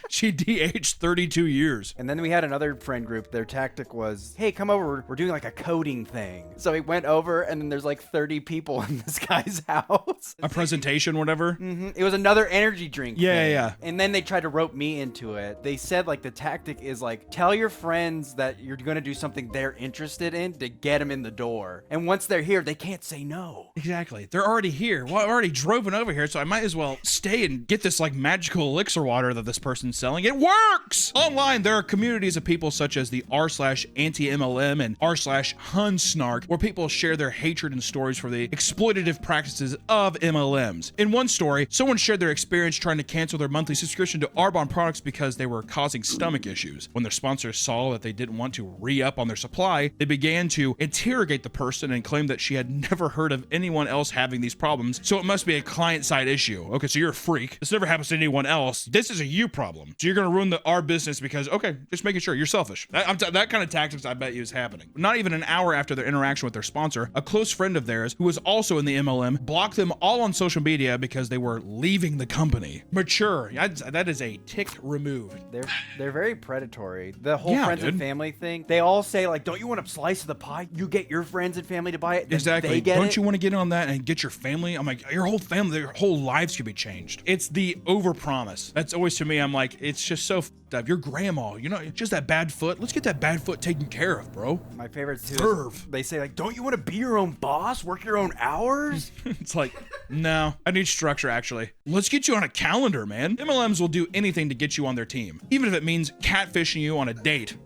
She de-aged 32 years. And then we had another friend group. Their tactic was, hey, come over. We're doing like a coding thing. So he went over and then there's like 30 people in this guy's house. A presentation, whatever. Mm-hmm. It was another energy drink thing. Yeah. And then they tried to rope me into it. They said like the tactic is like, like, tell your friends that you're going to do something they're interested in to get them in the door. And once they're here, they can't say no. Exactly. They're already here. Well, I already drove over here, so I might as well stay and get this like magical elixir water that this person's selling. It works! Online, there are communities of people such as the r/anti-MLM and r/hunsnark, where people share their hatred and stories for the exploitative practices of MLMs. In one story, someone shared their experience trying to cancel their monthly subscription to Arbonne products because they were causing stomach issues. When their sponsors saw that they didn't want to re-up on their supply, they began to interrogate the person and claim that she had never heard of anyone else having these problems, so it must be a client-side issue. Okay, so you're a freak. This never happens to anyone else. This is a you problem. So you're gonna ruin our business because, okay, just making sure you're selfish. That kind of tactics, I bet you, is happening. Not even an hour after their interaction with their sponsor, a close friend of theirs, who was also in the MLM, blocked them all on social media because they were leaving the company. Mature. That is a tick removed. They're very predatory. The whole Yeah, friends and dude. family thing, they all say, like, don't you want a slice of the pie? You get your friends and family to buy it. Then Exactly. They get Don't it. you want to get on that and get your family? I'm like, your whole family, their whole lives could be changed. It's the overpromise. That's always to me. I'm like, it's just so f***ed up. Your grandma, you know, just that bad foot. Let's get that bad foot taken care of, bro. My favorite too. Serve. They say, like, don't you want to be your own boss? Work your own hours? It's like, no, I need structure, actually. Let's get you on a calendar, man. MLMs will do anything to get you on their team, even if it means catfishing you on a date.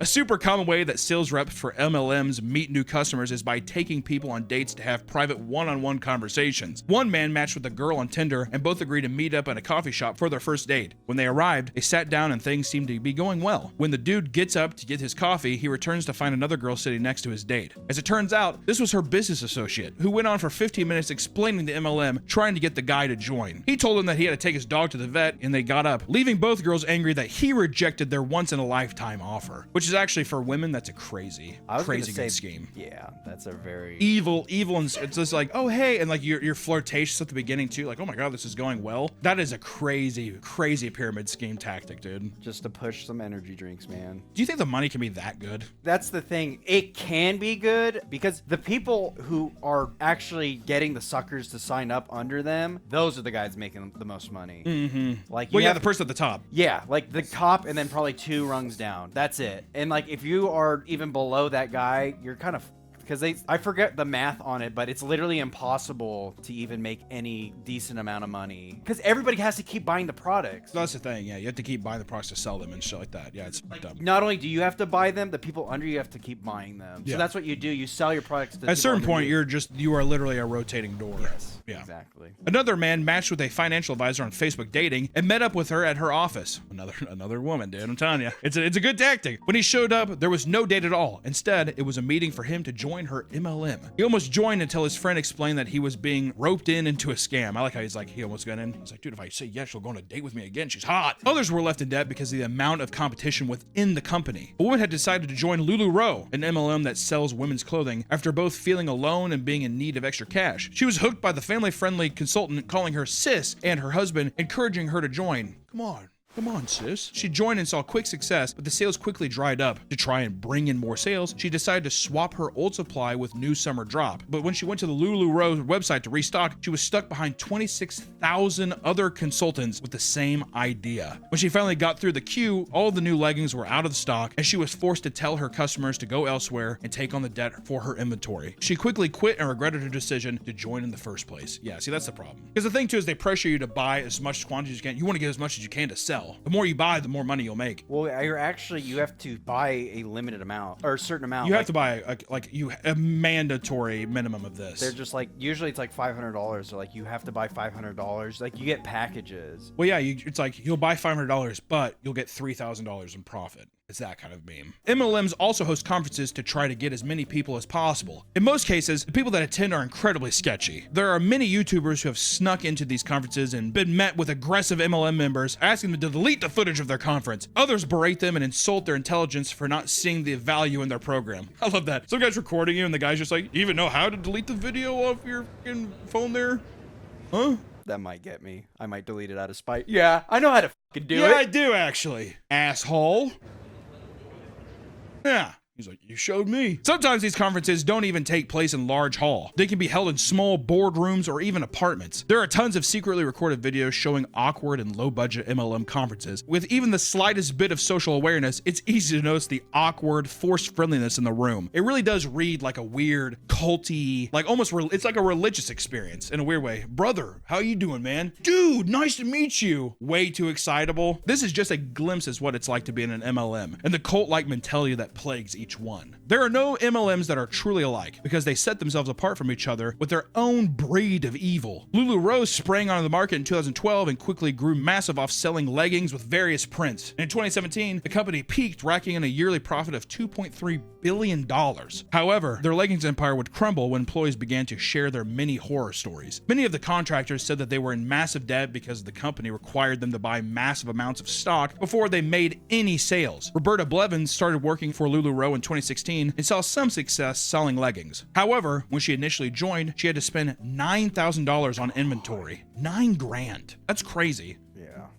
A super common way that sales reps for MLMs meet new customers is by taking people on dates to have private one-on-one conversations. One man matched with a girl on Tinder and both agreed to meet up at a coffee shop for their first date. When they arrived, they sat down and things seemed to be going well. When the dude gets up to get his coffee, he returns to find another girl sitting next to his date. As it turns out, this was her business associate, who went on for 15 minutes explaining the MLM, trying to get the guy to join. He told him that he had to take his dog to the vet, and they got up, leaving both girls angry that he rejected their once-in-a-lifetime offer. Which is actually, for women, that's a crazy good scheme. Yeah, that's a very Evil, and it's just like, oh, hey, and like you're flirtatious at the beginning too, like, oh my god, this is going well. That is a crazy pyramid scheme tactic, dude. just to push some energy drinks, man. Do you think the money can be that good? That's the thing. It can be good because the people who are actually getting the suckers to sign up under them, those are the guys making the most money. Mm-hmm. Like, well, yeah, the person at the top. Yeah, like the top and then probably 2 rungs down. That's it. And like if you are even below that guy, you're kind of, because I forget the math on it, but it's literally impossible to even make any decent amount of money because everybody has to keep buying the products. That's the thing. Yeah, you have to keep buying the products to sell them and shit like that. Yeah, it's dumb. Not only do you have to buy them, the people under you have to keep buying them. Yeah. So that's what you do. You sell your products to At a certain people under point, you are literally a rotating door. Yes, yeah, exactly. Another man matched with a financial advisor on Facebook dating and met up with her at her office. Another woman, dude. I'm telling you, it's a good tactic. When he showed up, there was no date at all. Instead, it was a meeting for him to join her MLM. He almost joined until his friend explained that he was being roped into a scam. I like how he almost got in. He's like, dude, if I say yes, she'll go on a date with me again. She's hot. Others were left in debt because of the amount of competition within the company. A woman had decided to join LuLaRoe, an MLM that sells women's clothing, after both feeling alone and being in need of extra cash. She was hooked by the family-friendly consultant calling her sis and her husband, encouraging her to join. Come on, sis. She joined and saw quick success, but the sales quickly dried up. To try and bring in more sales, she decided to swap her old supply with new summer drop. But when she went to the LuLaRoe website to restock, she was stuck behind 26,000 other consultants with the same idea. When she finally got through the queue, all the new leggings were out of stock, and she was forced to tell her customers to go elsewhere and take on the debt for her inventory. She quickly quit and regretted her decision to join in the first place. Yeah, see, that's the problem. Because the thing too is they pressure you to buy as much quantity as you can. You want to get as much as you can to sell. The more you buy, the more money you'll make. Well, you have to buy a limited amount or a certain amount. You have to buy a mandatory minimum of this. They're just like, usually it's like $500. So like you have to buy $500. Like you get packages. Well, yeah, it's like you'll buy $500, but you'll get $3,000 in profit. It's that kind of meme. MLMs also host conferences to try to get as many people as possible. In most cases, the people that attend are incredibly sketchy. There are many YouTubers who have snuck into these conferences and been met with aggressive MLM members asking them to delete the footage of their conference. Others berate them and insult their intelligence for not seeing the value in their program. I love that. Some guy's recording you and the guy's just like, you even know how to delete the video off your phone there? Huh? That might get me. I might delete it out of spite. Yeah, I know how to fucking do it. Yeah, I do actually. Asshole. Yeah, He's like, you showed me. Sometimes these conferences don't even take place in large hall. They can be held in small boardrooms or even apartments. There are tons of secretly recorded videos showing awkward and low budget MLM conferences. With even the slightest bit of social awareness, it's easy to notice the awkward, forced friendliness in the room. It really does read like a weird, culty, like almost, it's like a religious experience in a weird way. Brother, how you doing, man? Dude, nice to meet you. Way too excitable. This is just a glimpse as what it's like to be in an MLM and the cult-like mentality that plagues each one. There are no MLMs that are truly alike because they set themselves apart from each other with their own breed of evil. LuLaRoe sprang onto the market in 2012 and quickly grew massive off selling leggings with various prints. In 2017, the company peaked, racking in a yearly profit of $2.3 billion. However, their leggings empire would crumble when employees began to share their mini horror stories. Many of the contractors said that they were in massive debt because the company required them to buy massive amounts of stock before they made any sales. Roberta Blevins started working for LuLaRoe in 2016 and saw some success selling leggings. However, when she initially joined, she had to spend $9,000 on inventory. $9,000. That's crazy.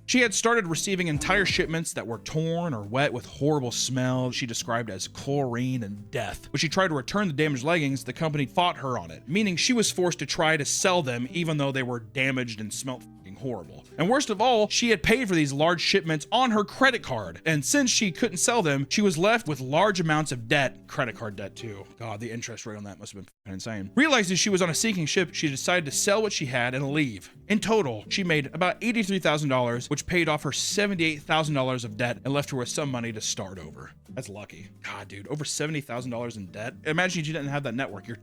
She had started receiving entire shipments that were torn or wet with horrible smell she described as chlorine and death. When she tried to return the damaged leggings, the company fought her on it, meaning she was forced to try to sell them even though they were damaged and smelled horrible. And worst of all, she had paid for these large shipments on her credit card. And since she couldn't sell them, she was left with large amounts of debt, credit card debt too. God, the interest rate on that must have been insane. Realizing she was on a sinking ship, she decided to sell what she had and leave. In total, she made about $83,000, which paid off her $78,000 of debt and left her with some money to start over. That's lucky. God, dude, over $70,000 in debt. Imagine if you didn't have that network. You're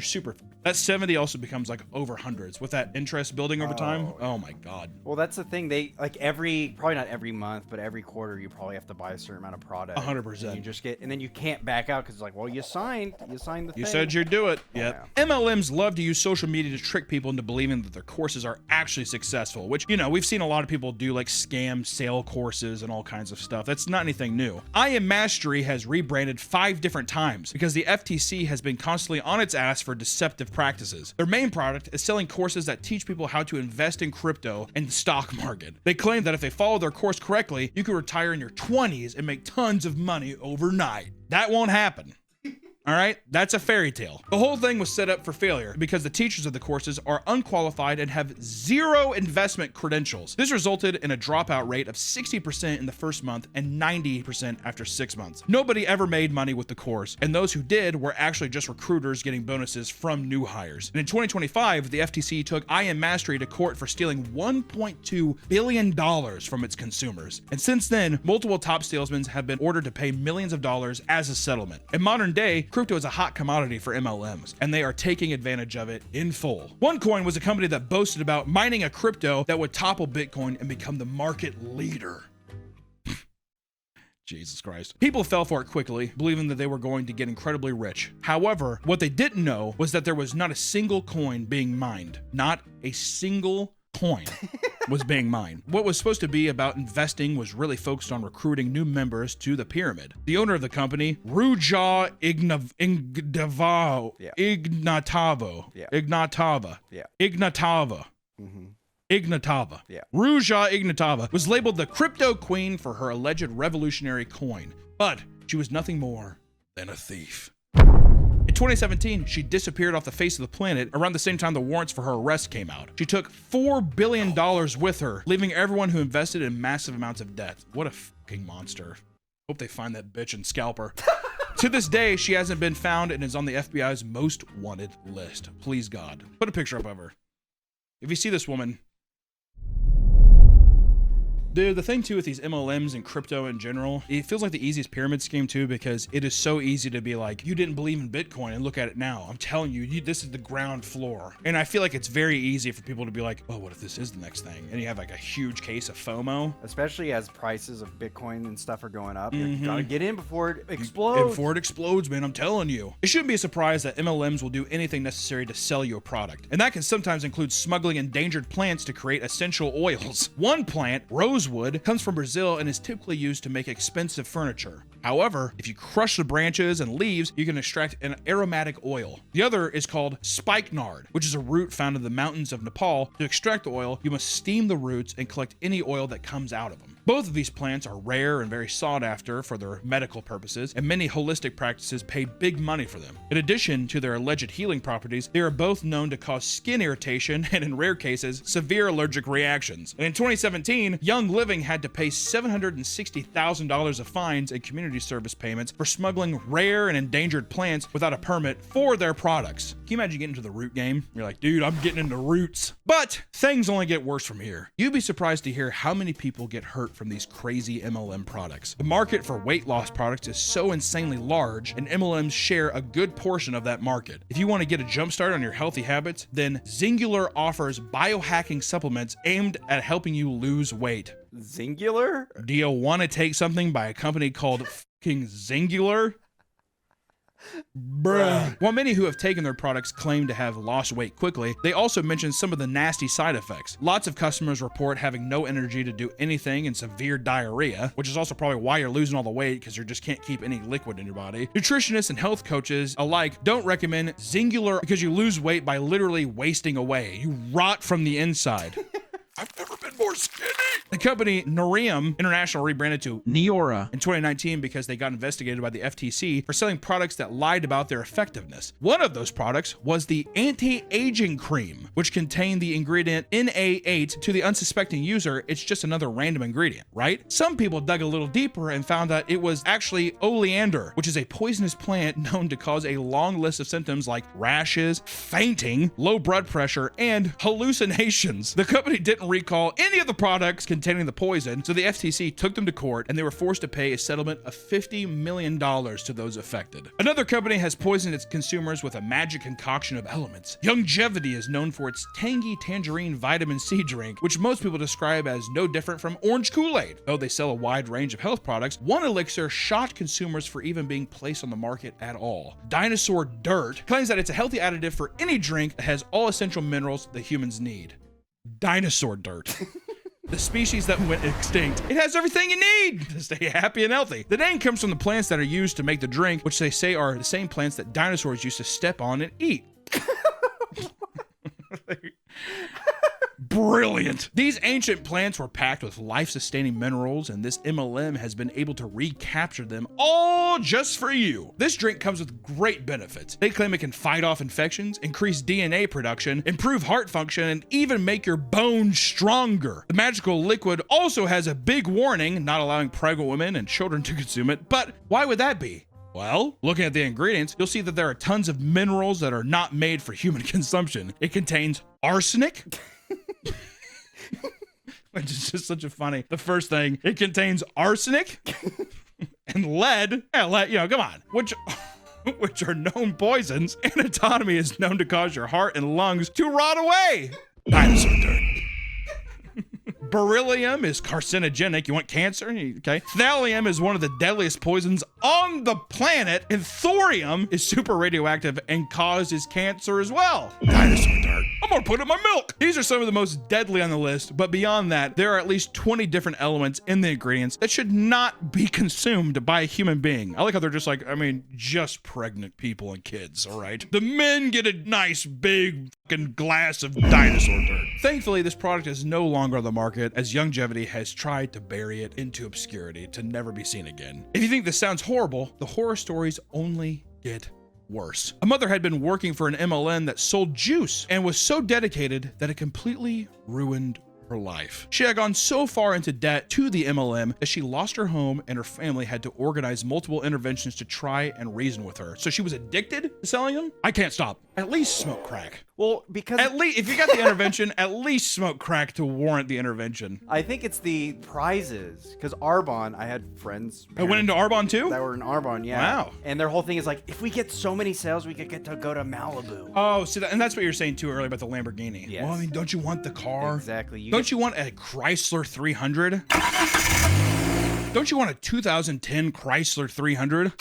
super. That 70 also becomes like over hundreds with that interest building over time. Oh my God. Well, that's the thing. They like probably not every month, but every quarter you probably have to buy a certain amount of product. 100%. You just get, and then you can't back out because it's like, well, you signed the thing. You said you'd do it. Yep. Yeah. MLMs love to use social media to trick people into believing that their courses are actually successful, which, you know, we've seen a lot of people do like scam sale courses and all kinds of stuff. That's not anything new. I Am Mastery has rebranded 5 different times because the FTC has been constantly on its ass for deceptive practices. Their main product is selling courses that teach people how to invest in crypto and the stock market. They claim that if they follow their course correctly, you could retire in your 20s and make tons of money overnight. That won't happen. All right, that's a fairy tale. The whole thing was set up for failure because the teachers of the courses are unqualified and have 0 investment credentials. This resulted in a dropout rate of 60% in the first month and 90% after 6 months. Nobody ever made money with the course, and those who did were actually just recruiters getting bonuses from new hires. And in 2025, the FTC took I Am Mastery to court for stealing $1.2 billion from its consumers. And since then, multiple top salesmen have been ordered to pay millions of dollars as a settlement. In modern day, crypto is a hot commodity for MLMs, and they are taking advantage of it in full. OneCoin was a company that boasted about mining a crypto that would topple Bitcoin and become the market leader. Jesus Christ. People fell for it quickly, believing that they were going to get incredibly rich. However, what they didn't know was that there was not a single coin being mined. Not a single coin was being mined. What was supposed to be about investing was really focused on recruiting new members to the pyramid. The owner of the company, Ruja Ignatova, Ruja Ignatova was labeled the crypto queen for her alleged revolutionary coin, but she was nothing more than a thief. In 2017, she disappeared off the face of the planet around the same time the warrants for her arrest came out. She took $4 billion with her, leaving everyone who invested in massive amounts of debt. What a fucking monster. Hope they find that bitch and scalp her. To this day, she hasn't been found and is on the FBI's most wanted list. Please God, put a picture up of her. If you see this woman, dude, the thing too with these MLMs and crypto in general, it feels like the easiest pyramid scheme too, because it is so easy to be like, you didn't believe in Bitcoin and look at it now. I'm telling you, this is the ground floor. And I feel like it's very easy for people to be like, oh, what if this is the next thing? And you have like a huge case of FOMO. Especially as prices of Bitcoin and stuff are going up. You gotta get in before it explodes. Before it explodes, man, I'm telling you. It shouldn't be a surprise that MLMs will do anything necessary to sell you a product. And that can sometimes include smuggling endangered plants to create essential oils. One plant, rosewood, comes from Brazil and is typically used to make expensive furniture. However, if you crush the branches and leaves, you can extract an aromatic oil. The other is called spikenard, which is a root found in the mountains of Nepal. To extract the oil, you must steam the roots and collect any oil that comes out of them. Both of these plants are rare and very sought after for their medical purposes, and many holistic practices pay big money for them. In addition to their alleged healing properties, they are both known to cause skin irritation and, in rare cases, severe allergic reactions. And in 2017, Young Living had to pay $760,000 of fines and community service payments for smuggling rare and endangered plants without a permit for their products. Can you imagine getting into the root game? You're like, dude, I'm getting into roots. But things only get worse from here. You'd be surprised to hear how many people get hurt from these crazy MLM products. The market for weight loss products is so insanely large, and MLMs share a good portion of that market. If you want to get a jump start on your healthy habits, then Zingular offers biohacking supplements aimed at helping you lose weight. Zingular? Do you want to take something by a company called fucking Zingular? Bruh. While many who have taken their products claim to have lost weight quickly, they also mention some of the nasty side effects. Lots of customers report having no energy to do anything and severe diarrhea, which is also probably why you're losing all the weight, because you just can't keep any liquid in your body. Nutritionists and health coaches alike don't recommend Zingular because you lose weight by literally wasting away. You rot from the inside. I've never been more skinny. The company Norium International rebranded to Neora in 2019 because they got investigated by the FTC for selling products that lied about their effectiveness. One of those products was the anti-aging cream, which contained the ingredient NA8. To the unsuspecting user, it's just another random ingredient, right? Some people dug a little deeper and found that it was actually oleander, which is a poisonous plant known to cause a long list of symptoms like rashes, fainting, low blood pressure, and hallucinations. The company didn't recall any of the products containing the poison, so the FTC took them to court and they were forced to pay a settlement of $50 million to those affected. Another company has poisoned its consumers with a magic concoction of elements. Youngevity is known for its tangy tangerine vitamin C drink, which most people describe as no different from orange Kool-Aid. Though they sell a wide range of health products, one elixir shocked consumers for even being placed on the market at all. Dinosaur Dirt claims that it's a healthy additive for any drink that has all essential minerals that humans need. Dinosaur dirt. The species that went extinct. It has everything you need to stay happy and healthy. The name comes from the plants that are used to make the drink, which they say are the same plants that dinosaurs used to step on and eat. Brilliant. These ancient plants were packed with life-sustaining minerals, and this MLM has been able to recapture them all just for you. This drink comes with great benefits. They claim it can fight off infections, increase DNA production, improve heart function, and even make your bones stronger. The magical liquid also has a big warning, not allowing pregnant women and children to consume it, but why would that be? Well, looking at the ingredients, you'll see that there are tons of minerals that are not made for human consumption. It contains arsenic, which is just such a funny. The first thing, it contains arsenic and lead. Yeah, lead, come on. Which are known poisons, and autonomy is known to cause your heart and lungs to rot away. Dinosaur dirt. Beryllium is carcinogenic. You want cancer? Okay. Thallium is one of the deadliest poisons on the planet, and thorium is super radioactive and causes cancer as well. Dinosaur dirt. I'm gonna put it in my milk. These are some of the most deadly on the list, but beyond that, there are at least 20 different elements in the ingredients that should not be consumed by a human being. I like how they're just like, just pregnant people and kids, all right? The men get a nice big fucking glass of dinosaur dirt. Thankfully, this product is no longer on the market, as Youngevity has tried to bury it into obscurity to never be seen again. If you think this sounds horrible, the horror stories only get worse. A mother had been working for an MLM that sold juice and was so dedicated that it completely ruined her life. She had gone so far into debt to the MLM that she lost her home, and her family had to organize multiple interventions to try and reason with her. So she was addicted to selling them? I can't stop. At least smoke crack. Well, because at least if you got the intervention, at least smoke crack to warrant the intervention. I think it's the prizes, because Arbonne, I had friends. I went into Arbonne too? That were in Arbonne, yeah. Wow. And their whole thing is like, if we get so many sales, we could get to go to Malibu. Oh, so and that's what you were saying too earlier about the Lamborghini. Yes. Well, don't you want the car? Exactly. Don't you want a Chrysler 300? Don't you want a 2010 Chrysler 300?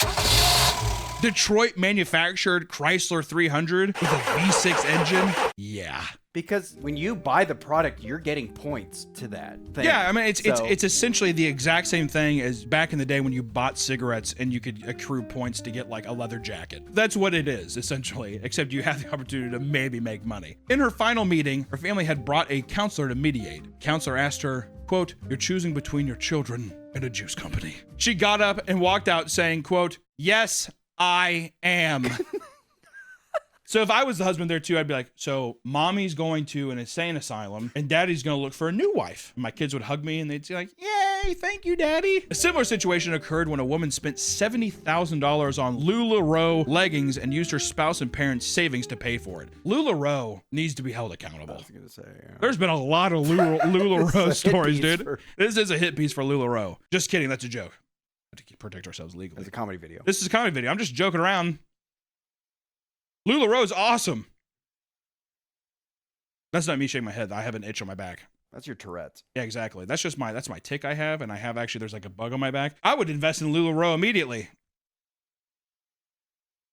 Detroit manufactured Chrysler 300 with a V6 engine? Yeah. Because when you buy the product, you're getting points to that thing. Yeah, it's essentially the exact same thing as back in the day when you bought cigarettes and you could accrue points to get like a leather jacket. That's what it is, essentially, except you have the opportunity to maybe make money. In her final meeting, her family had brought a counselor to mediate. Counselor asked her, quote, "You're choosing between your children and a juice company." She got up and walked out saying, quote, "Yes, I am." So if I was the husband there too, I'd be like, so mommy's going to an insane asylum and daddy's going to look for a new wife. And my kids would hug me and they'd say like, "Yay, thank you, daddy." A similar situation occurred when a woman spent $70,000 on LuLaRoe leggings and used her spouse and parents' savings to pay for it. LuLaRoe needs to be held accountable. I was gonna say, yeah. There's been a lot of LuLaRoe It's a hit stories, piece dude. for- This is a hit piece for LuLaRoe. Just kidding, that's a joke. We have to protect ourselves legally. It's a comedy video. This is a comedy video. I'm just joking around. LuLaRoe's awesome. That's not me shaking my head. I have an itch on my back. That's your Tourette's. Yeah, exactly. That's my tick I have, and I have actually, there's like a bug on my back. I would invest in LuLaRoe immediately.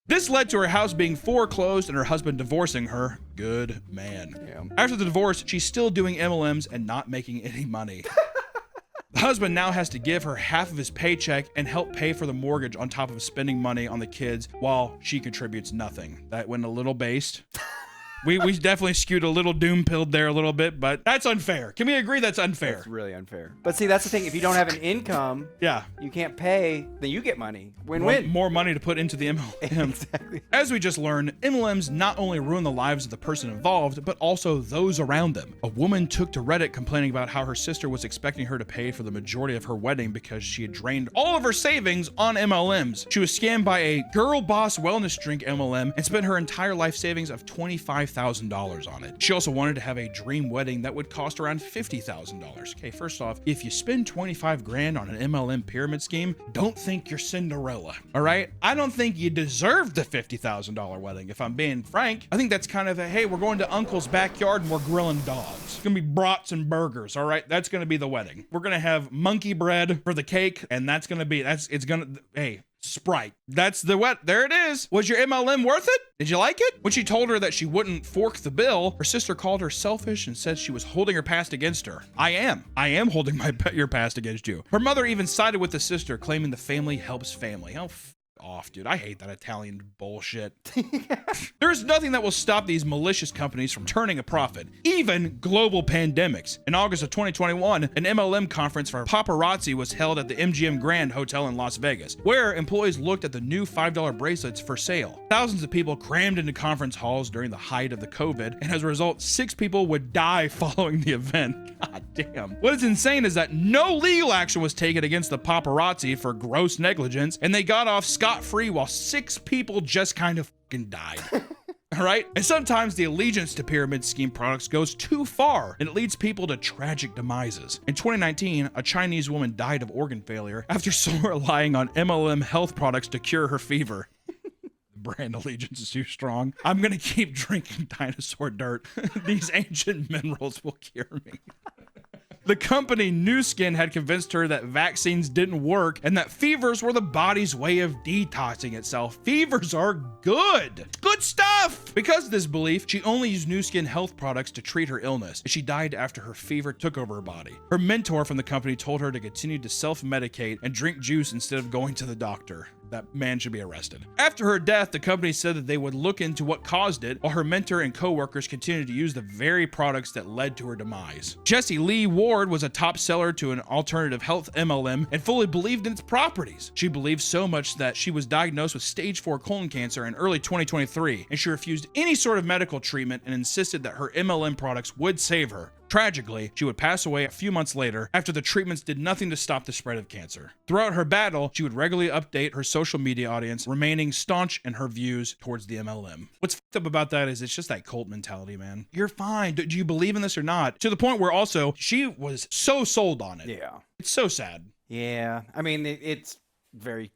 This led to her house being foreclosed and her husband divorcing her. Good man. Yeah. After the divorce, she's still doing MLMs and not making any money. The husband now has to give her half of his paycheck and help pay for the mortgage on top of spending money on the kids while she contributes nothing. That went a little based. We definitely skewed a little doom-pilled there a little bit, but that's unfair. Can we agree that's unfair? That's really unfair. But see, that's the thing. If you don't have an income, Yeah. you can't pay, then you get money. Win-win. More money to put into the MLM. Exactly. As we just learned, MLMs not only ruin the lives of the person involved, but also those around them. A woman took to Reddit complaining about how her sister was expecting her to pay for the majority of her wedding because she had drained all of her savings on MLMs. She was scammed by a girl boss wellness drink MLM and spent her entire life savings of $25,000 on it. She also wanted to have a dream wedding that would cost around $50,000. Okay, first off, if you spend 25 grand on an MLM pyramid scheme, don't think you're Cinderella, all right? I don't think you deserve the $50,000 wedding, if I'm being frank. I think that's kind of a, hey, we're going to uncle's backyard and we're grilling dogs. It's gonna be brats and burgers, all right? That's gonna be the wedding. We're gonna have monkey bread for the cake, and hey, Sprite. That's the there it is. Was your MLM worth it? Did you like it? When she told her that she wouldn't fork the bill, her sister called her selfish and said she was holding her past against her. I am holding your past against you. Her mother even sided with the sister, claiming the family helps family. Oh, off, dude. I hate that Italian bullshit. There's nothing that will stop these malicious companies from turning a profit, even global pandemics. In August of 2021, an MLM conference for paparazzi was held at the MGM Grand Hotel in Las Vegas, where employees looked at the new $5 bracelets for sale. Thousands of people crammed into conference halls during the height of the COVID, and as a result, 6 people would die following the event. God damn. What is insane is that no legal action was taken against the paparazzi for gross negligence, and they got off scot-free while 6 people just kind of fucking died. All right? And sometimes the allegiance to pyramid scheme products goes too far, and it leads people to tragic demises. In 2019, a Chinese woman died of organ failure after so relying on MLM health products to cure her fever. Brand allegiance is too strong. I'm gonna keep drinking dinosaur dirt. These ancient minerals will cure me. The company Nu Skin had convinced her that vaccines didn't work and that fevers were the body's way of detoxing itself. Fevers are good. Good stuff. Because of this belief, she only used Nu Skin health products to treat her illness, and she died after her fever took over her body. Her mentor from the company told her to continue to self-medicate and drink juice instead of going to the doctor. That man should be arrested. After her death, the company said that they would look into what caused it, while her mentor and co-workers continued to use the very products that led to her demise. Jessie Lee Ward was a top seller to an alternative health MLM and fully believed in its properties. She believed so much that she was diagnosed with stage 4 colon cancer in early 2023, and she refused any sort of medical treatment and insisted that her MLM products would save her. Tragically, she would pass away a few months later after the treatments did nothing to stop the spread of cancer. Throughout her battle, she would regularly update her social media audience, remaining staunch in her views towards the MLM. What's fucked up about that is it's just that cult mentality, man. You're fine. Do you believe in this or not? To the point where also she was so sold on it. Yeah. It's so sad. Yeah. I mean, it's very...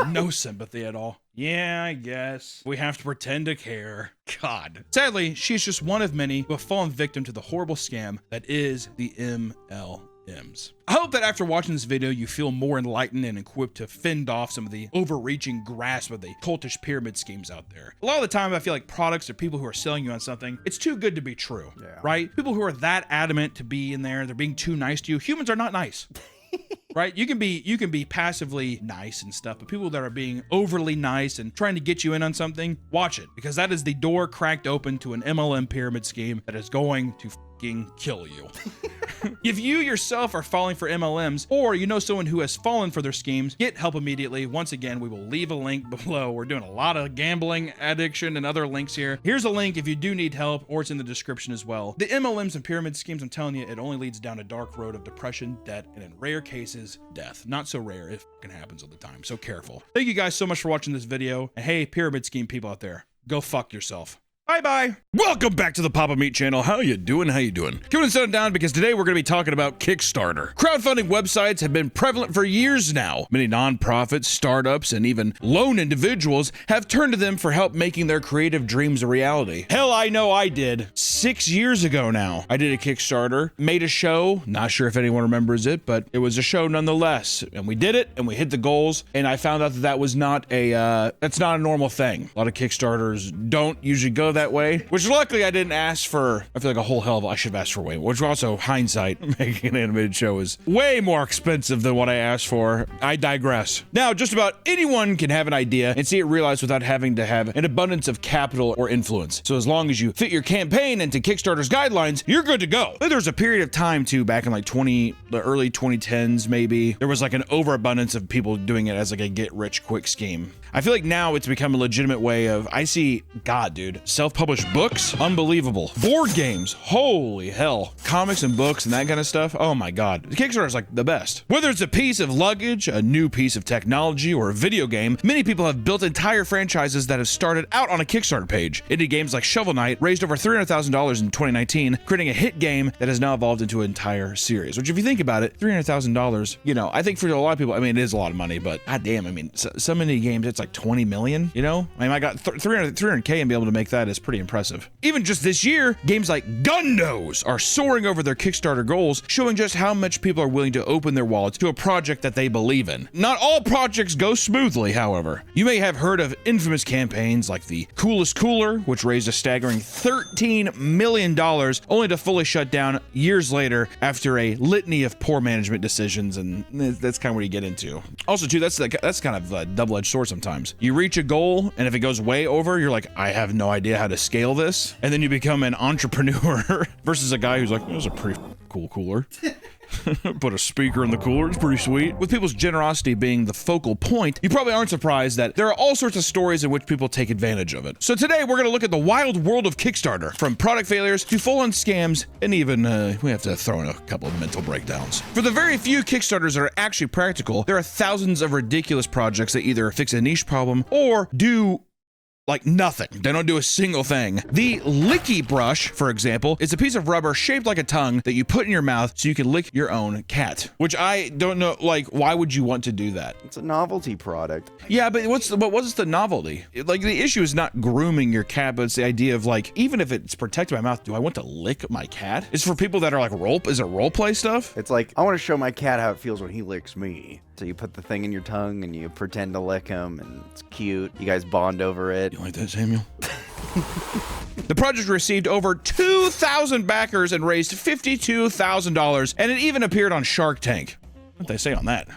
No sympathy at all. Yeah, I guess. We have to pretend to care. God. Sadly, she's just one of many who have fallen victim to the horrible scam that is the MLMs. I hope that after watching this video, you feel more enlightened and equipped to fend off some of the overreaching grasp of the cultish pyramid schemes out there. A lot of the time, I feel like products or people who are selling you on something, it's too good to be true, right? People who are that adamant to be in there, they're being too nice to you. Humans are not nice. Right? You can be passively nice and stuff, but people that are being overly nice and trying to get you in on something, watch it, because that is the door cracked open to an MLM pyramid scheme that is going to fucking kill you. If you yourself are falling for MLMs, or you know someone who has fallen for their schemes, get help immediately. Once again, we will leave a link below. We're doing a lot of gambling addiction and other links here. Here's a link if you do need help, or it's in the description as well. The MLMs and pyramid schemes, I'm telling you, it only leads down a dark road of depression, debt, and in rare cases, death. Not so rare, it fucking happens all the time, so careful. Thank you guys so much for watching this video, and hey, pyramid scheme people out there, go fuck yourself. Bye-bye. Welcome back to the Papa Meat channel. How you doing? How you doing? Coming and settle down because today we're going to be talking about Kickstarter. Crowdfunding websites have been prevalent for years now. Many nonprofits, startups, and even lone individuals have turned to them for help making their creative dreams a reality. Hell, I know I did. 6 years ago now, I did a Kickstarter, made a show. Not sure if anyone remembers it, but it was a show nonetheless. And we did it, and we hit the goals, and I found out that that was not a, that's not a normal thing. A lot of Kickstarters don't usually go that way, which luckily I didn't ask for. I feel like a whole hell of I should have asked for way more, which also hindsight, making an animated show is way more expensive than what I asked for. I digress. Now, just about anyone can have an idea and see it realized without having to have an abundance of capital or influence. So as long as you fit your campaign into Kickstarter's guidelines, you're good to go. There was a period of time too, back in like the early 2010s maybe, there was like an overabundance of people doing it as like a get rich quick scheme. I feel like now it's become a legitimate way of, I see, God dude, self-published books, unbelievable. Board games, holy hell. Comics and books and that kind of stuff, oh my God. Kickstarter is like the best. Whether it's a piece of luggage, a new piece of technology, or a video game, many people have built entire franchises that have started out on a Kickstarter page. Indie games like Shovel Knight raised over $300,000 in 2019, creating a hit game that has now evolved into an entire series. Which if you think about it, $300,000, you know, I think for a lot of people, I mean, it is a lot of money, but goddamn, I mean, so many games, it's like 20 million, you know? I mean, I got 300K and be able to make that is pretty impressive. Even just this year, games like Gundos are soaring over their Kickstarter goals, showing just how much people are willing to open their wallets to a project that they believe in. Not all projects go smoothly, however. You may have heard of infamous campaigns like the Coolest Cooler, which raised a staggering $13 million, only to fully shut down years later after a litany of poor management decisions, and that's kind of what you get into. Also, too, that's kind of a double-edged sword sometimes. You reach a goal, and if it goes way over, you're like, I have no idea how to scale this, and then you become an entrepreneur versus a guy who's like, it was a pretty cool cooler. Put a speaker in the cooler, it's pretty sweet. With people's generosity being the focal point, you probably aren't surprised that there are all sorts of stories in which people take advantage of it. So today we're gonna look at the wild world of Kickstarter, from product failures to full-on scams, and even, we have to throw in a couple of mental breakdowns. For the very few Kickstarters that are actually practical, there are thousands of ridiculous projects that either fix a niche problem or do like nothing. They don't do a single thing. The Licky Brush, for example, is a piece of rubber shaped like a tongue that you put in your mouth so you can lick your own cat. Which I don't know, like, why would you want to do that? It's a novelty product. Yeah, but what's the novelty? Like, the issue is not grooming your cat, but it's the idea of like, even if it's protected my mouth, do I want to lick my cat? It's for people that are like is it role play stuff? It's like, I want to show my cat how it feels when he licks me. So you put the thing in your tongue and you pretend to lick him, and it's cute. You guys bond over it. You like that, Samuel? The project received over 2,000 backers and raised $52,000, and it even appeared on Shark Tank. What did they say on that?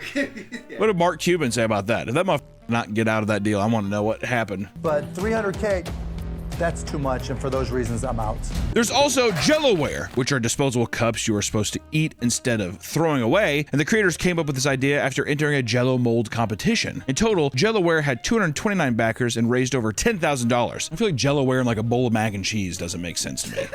What did Mark Cuban say about that? If that motherfucker not get out of that deal, I want to know what happened. But 300K, that's too much, and for those reasons, I'm out. There's also Jellowware, which are disposable cups you are supposed to eat instead of throwing away, and the creators came up with this idea after entering a Jello mold competition. In total, Jellowware had 229 backers and raised over $10,000. I feel like Jellowware and like a bowl of mac and cheese doesn't make sense to me.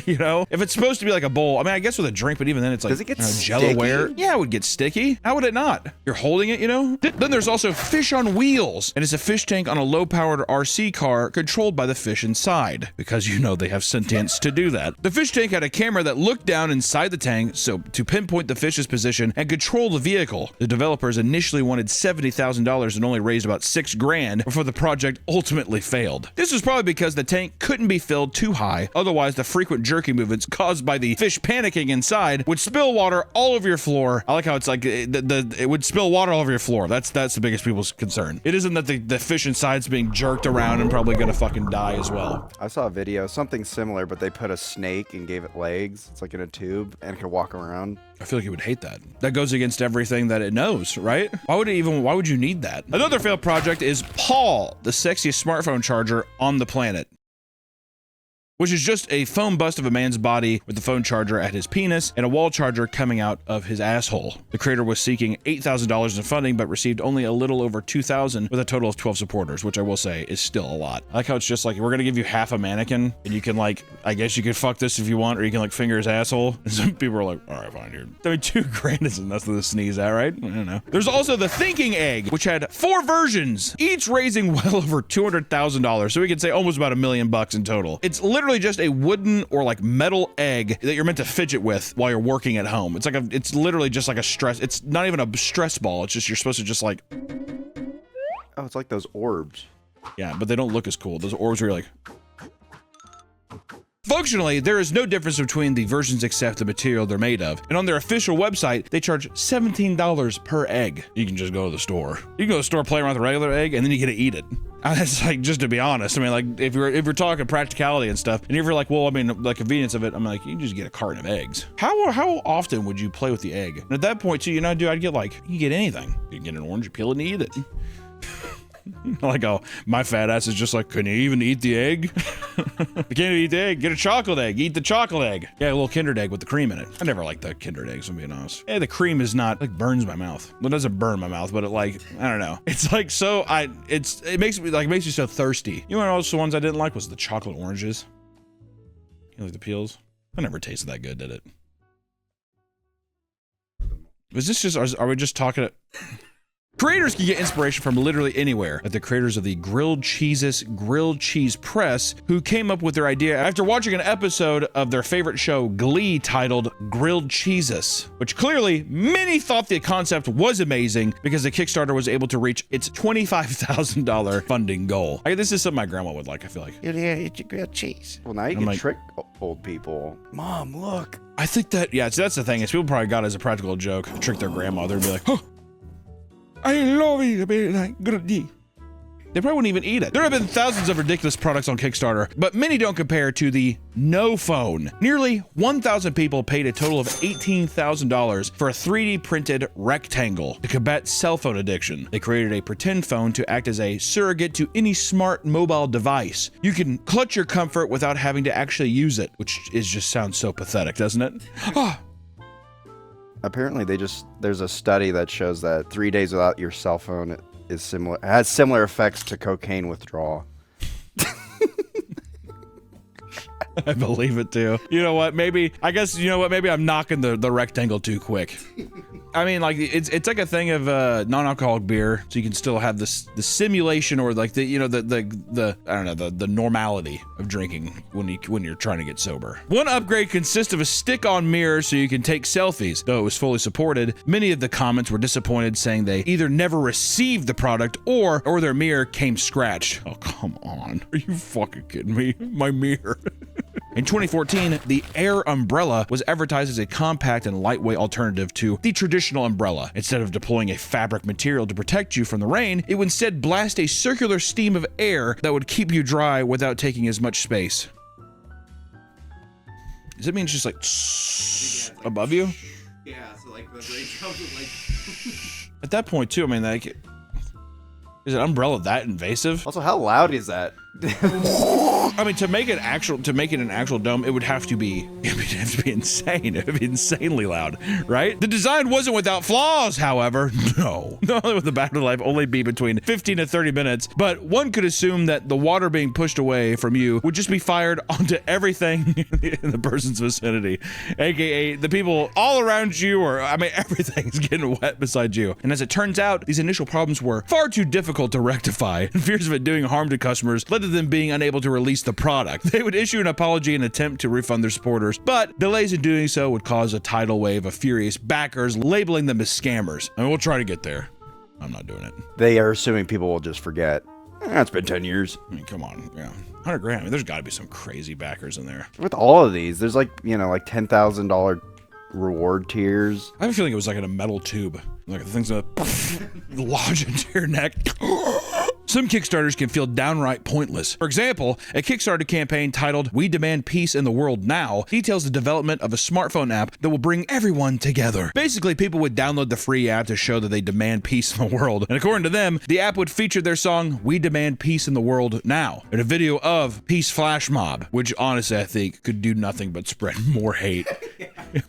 You know, if it's supposed to be like a bowl, I mean, I guess with a drink, but even then it's like, does it get Jellowware? Yeah, it would get sticky. How would it not? You're holding it, you know? Then there's also Fish on Wheels, and it's a fish tank on a low-powered RC car controlled by the fish inside, because you know they have sentience to do that. The fish tank had a camera that looked down inside the tank so to pinpoint the fish's position and control the vehicle. The developers initially wanted $70,000 and only raised about $6,000 before the project ultimately failed. This was probably because the tank couldn't be filled too high, otherwise the frequent jerky movements caused by the fish panicking inside would spill water all over your floor. I like how it's like it would spill water all over your floor. That's the biggest people's concern. It isn't that the fish inside's being jerked around and probably gonna fucking die as well. I saw a video, something similar, but they put a snake and gave it legs. It's like in a tube and it could walk around. I feel like it would hate that. That goes against everything that it knows, right? Why would you need that? Another failed project is Paul, the sexiest smartphone charger on the planet. which is just a foam bust of a man's body with the phone charger at his penis and a wall charger coming out of his asshole. The creator was seeking $8,000 in funding, but received only a little over $2,000 with a total of 12 supporters, which I will say is still a lot. I like how it's just like, we're gonna give you half a mannequin, and you can like, I guess you could fuck this if you want, or you can like finger his asshole. And some people are like, all right, fine, dude. I mean, $2,000 isn't nothing to sneeze at, right? I don't know. There's also the thinking egg, which had 4 versions, each raising well over $200,000. So we could say almost about $1 million in total. It's literally just a wooden or like metal egg that you're meant to fidget with while you're working at home. It's like it's literally just like a stress. It's not even a stress ball. It's just, you're supposed to just like. Oh, it's like those orbs. Yeah, but they don't look as cool. Those orbs are like. Functionally, there is no difference between the versions except the material they're made of. And on their official website, they charge $17 per egg. You can just go to the store. You can go to the store, play around with a regular egg, and then you get to eat it. That's like, just to be honest, I mean, like, if you're talking practicality and stuff, and if you're like, well, I mean, the convenience of it, I'm like, you can just get a carton of eggs. How often would you play with the egg? And at that point, too, you know, dude, I'd get like, you get anything. You get an orange, you peel it and eat it. Like, oh, my fat ass is just like, can you even eat the egg? You can't eat the egg. Get a chocolate egg. Eat the chocolate egg. Yeah, a little Kinder egg with the cream in it. I never liked the Kinder eggs, I'm being honest. Yeah, the cream is not, like, burns my mouth. Well, it doesn't burn my mouth, but it like, I don't know. It's like so, it makes me so thirsty. You know what else the ones I didn't like was the chocolate oranges. You like the peels? I never tasted that good, did it? Was this just, are we just talking? Creators can get inspiration from literally anywhere, like the creators of the Grilled Cheeses Grilled Cheese Press, who came up with their idea after watching an episode of their favorite show, Glee, titled Grilled Cheeses, which clearly many thought the concept was amazing because the Kickstarter was able to reach its $25,000 funding goal. This is something my grandma would like, I feel like. You'll eat your grilled cheese. Well, now you can trick old people. Mom, look. I think that, yeah, so that's the thing, is people probably got it as a practical joke, trick their grandmother and be like, oh, I love it, like grilled cheese. They probably wouldn't even eat it. There have been thousands of ridiculous products on Kickstarter, but many don't compare to the No Phone. Nearly 1,000 people paid a total of $18,000 for a 3D printed rectangle to combat cell phone addiction. They created a pretend phone to act as a surrogate to any smart mobile device. You can clutch your comfort without having to actually use it, which just sounds so pathetic, doesn't it? Ah. Apparently, there's a study that shows that 3 days without your cell phone has similar effects to cocaine withdrawal. I believe it too. You know what? Maybe I'm knocking the rectangle too quick. I mean, like it's like a thing of non-alcoholic beer, so you can still have the simulation or like the I don't know, the normality of drinking when you're trying to get sober. One upgrade consists of a stick-on mirror so you can take selfies. Though it was fully supported, many of the comments were disappointed, saying they either never received the product or their mirror came scratched. Oh, come on. Are you fucking kidding me? My mirror. In 2014, the Air umbrella was advertised as a compact and lightweight alternative to the traditional umbrella. Instead of deploying a fabric material to protect you from the rain, it would instead blast a circular stream of air that would keep you dry without taking as much space. Does it mean it's just like above you? Yeah, so like the rain comes with like... At that point too, I mean, like, is an umbrella that invasive? Also, how loud is that? I mean, to make it an actual dome, it would have to be insane. It would be insanely loud, right? The design wasn't without flaws, however. No. Not only would the battery life only be between 15 to 30 minutes, but one could assume that the water being pushed away from you would just be fired onto everything in the person's vicinity, aka the people all around you, or I mean, everything's getting wet beside you. And as it turns out, these initial problems were far too difficult to rectify, and fears of it doing harm to customers led to them being unable to release the product. They would issue an apology and attempt to refund their supporters, but delays in doing so would cause a tidal wave of furious backers, labeling them as scammers. I mean, we'll try to get there. I'm not doing it. They are assuming people will just forget. It's been 10 years. I mean, come on. Yeah. 100 grand. I mean, there's got to be some crazy backers in there. With all of these, there's like, like $10,000 reward tiers. I have a feeling it was like in a metal tube. Like the thing's gonna lodge into your neck. Some Kickstarters can feel downright pointless. For example, a Kickstarter campaign titled We Demand Peace in the World Now details the development of a smartphone app that will bring everyone together. Basically, people would download the free app to show that they demand peace in the world. And according to them, the app would feature their song We Demand Peace in the World Now and a video of Peace Flash Mob, which honestly I think could do nothing but spread more hate,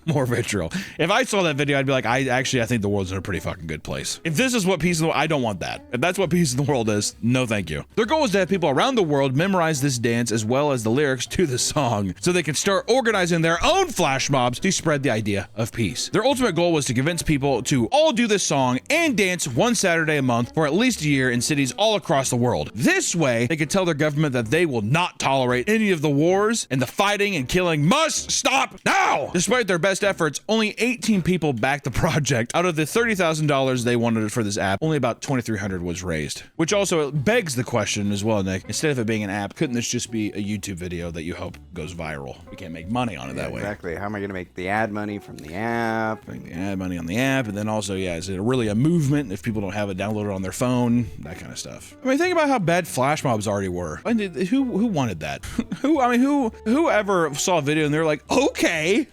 more vitriol. If I saw that video, I'd be like, I think the world's in a pretty fucking good place. If this is what peace in the world, I don't want that. If that's what peace in the world is, no thank you. Their goal is to have people around the world memorize this dance as well as the lyrics to the song so they can start organizing their own flash mobs to spread the idea of peace. Their ultimate goal was to convince people to all do this song and dance one Saturday a month for at least a year in cities all across the world. This way, they could tell their government that they will not tolerate any of the wars and the fighting and killing must stop now! Despite their best efforts, only 18 people backed the project. Out of the $30,000 they wanted for this app, only about $2,300 was raised. Which also begs the question as well, Nick, instead of it being an app, couldn't this just be a YouTube video that you hope goes viral? You can't make money on it that way. Exactly. How am I going to make the ad money from the app? Make the ad money on the app, and then also, yeah, is it really a movement if people don't have it downloaded on their phone? That kind of stuff. I mean, think about how bad flash mobs already were. I mean, who wanted that? Whoever saw a video and they're like, okay.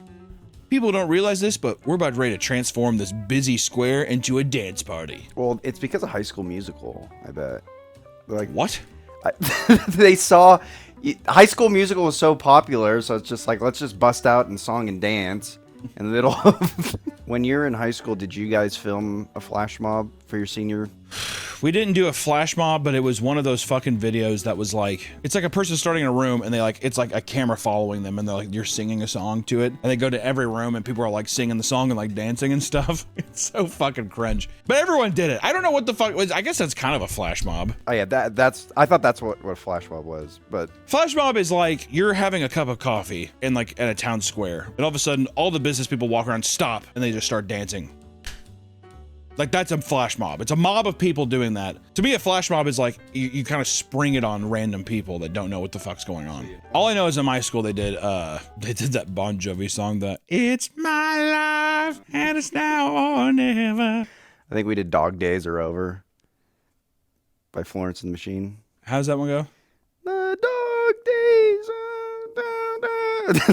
People don't realize this, but we're about ready to transform this busy square into a dance party. Well, it's because of High School Musical, I bet. Like what? They saw High School Musical was so popular, so it's just like, let's just bust out in song and dance in the middle of. When you're in high school, did you guys film a flash mob for your senior? We didn't do a flash mob, but it was one of those fucking videos that was like, it's like a person starting in a room and it's like a camera following them and they're like, you're singing a song to it. And they go to every room and people are like singing the song and like dancing and stuff. It's so fucking cringe. But everyone did it. I don't know what the fuck it was. I guess that's kind of a flash mob. Oh yeah, I thought that's what flash mob was, but. Flash mob is like, you're having a cup of coffee in like at a town square. And all of a sudden, all the business people walk around, stop, and they just start dancing. Like, that's a flash mob. It's a mob of people doing that. To me, a flash mob is like, you kind of spring it on random people that don't know what the fuck's going on. All I know is in my school, they did that Bon Jovi song, the It's My Life, and it's now or never. I think we did Dog Days Are Over by Florence and the Machine. How's that one go? The dog days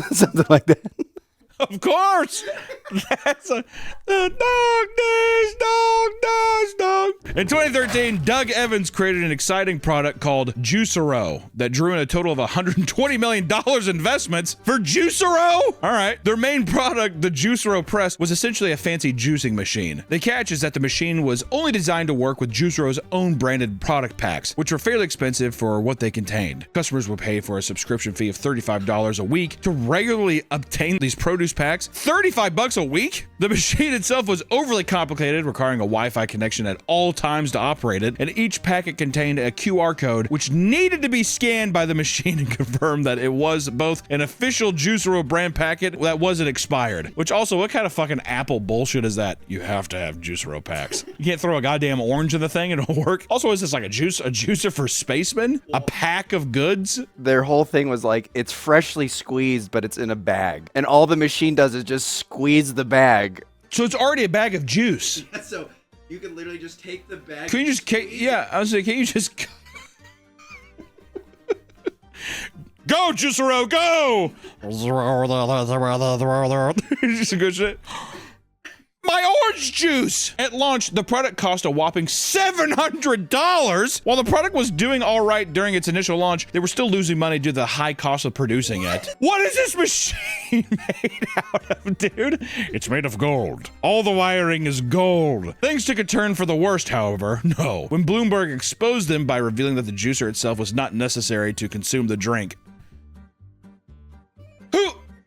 are something like that. Of course! That's the dog days, dog. In 2013, Doug Evans created an exciting product called Juicero that drew in a total of $120 million investments for Juicero? All right. Their main product, the Juicero Press, was essentially a fancy juicing machine. The catch is that the machine was only designed to work with Juicero's own branded product packs, which were fairly expensive for what they contained. Customers would pay for a subscription fee of $35 a week to regularly obtain these produce packs. $35 a week? The machine itself was overly complicated, requiring a Wi-Fi connection at all times to operate it, and each packet contained a QR code which needed to be scanned by the machine and confirm that it was both an official Juicero brand packet that wasn't expired. Which also, what kind of fucking Apple bullshit is that? You have to have Juicero packs. You can't throw a goddamn orange in the thing and it'll work. Also, is this like a juicer for spacemen? A pack of goods? Their whole thing was like, it's freshly squeezed, but it's in a bag. And all the machine does is just squeeze the bag. So it's already a bag of juice. Yeah, so you can literally just take the bag. Can you just, yeah, I was like, can you just go, Juicero, go! Just a good shit. My orange juice! At launch, the product cost a whopping $700. While the product was doing all right during its initial launch, they were still losing money due to the high cost of producing it. What is this machine made out of, dude? It's made of gold. All the wiring is gold. Things took a turn for the worst, however. No. When Bloomberg exposed them by revealing that the juicer itself was not necessary to consume the drink.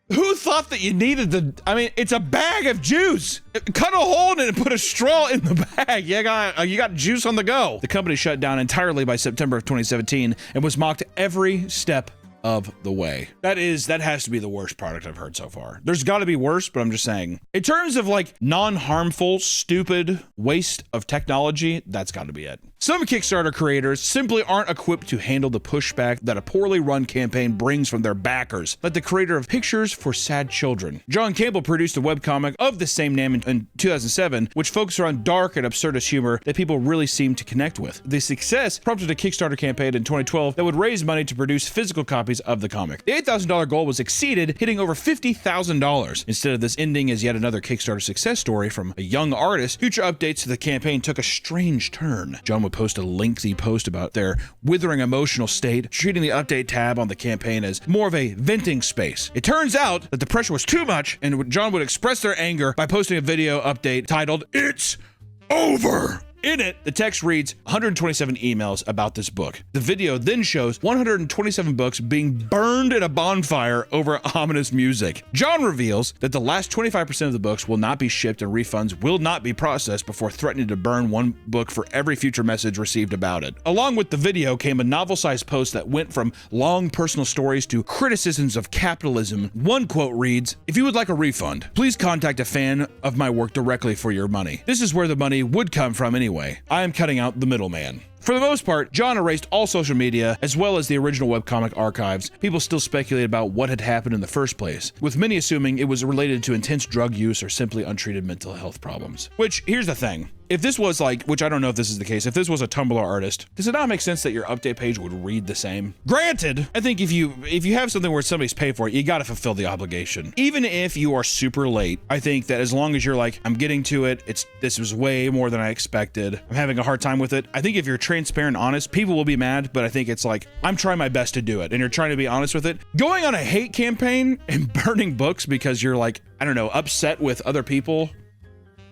Who thought that you needed I mean, it's a bag of juice. Cut a hole in it and put a straw in the bag. You got juice on the go. The company shut down entirely by September of 2017 and was mocked every step of the way. That has to be the worst product I've heard so far. There's got to be worse, but I'm just saying, in terms of like non-harmful, stupid waste of technology, that's got to be it. Some Kickstarter creators simply aren't equipped to handle the pushback that a poorly run campaign brings from their backers, like the creator of Pictures for Sad Children. John Campbell produced a webcomic of the same name in 2007, which focused on dark and absurdist humor that people really seemed to connect with. The success prompted a Kickstarter campaign in 2012 that would raise money to produce physical copies of the comic. The $8,000 goal was exceeded, hitting over $50,000. Instead of this ending as yet another Kickstarter success story from a young artist, future updates to the campaign took a strange turn. John would post a lengthy post about their withering emotional state, treating the update tab on the campaign as more of a venting space. It turns out that the pressure was too much, and John would express their anger by posting a video update titled, "It's Over." In it, the text reads 127 emails about this book. The video then shows 127 books being burned in a bonfire over ominous music. John reveals that the last 25% of the books will not be shipped and refunds will not be processed before threatening to burn one book for every future message received about it. Along with the video came a novel-sized post that went from long personal stories to criticisms of capitalism. One quote reads, "If you would like a refund, please contact a fan of my work directly for your money. This is where the money would come from anyway. I am cutting out the middleman." For the most part, John erased all social media, as well as the original webcomic archives. People still speculate about what had happened in the first place, with many assuming it was related to intense drug use or simply untreated mental health problems. Which, here's the thing. If this was like, which I don't know if this is the case, if this was a Tumblr artist, does it not make sense that your update page would read the same? Granted, I think if you have something where somebody's paid for it, you gotta fulfill the obligation. Even if you are super late, I think that as long as you're like, I'm getting to it, this was way more than I expected, I'm having a hard time with it. I think if you're transparent and honest, people will be mad, but I think it's like, I'm trying my best to do it, and you're trying to be honest with it. Going on a hate campaign and burning books because you're like, I don't know, upset with other people,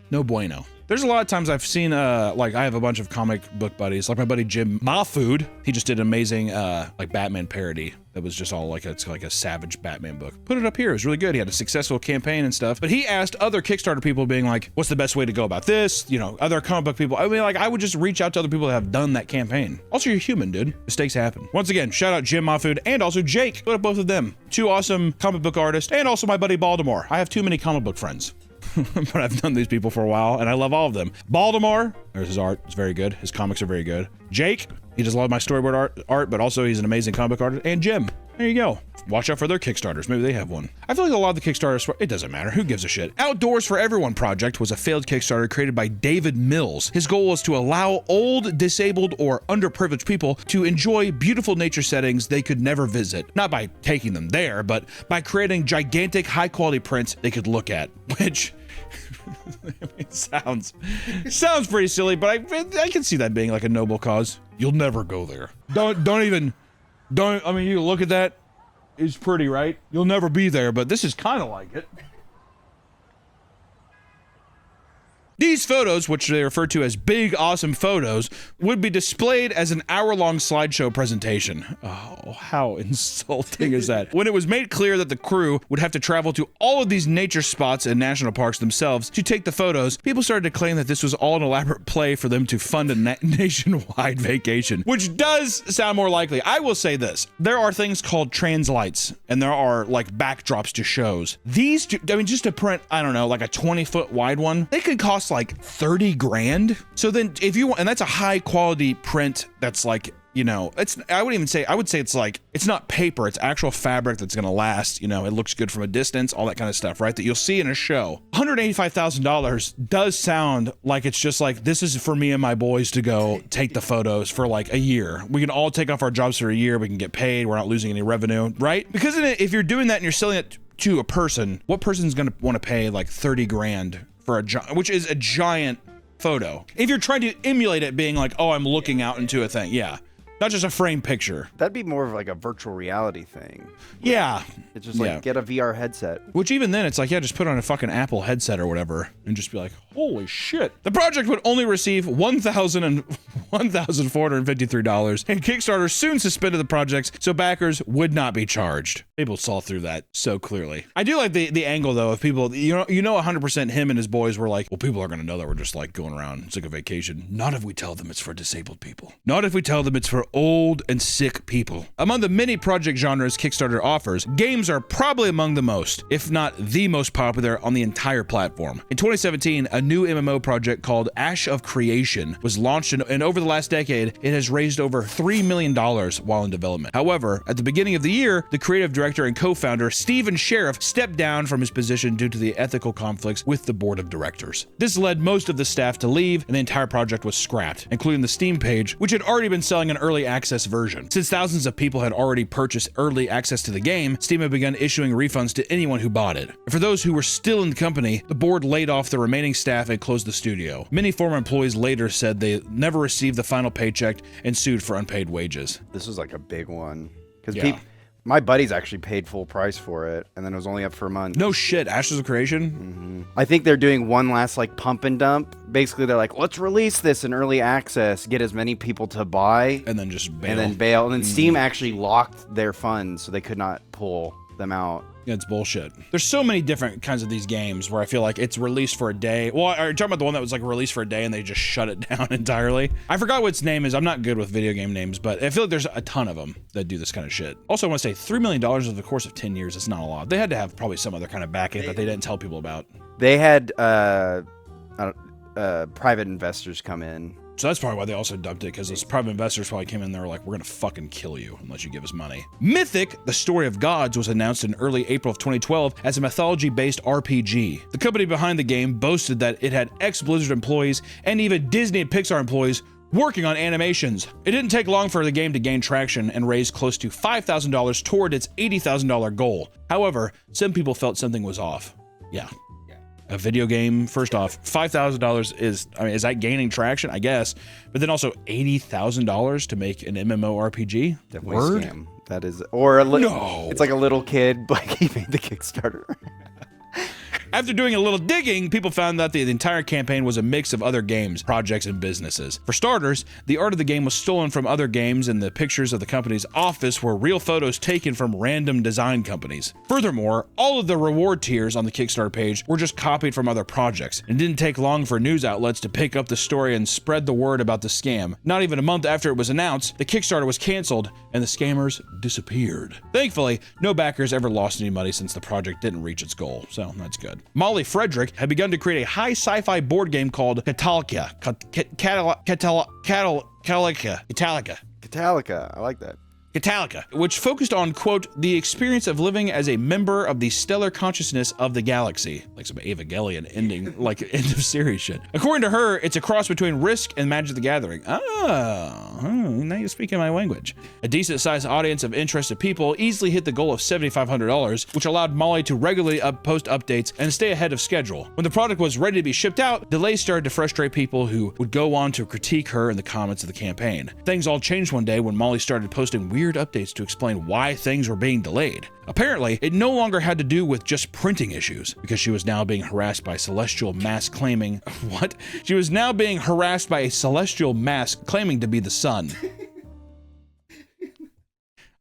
no bueno. There's a lot of times I've seen, like I have a bunch of comic book buddies, like my buddy Jim Mahfood. He just did an amazing, like Batman parody that was just all like, it's like a savage Batman book. Put it up here, it was really good. He had a successful campaign and stuff, but he asked other Kickstarter people being like, what's the best way to go about this? You know, other comic book people. I mean, like I would just reach out to other people that have done that campaign. Also, you're human, dude. Mistakes happen. Once again, shout out Jim Mahfood and also Jake. Put up both of them. Two awesome comic book artists and also my buddy Baltimore. I have too many comic book friends. But I've known these people for a while, and I love all of them. Baltimore, there's his art. It's very good. His comics are very good. Jake, he does a lot of my storyboard art, but also he's an amazing comic book artist. And Jim, there you go. Watch out for their Kickstarters. Maybe they have one. I feel like a lot of the Kickstarters, it doesn't matter. Who gives a shit? Outdoors for Everyone project was a failed Kickstarter created by David Mills. His goal was to allow old, disabled, or underprivileged people to enjoy beautiful nature settings they could never visit. Not by taking them there, but by creating gigantic, high-quality prints they could look at, which... it sounds pretty silly, but I can see that being like a noble cause. You'll never go there. I mean, you look at that, it's pretty, right? You'll never be there, but this is kind of like it. These photos, which they refer to as big, awesome photos, would be displayed as an hour-long slideshow presentation. Oh, how insulting is that? When it was made clear that the crew would have to travel to all of these nature spots and national parks themselves to take the photos, people started to claim that this was all an elaborate play for them to fund a nationwide vacation, which does sound more likely. I will say this. There are things called translights, and there are, like, backdrops to shows. These, I mean, just to print, I don't know, like a 20-foot wide one, they could cost like 30 grand. So then if you want, and that's a high quality print that's like, you know, I would say it's like, it's not paper, it's actual fabric that's gonna last, you know, it looks good from a distance, all that kind of stuff, right? That you'll see in a show. $185,000 does sound like it's just like, this is for me and my boys to go take the photos for like a year. We can all take off our jobs for a year, we can get paid, we're not losing any revenue, right? Because if you're doing that and you're selling it to a person, what person's gonna wanna pay like 30 grand for which is a giant photo? If you're trying to emulate it being like, oh, I'm looking out into a thing, yeah. Not just a frame picture. That'd be more of like a virtual reality thing. Yeah. It's just like, get a VR headset. Which even then, it's like, yeah, just put on a fucking Apple headset or whatever and just be like, holy shit. The project would only receive 1,000 and $1,453, and Kickstarter soon suspended the projects so backers would not be charged. People saw through that so clearly. I do like the angle though of people, you know 100% him and his boys were like, well, people are going to know that we're just like going around. It's like a vacation. Not if we tell them it's for disabled people. Not if we tell them it's for old and sick people. Among the many project genres Kickstarter offers, games are probably among the most, if not the most popular on the entire platform. In 2017, a new MMO project called Ash of Creation was launched, and over the last decade, it has raised over $3 million while in development. However, at the beginning of the year, the creative director and co-founder Stephen Sheriff stepped down from his position due to the ethical conflicts with the board of directors. This led most of the staff to leave, and the entire project was scrapped, including the Steam page, which had already been selling an early access version. Since thousands of people had already purchased early access to the game, Steam had begun issuing refunds to anyone who bought it. And for those who were still in the company, the board laid off the remaining staff and closed the studio. Many former employees later said they never received the final paycheck and sued for unpaid wages. This was like a big one. Because Yeah. my buddies actually paid full price for it, and then it was only up for a month. No shit, Ashes of Creation? I think they're doing one last like pump and dump. Basically, they're like, let's release this in early access, get as many people to buy, and then just bail. And then Steam actually locked their funds, so they could not pull them out. Yeah, it's bullshit. There's so many different kinds of these games where I feel like it's released for a day. Well, are you talking about the one that was like released for a day and they just shut it down entirely? I forgot what its name is. I'm not good with video game names, but I feel like there's a ton of them that do this kind of shit. Also, I want to say $3 million over the course of 10 years is not a lot. They had to have probably some other kind of backing that they didn't tell people about. They had private investors come in. So that's probably why they also dumped it, because those private investors probably came in and they were like, we're gonna fucking kill you unless you give us money. Mythic, the Story of Gods, was announced in early April of 2012 as a mythology-based RPG. The company behind the game boasted that it had ex-Blizzard employees and even Disney and Pixar employees working on animations. It didn't take long for the game to gain traction and raise close to $5,000 toward its $80,000 goal. However, some people felt something was off. Yeah. A video game, first off, $5,000 is that gaining traction? I guess. But then also $80,000 to make an MMORPG? Definitely Word? scam. That is, or No. It's like a little kid, like he made the Kickstarter. After doing a little digging, people found that the entire campaign was a mix of other games, projects, and businesses. For starters, the art of the game was stolen from other games, and the pictures of the company's office were real photos taken from random design companies. Furthermore, all of the reward tiers on the Kickstarter page were just copied from other projects. It didn't take long for news outlets to pick up the story and spread the word about the scam. Not even a month after it was announced, the Kickstarter was canceled, and the scammers disappeared. Thankfully, no backers ever lost any money since the project didn't reach its goal, so that's good. Molly Frederick had begun to create a high sci-fi board game called Catalika. Catalika, I like that. Catalika, which focused on, quote, the experience of living as a member of the stellar consciousness of the galaxy. Like some Evangelion ending, like end of series shit. According to her, it's a cross between Risk and Magic the Gathering. Now you're speaking my language. A decent-sized audience of interested people easily hit the goal of $7,500, which allowed Molly to regularly post updates and stay ahead of schedule. When the product was ready to be shipped out, delays started to frustrate people who would go on to critique her in the comments of the campaign. Things all changed one day when Molly started posting weird updates to explain why things were being delayed. Apparently, it no longer had to do with just printing issues, because she was now being harassed by celestial mass claiming... What? She was now being harassed by a celestial mass claiming to be the sun.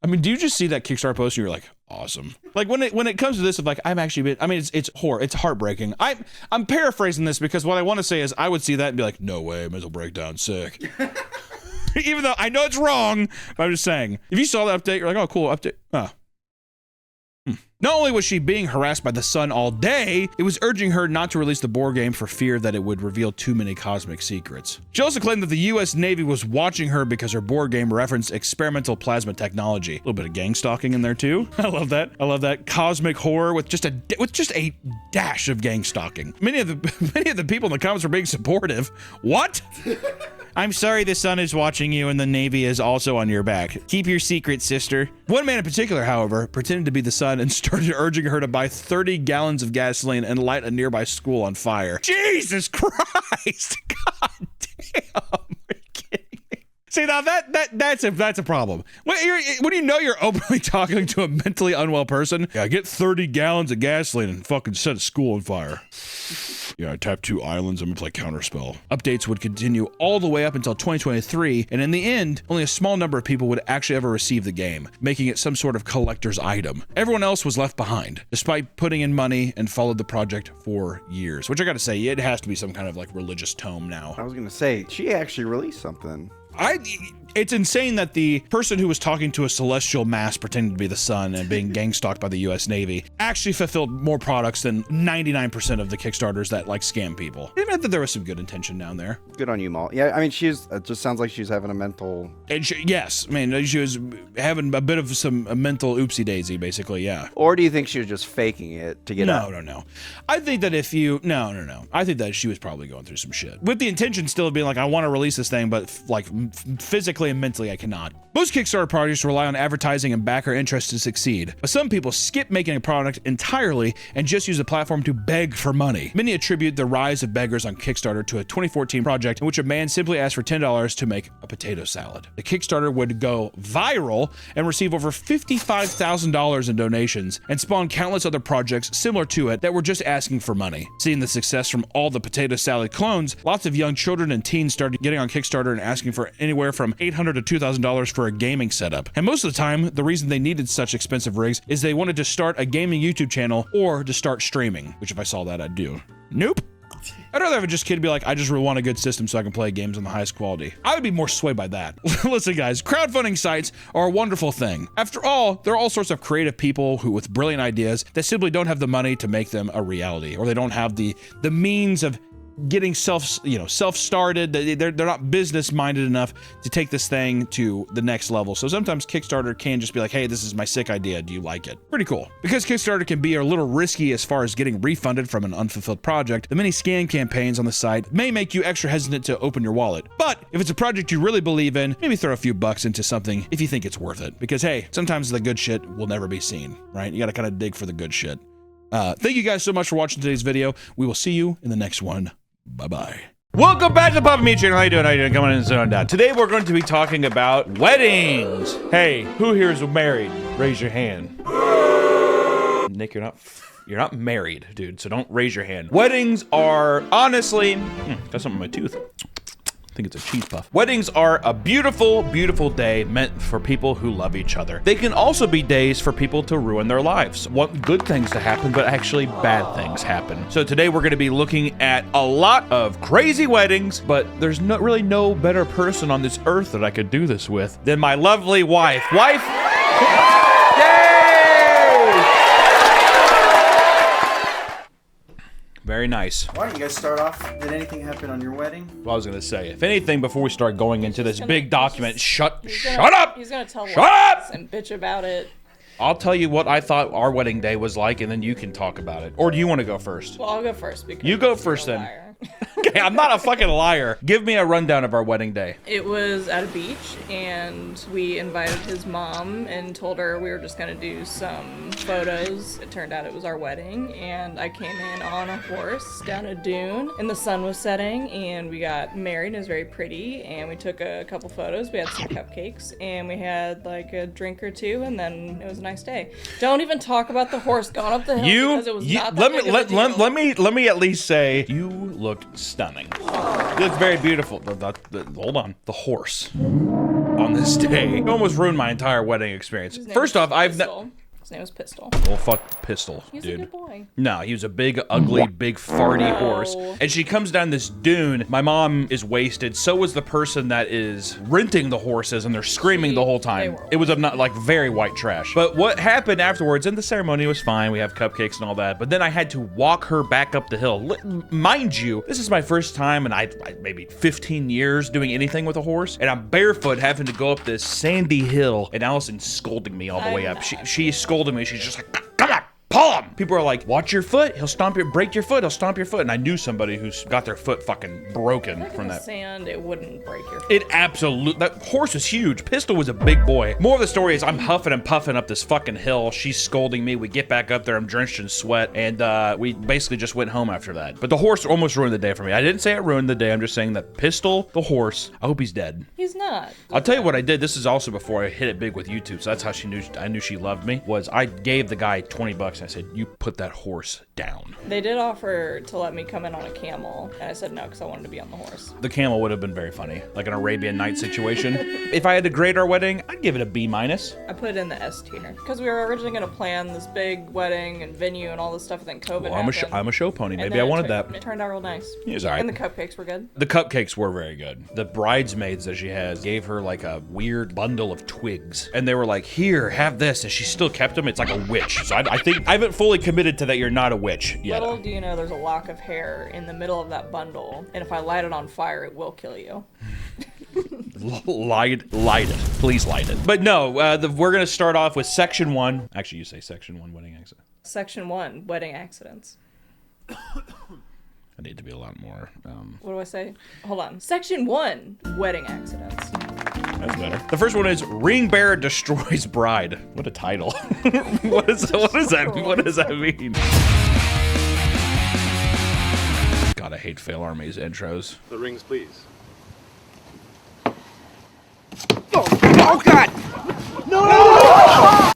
I mean, do you just see that Kickstarter post and you're like, awesome? Like when it comes to this of like, I've actually been, I mean, it's heartbreaking. I'm paraphrasing this because what I want to say is I would see that and be like, no way, mental breakdown, sick. Even though I know it's wrong, but I'm just saying, if you saw that update, you're like, oh, cool, update. Not only was she being harassed by the sun all day, it was urging her not to release the board game for fear that it would reveal too many cosmic secrets. She also claimed that the US Navy was watching her because her board game referenced experimental plasma technology. A little bit of gang stalking in there too. I love that. I love that cosmic horror with just a dash of gang stalking. Many of the people in the comments were being supportive. What? I'm sorry the sun is watching you and the Navy is also on your back. Keep your secret, sister. One man in particular, however, pretended to be the sun and started urging her to buy 30 gallons of gasoline and light a nearby school on fire. Jesus Christ! God damn! Are you kidding me? See, now that's a problem. When you know you're openly talking to a mentally unwell person, yeah, get 30 gallons of gasoline and fucking set a school on fire. Yeah, I tapped 2 islands. I'm gonna play Counterspell. Updates would continue all the way up until 2023, and in the end, only a small number of people would actually ever receive the game, making it some sort of collector's item. Everyone else was left behind, despite putting in money, and followed the project for years. Which I gotta say, it has to be some kind of like religious tome now. I was gonna say, she actually released something. It's insane that the person who was talking to a celestial mass pretending to be the sun and being gang stalked by the US Navy actually fulfilled more products than 99% of the Kickstarters that like scam people. It meant that there was some good intention down there. Good on you, Mal. Yeah, I mean, it just sounds like she's having a mental... And yes, I mean, she was having a bit of a mental oopsie daisy, basically, yeah. Or do you think she was just faking it to get out? No. I think that if you... No. I think that she was probably going through some shit. With the intention still of being like, I want to release this thing, but like physically and mentally I cannot. Most Kickstarter projects rely on advertising and backer interest to succeed, but some people skip making a product entirely and just use the platform to beg for money. Many attribute the rise of beggars on Kickstarter to a 2014 project in which a man simply asked for $10 to make a potato salad. The Kickstarter would go viral and receive over $55,000 in donations and spawn countless other projects similar to it that were just asking for money. Seeing the success from all the potato salad clones, lots of young children and teens started getting on Kickstarter and asking for anywhere from $800 to $2,000 for a gaming setup. And most of the time, the reason they needed such expensive rigs is they wanted to start a gaming YouTube channel or to start streaming, which if I saw that, I'd do. Nope. I'd rather have a just kid be like, I just really want a good system so I can play games on the highest quality. I would be more swayed by that. Listen guys, crowdfunding sites are a wonderful thing. After all, there are all sorts of creative people who with brilliant ideas that simply don't have the money to make them a reality, or they don't have the means of getting self-started. They're not business minded enough to take this thing to the next level. So sometimes Kickstarter can just be like, hey, this is my sick idea. Do you like it? Pretty cool. Because Kickstarter can be a little risky as far as getting refunded from an unfulfilled project, the many scam campaigns on the site may make you extra hesitant to open your wallet. But if it's a project you really believe in, maybe throw a few bucks into something if you think it's worth it. Because hey, sometimes the good shit will never be seen, right? You gotta kind of dig for the good shit. Thank you guys so much for watching today's video. We will see you in the next one. Bye-bye. Welcome back to the Papa Meat Channel. How you doing? Come on in and sit on down. Today we're going to be talking about weddings. Hey, who here is married? Raise your hand. Nick, you're not married, dude, so don't raise your hand. Weddings are honestly, got something in my tooth. I think it's a cheese puff. Weddings are a beautiful, beautiful day meant for people who love each other. They can also be days for people to ruin their lives. Want good things to happen, but actually bad things happen. So today we're going to be looking at a lot of crazy weddings, but there's really no better person on this earth that I could do this with than my lovely wife. Very nice. Why don't you guys start off? Did anything happen on your wedding? Well, I was gonna say, if anything, before we start going into this big document, shut up! He's gonna tell shut up! And bitch about it. I'll tell you what I thought our wedding day was like, and then you can talk about it. Or do you want to go first? Well, I'll go first because you go first then. Okay, I'm not a fucking liar. Give me a rundown of our wedding day. It was at a beach, and we invited his mom and told her we were just gonna do some photos. It turned out it was our wedding, and I came in on a horse down a dune, and the sun was setting, and we got married. It was very pretty, and we took a couple photos. We had some cupcakes, and we had like a drink or two, and then it was a nice day. Don't even talk about the horse going up the hill because it was not that big of a deal. Let me at least say you looked stunning. You look very beautiful. Hold on. The horse on this day almost ruined my entire wedding experience. First off, His name was Pistol. Well, fuck Pistol, He's dude. a good boy. No, he was a big, ugly, big, farty horse. And she comes down this dune. My mom is wasted. So was the person that is renting the horses, and they're screaming the whole time. It was like very white trash. But what happened afterwards, and the ceremony was fine. We have cupcakes and all that. But then I had to walk her back up the hill. Mind you, this is my first time in maybe 15 years doing anything with a horse. And I'm barefoot having to go up this sandy hill. And Allison's scolding me all the way up. She scolded me. She's just like, come on, pull him. People are like, watch your foot. He'll break your foot. He'll stomp your foot. And I knew somebody who's got their foot fucking broken from that. Sand, it wouldn't break your foot. It absolutely, that horse was huge. Pistol was a big boy. More of the story is I'm huffing and puffing up this fucking hill. She's scolding me. We get back up there. I'm drenched in sweat. And we basically just went home after that. But the horse almost ruined the day for me. I didn't say it ruined the day. I'm just saying that Pistol, the horse, I hope he's dead. He's not. I'll tell you what I did. This is also before I hit it big with YouTube. So that's how I knew she loved me. Was I gave the guy $20 and I said, you put that horse down. They did offer to let me come in on a camel, and I said no because I wanted to be on the horse. The camel would have been very funny, like an Arabian Nights situation. If I had to grade our wedding, I'd give it a B-. I put it in the S tier because we were originally going to plan this big wedding and venue and all this stuff, and then COVID happened. I'm a show pony. And Maybe then I wanted that. It turned out real nice. It was all right. And the cupcakes were good. The cupcakes were very good. The bridesmaids that she has gave her like a weird bundle of twigs, and they were like, "Here, have this," and she still kept them. It's like a witch. So I think I haven't fully committed to that. You're not a witch yet. Little do you know, there's a lock of hair in the middle of that bundle, and if I light it on fire, it will kill you. Light it. Please light it. But no, we're gonna start off with section 1. Actually, you say section 1, wedding accident. Section 1, wedding accidents. I need to be a lot more. What do I say? Hold on. Section 1, wedding accidents. That's better. The first one is ring bearer destroys bride. What a title. What does that mean? God, I hate Fail Army's intros. The rings, please. Oh God! No!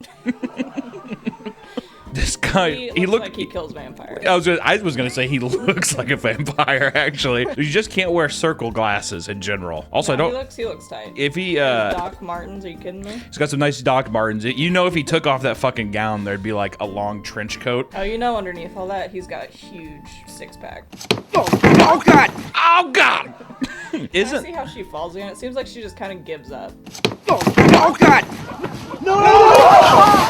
This guy, he looks like he kills vampires. I was gonna say he looks like a vampire. Actually, you just can't wear circle glasses in general. Also, I don't. He looks tight. If he Doc Martens, are you kidding me? He's got some nice Doc Martens. You know, if he took off that fucking gown, there'd be like a long trench coat. Oh, you know, underneath all that, he's got a huge six-pack. Oh God! Oh God! Isn't? See how she falls in? It seems like she just kind of gives up. Oh God!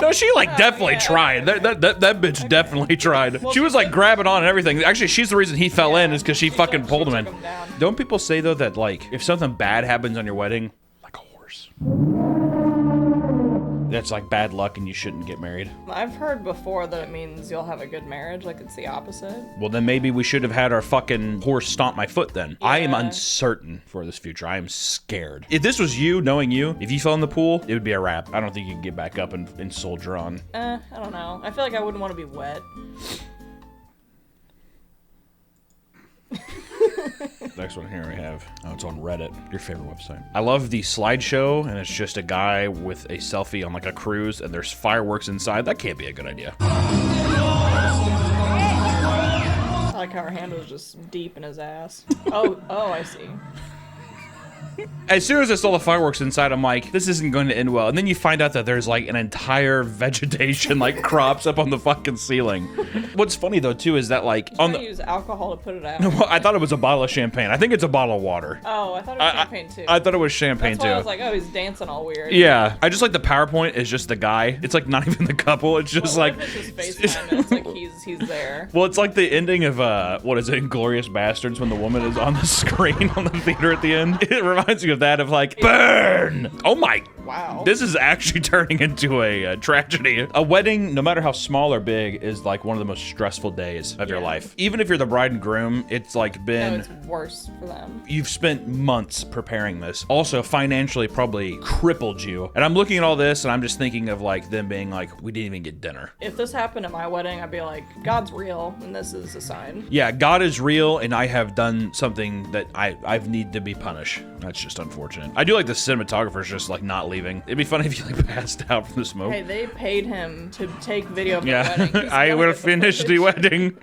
No, she like definitely tried. That bitch definitely tried. She was like grabbing on and everything. Actually, she's the reason he fell in is because she fucking pulled him in. Don't people say though that like if something bad happens on your wedding, like a horse, that's like bad luck and you shouldn't get married? I've heard before that it means you'll have a good marriage, like it's the opposite. Well, then maybe we should have had our fucking horse stomp my foot then. Yeah. I am uncertain for this future. I am scared. If this was you, knowing you, if you fell in the pool, it would be a wrap. I don't think you can get back up and soldier on. I don't know. I feel like I wouldn't want to be wet. Next one here we have, it's on Reddit, your favorite website. I love the slideshow, and it's just a guy with a selfie on like a cruise, and there's fireworks inside. That can't be a good idea. I like how her hand was just deep in his ass. Oh, I see. As soon as I saw the fireworks inside, I'm like, this isn't going to end well. And then you find out that there's like an entire vegetation like crops up on the fucking ceiling. What's funny though too is that like on the use alcohol to put it out. Well, I thought it was a bottle of champagne. I think it's a bottle of water. Oh, I thought it was champagne too. I thought it was champagne That's why too. I was like, oh, he's dancing all weird. Yeah, I just like the PowerPoint is just the guy. It's like not even the couple. It's just like it's just FaceTime and it's like he's there. Well, it's like the ending of what is it, Inglourious Bastards, when the woman is on the screen on the theater at the end. It reminds me of that of like burn. Oh my. Wow. This is actually turning into a tragedy. A wedding, no matter how small or big, is like one of the most stressful days of your life. Even if you're the bride and groom, it's like been... No, it's worse for them. You've spent months preparing this. Also, financially probably crippled you. And I'm looking at all this and I'm just thinking of like them being like, we didn't even get dinner. If this happened at my wedding, I'd be like, God's real and this is a sign. Yeah, God is real and I have done something that I need to be punished. That's just unfortunate. I do like the cinematographer's just like not leaving. It'd be funny if you like passed out from the smoke. Hey, they paid him to take video of the yeah. wedding. I will finish the wedding.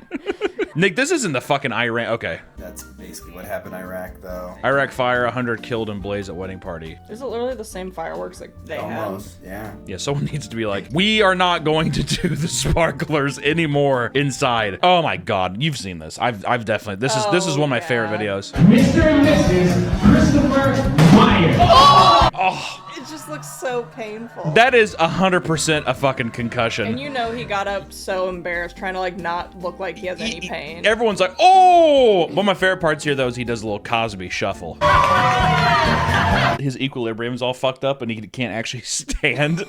Nick, this isn't the fucking Iran. Okay. That's basically what happened in Iraq, though. Iraq fire, 100 killed in blaze at wedding party. Is it literally the same fireworks like they Almost, had? yeah. Yeah, someone needs to be like, we are not going to do the sparklers anymore inside. Oh my God, you've seen this. I've definitely, this is one of my favorite videos. Mr. and Mrs. Christopher Myers. Oh. It just looks so painful. That is 100% a fucking concussion. And you know he got up so embarrassed, trying to like not look like he has any pain. Everyone's like, oh! One of my favorite parts here though is he does a little Cosby shuffle. His equilibrium's all fucked up and he can't actually stand.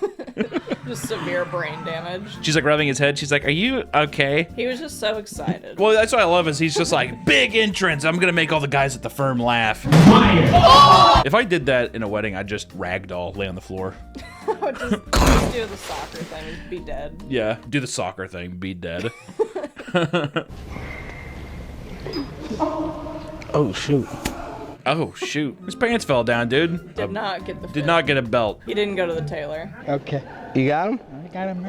Just severe brain damage. She's like rubbing his head. She's like, are you okay? He was just so excited. Well, that's what I love is he's just like, big entrance. I'm gonna make all the guys at the firm laugh. If I did that in a wedding, I'd just ragdoll, lay on the floor. just do the soccer thing and be dead. Yeah, do the soccer thing, be dead. Oh, shoot. Oh shoot, his pants fell down, dude. Did not get the Did fit. not get a belt. He didn't go to the tailor. Okay. You got him? I got him.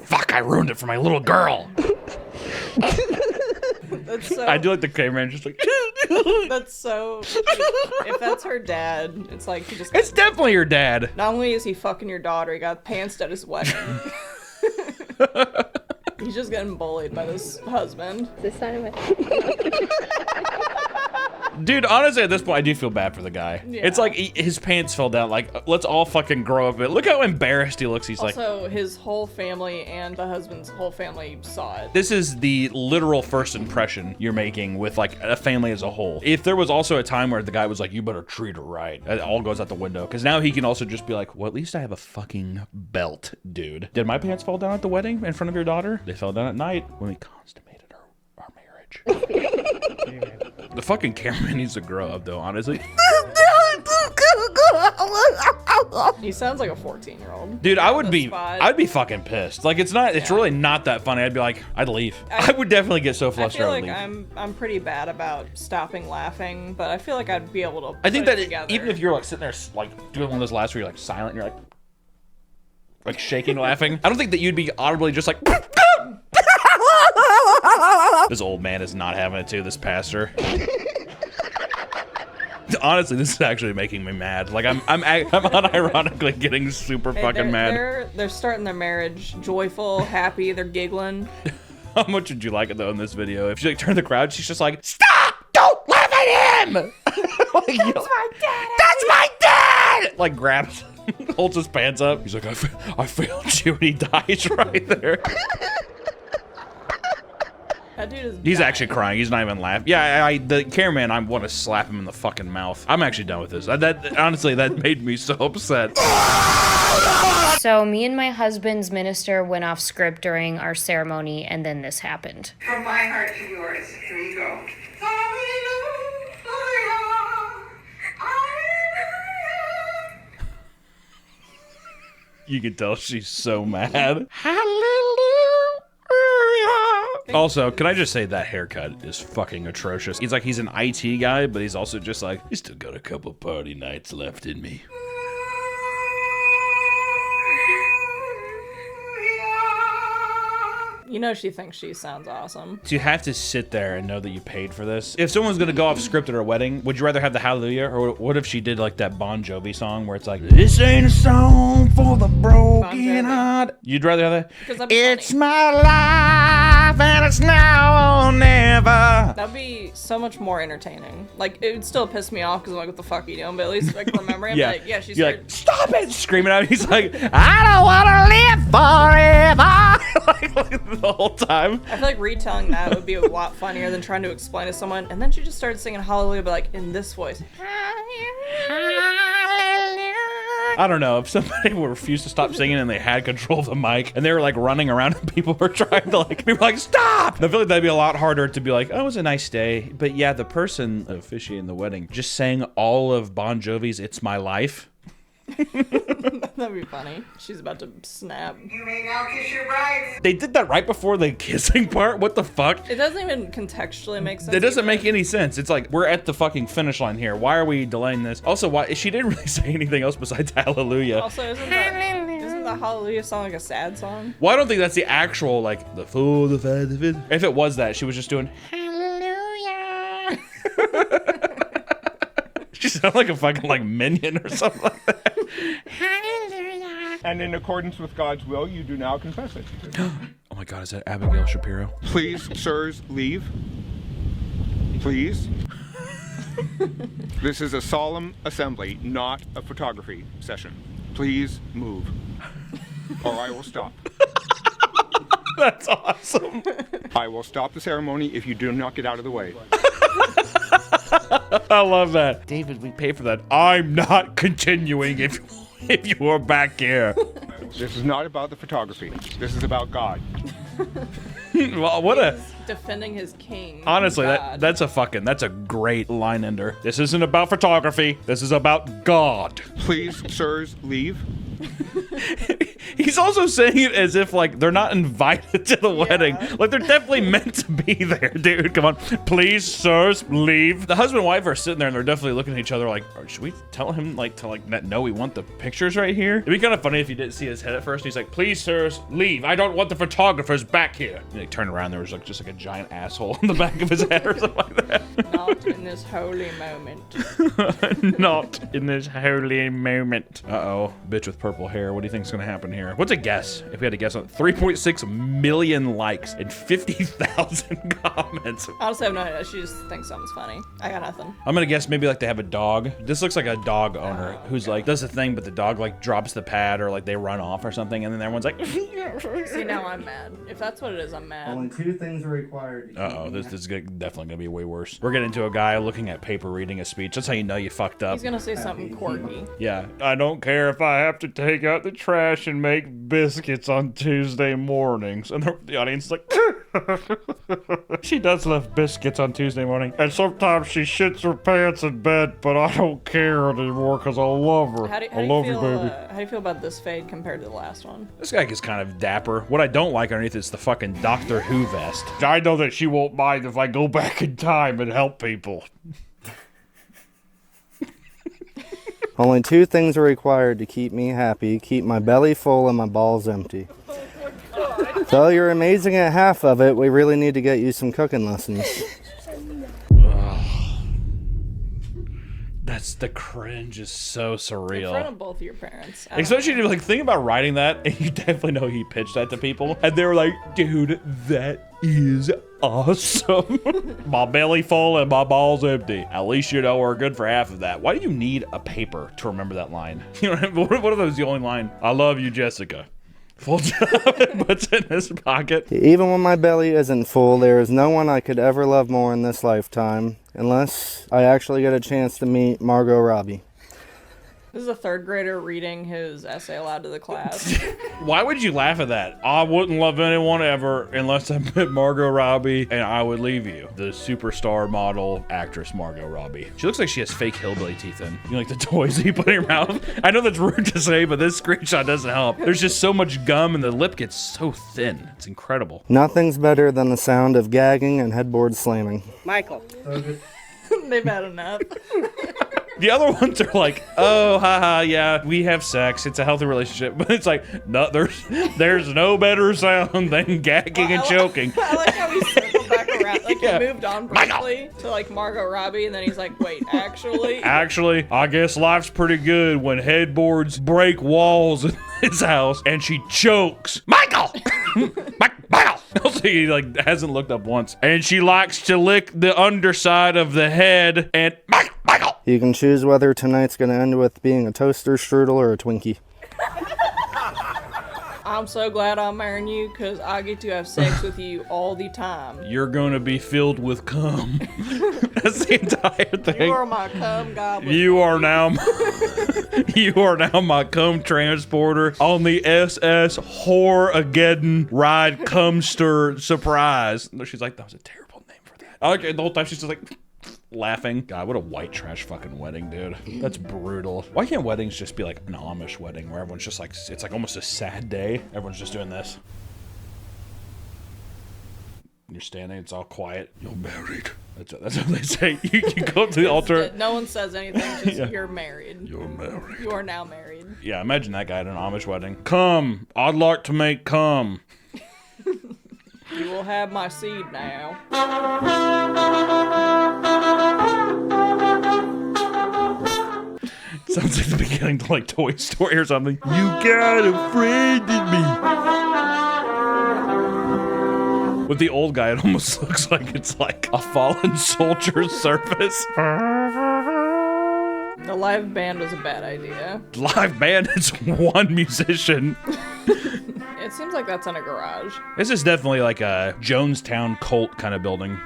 Fuck, I ruined it for my little girl. That's so. I do like the cameraman just like. That's so. If that's her dad, it's like he just. It's definitely your dad. Not only is he fucking your daughter, he got pantsed at his wedding. He's just getting bullied by this husband. This side of it. Dude, honestly, at this point, I do feel bad for the guy. Yeah. It's like his pants fell down. Like, let's all fucking grow up. Look how embarrassed he looks. He's like, Also, his whole family and the husband's whole family saw it. this is the literal first impression you're making with like a family as a whole. If there was also a time where the guy was like, you better treat her right, it all goes out the window. Because now he can also just be like, well, at least I have a fucking belt, dude. Did my pants fall down at the wedding in front of your daughter? They fell down at night when we consummated our marriage. The fucking cameraman needs to grow up, though, honestly. He sounds like a 14-year-old. Dude, I'd be fucking pissed. Like, it's really not that funny. I'd be like, I'd leave. I would definitely get so I frustrated. feel like I'm pretty bad about stopping laughing, but I feel like I'd be able to. I think put that it together. even if you're like sitting there like doing one of those laughs where you're like silent, and you're like shaking laughing. I don't think that you'd be audibly just like. This old man is not having it too. This pastor. Honestly, this is actually making me mad. Like I'm unironically getting super Hey, fucking mad. They're starting their marriage joyful, happy. They're giggling. How much did you like it though in this video? If she like turned the crowd, she's just like, stop! Don't laugh at him! Like, That's my dad! That's my dad! Like grabs, holds his pants up. He's like, I failed you, and he dies right there. That dude is. He's actually crying. He's not even laughing. Yeah, the cameraman, I want to slap him in the fucking mouth. I'm actually done with this. Honestly, that made me so upset. So me and my husband's minister went off script during our ceremony, and then this happened. From my heart to yours. Here you go. You can tell she's so mad. Also, can I just say that haircut is fucking atrocious. He's like, he's an IT guy, but he's also just like, I still got a couple party nights left in me. You know she thinks she sounds awesome. So you have to sit there and know that you paid for this. If someone's gonna go off script at her wedding, would you rather have the Hallelujah, or what if she did like that Bon Jovi song where it's like, this ain't a song for the broken heart? You'd rather have that? It's my life and it's now or never. That'd be so much more entertaining. Like, it would still piss me off because I'm like, what the fuck are you doing? But at least I can remember him. Yeah, Like, yeah, she's you're like, stop it! Screaming at him. He's like, I don't wanna live forever. like the whole time. I feel like retelling that would be a lot funnier than trying to explain to someone. And then she just started singing Hallelujah, but like in this voice. I don't know, if somebody would refuse to stop singing and they had control of the mic and they were like running around and people were trying to like, people were like, stop! I feel like that'd be a lot harder to be like, oh, it was a nice day. But yeah, the person officiating the wedding just sang all of Bon Jovi's It's My Life. That'd be funny. She's about to snap. You may now kiss your bride. They did that right before the kissing part? What the fuck? It doesn't even contextually make sense. It doesn't make any sense. It's like, we're at the fucking finish line here. Why are we delaying this? Also, why she didn't really say anything else besides Hallelujah. Also, isn't the Hallelujah song like a sad song? Well, I don't think that's the actual, like, the full, the fat, the fit. If it was that, she was just doing Hallelujah. She sounded like a fucking, like, minion or something like that. Hallelujah. And in accordance with God's will, you do now confess it. Oh my God, is that Abigail Shapiro? Please, sirs, leave. Please. This is a solemn assembly, not a photography session. Please move, or I will stop. That's awesome. I will stop the ceremony if you do not get out of the way. I love that. David, we pay for that. I'm not continuing if you are back here. This is not about the photography. This is about God. Well, what a... defending his king. Honestly, God. that's a great line ender. This isn't about photography. This is about God. Please, sirs, leave. He's also saying it as if like they're not invited to the wedding. Like they're definitely meant to be there, dude. Come on, please, sirs, leave. The husband and wife are sitting there and they're definitely looking at each other like, should we tell him like to like no, we want the pictures right here? It'd be kind of funny if you didn't see his head at first. He's like, please, sirs, leave. I don't want the photographers back here. And they turn around, there was like just like a giant asshole in the back of his head or something like that. Not in this holy moment. Not in this holy moment. Uh-oh, bitch with purple hair. What do you think's gonna happen here? What's a guess? If we had to guess on 3.6 million likes and 50,000 comments. Honestly, I have no idea. She just thinks something's funny. I got nothing. I'm gonna guess maybe like they have a dog. This looks like a dog owner who's like does the thing, but the dog like drops the pad or like they run off or something, and then everyone's like. See, now I'm mad. If that's what it is, I'm mad. Only 2 things are required. Uh-oh, this is definitely gonna be way worse. We're getting into a guy looking at paper reading a speech. That's how you know you fucked up. He's gonna say something quirky. Yeah, I don't care if I have to take out the trash and make biscuits on Tuesday mornings. And the audience is like, she does love biscuits on Tuesday morning. And sometimes she shits her pants in bed, but I don't care anymore because I love her. I love you, baby. How do you feel about this fade compared to the last one? This guy is kind of dapper. What I don't like underneath is the fucking Doctor Who vest. I know that she won't mind if I go back in time and help people. Only 2 things are required to keep me happy. Keep my belly full and my balls empty. So you're amazing at half of it. We really need to get you some cooking lessons. That's the cringe is so surreal. In front of both of your parents. Especially like think about writing that, and you definitely know he pitched that to people, and they were like, "Dude, that is awesome." My belly full and my balls empty. At least you know we're good for half of that. Why do you need a paper to remember that line? You know, what are those the only line? I love you, Jessica. Full job and puts it in his pocket. Even when my belly isn't full, there is no one I could ever love more in this lifetime, unless I actually get a chance to meet Margot Robbie. This is a 3rd grader reading his essay aloud to the class. Why would you laugh at that? I wouldn't love anyone ever unless I met Margot Robbie and I would leave you. The superstar model actress Margot Robbie. She looks like she has fake hillbilly teeth in. You know, like the toys you put in your mouth? I know that's rude to say, but this screenshot doesn't help. There's just so much gum and the lip gets so thin. It's incredible. Nothing's better than the sound of gagging and headboard slamming. Michael. They've had enough. The other ones are like, oh, haha, yeah, we have sex. It's a healthy relationship. But it's like, no, there's no better sound than gagging and choking. I like how he circled back around. Like, he moved on briefly to, like, Margot Robbie, and then he's like, wait, actually? Actually, I guess life's pretty good when headboards break walls in his house and she chokes. Michael! Michael! Also, he, like, hasn't looked up once. And she likes to lick the underside of the head and... Michael! You can choose whether tonight's gonna end with being a toaster, strudel, or a Twinkie. I'm so glad I'm marrying you, because I get to have sex with you all the time. You're gonna be filled with cum. That's the entire thing. You are my cum goblin. You are now my cum transporter on the SS Whoreageddon Ride Cumster Surprise. She's like, that was a terrible name for that. Okay, the whole time she's just like... laughing. God, what a white trash fucking wedding, dude. That's brutal. Why can't weddings just be like an Amish wedding where everyone's just like, it's like almost a sad day. Everyone's just doing this. You're standing, it's all quiet. You're married. That's what they say. You go up to the altar. No one says anything, just you're married. You're married. You are now married. Yeah, imagine that guy at an Amish wedding. Come, I'd like to make cum. You will have my seed now. Sounds like the beginning to like Toy Story or something. You got a friend in me. With the old guy, it almost looks like it's like a fallen soldier's surface. The live band was a bad idea. Live band is one musician. It seems like that's in a garage. This is definitely like a Jonestown cult kind of building.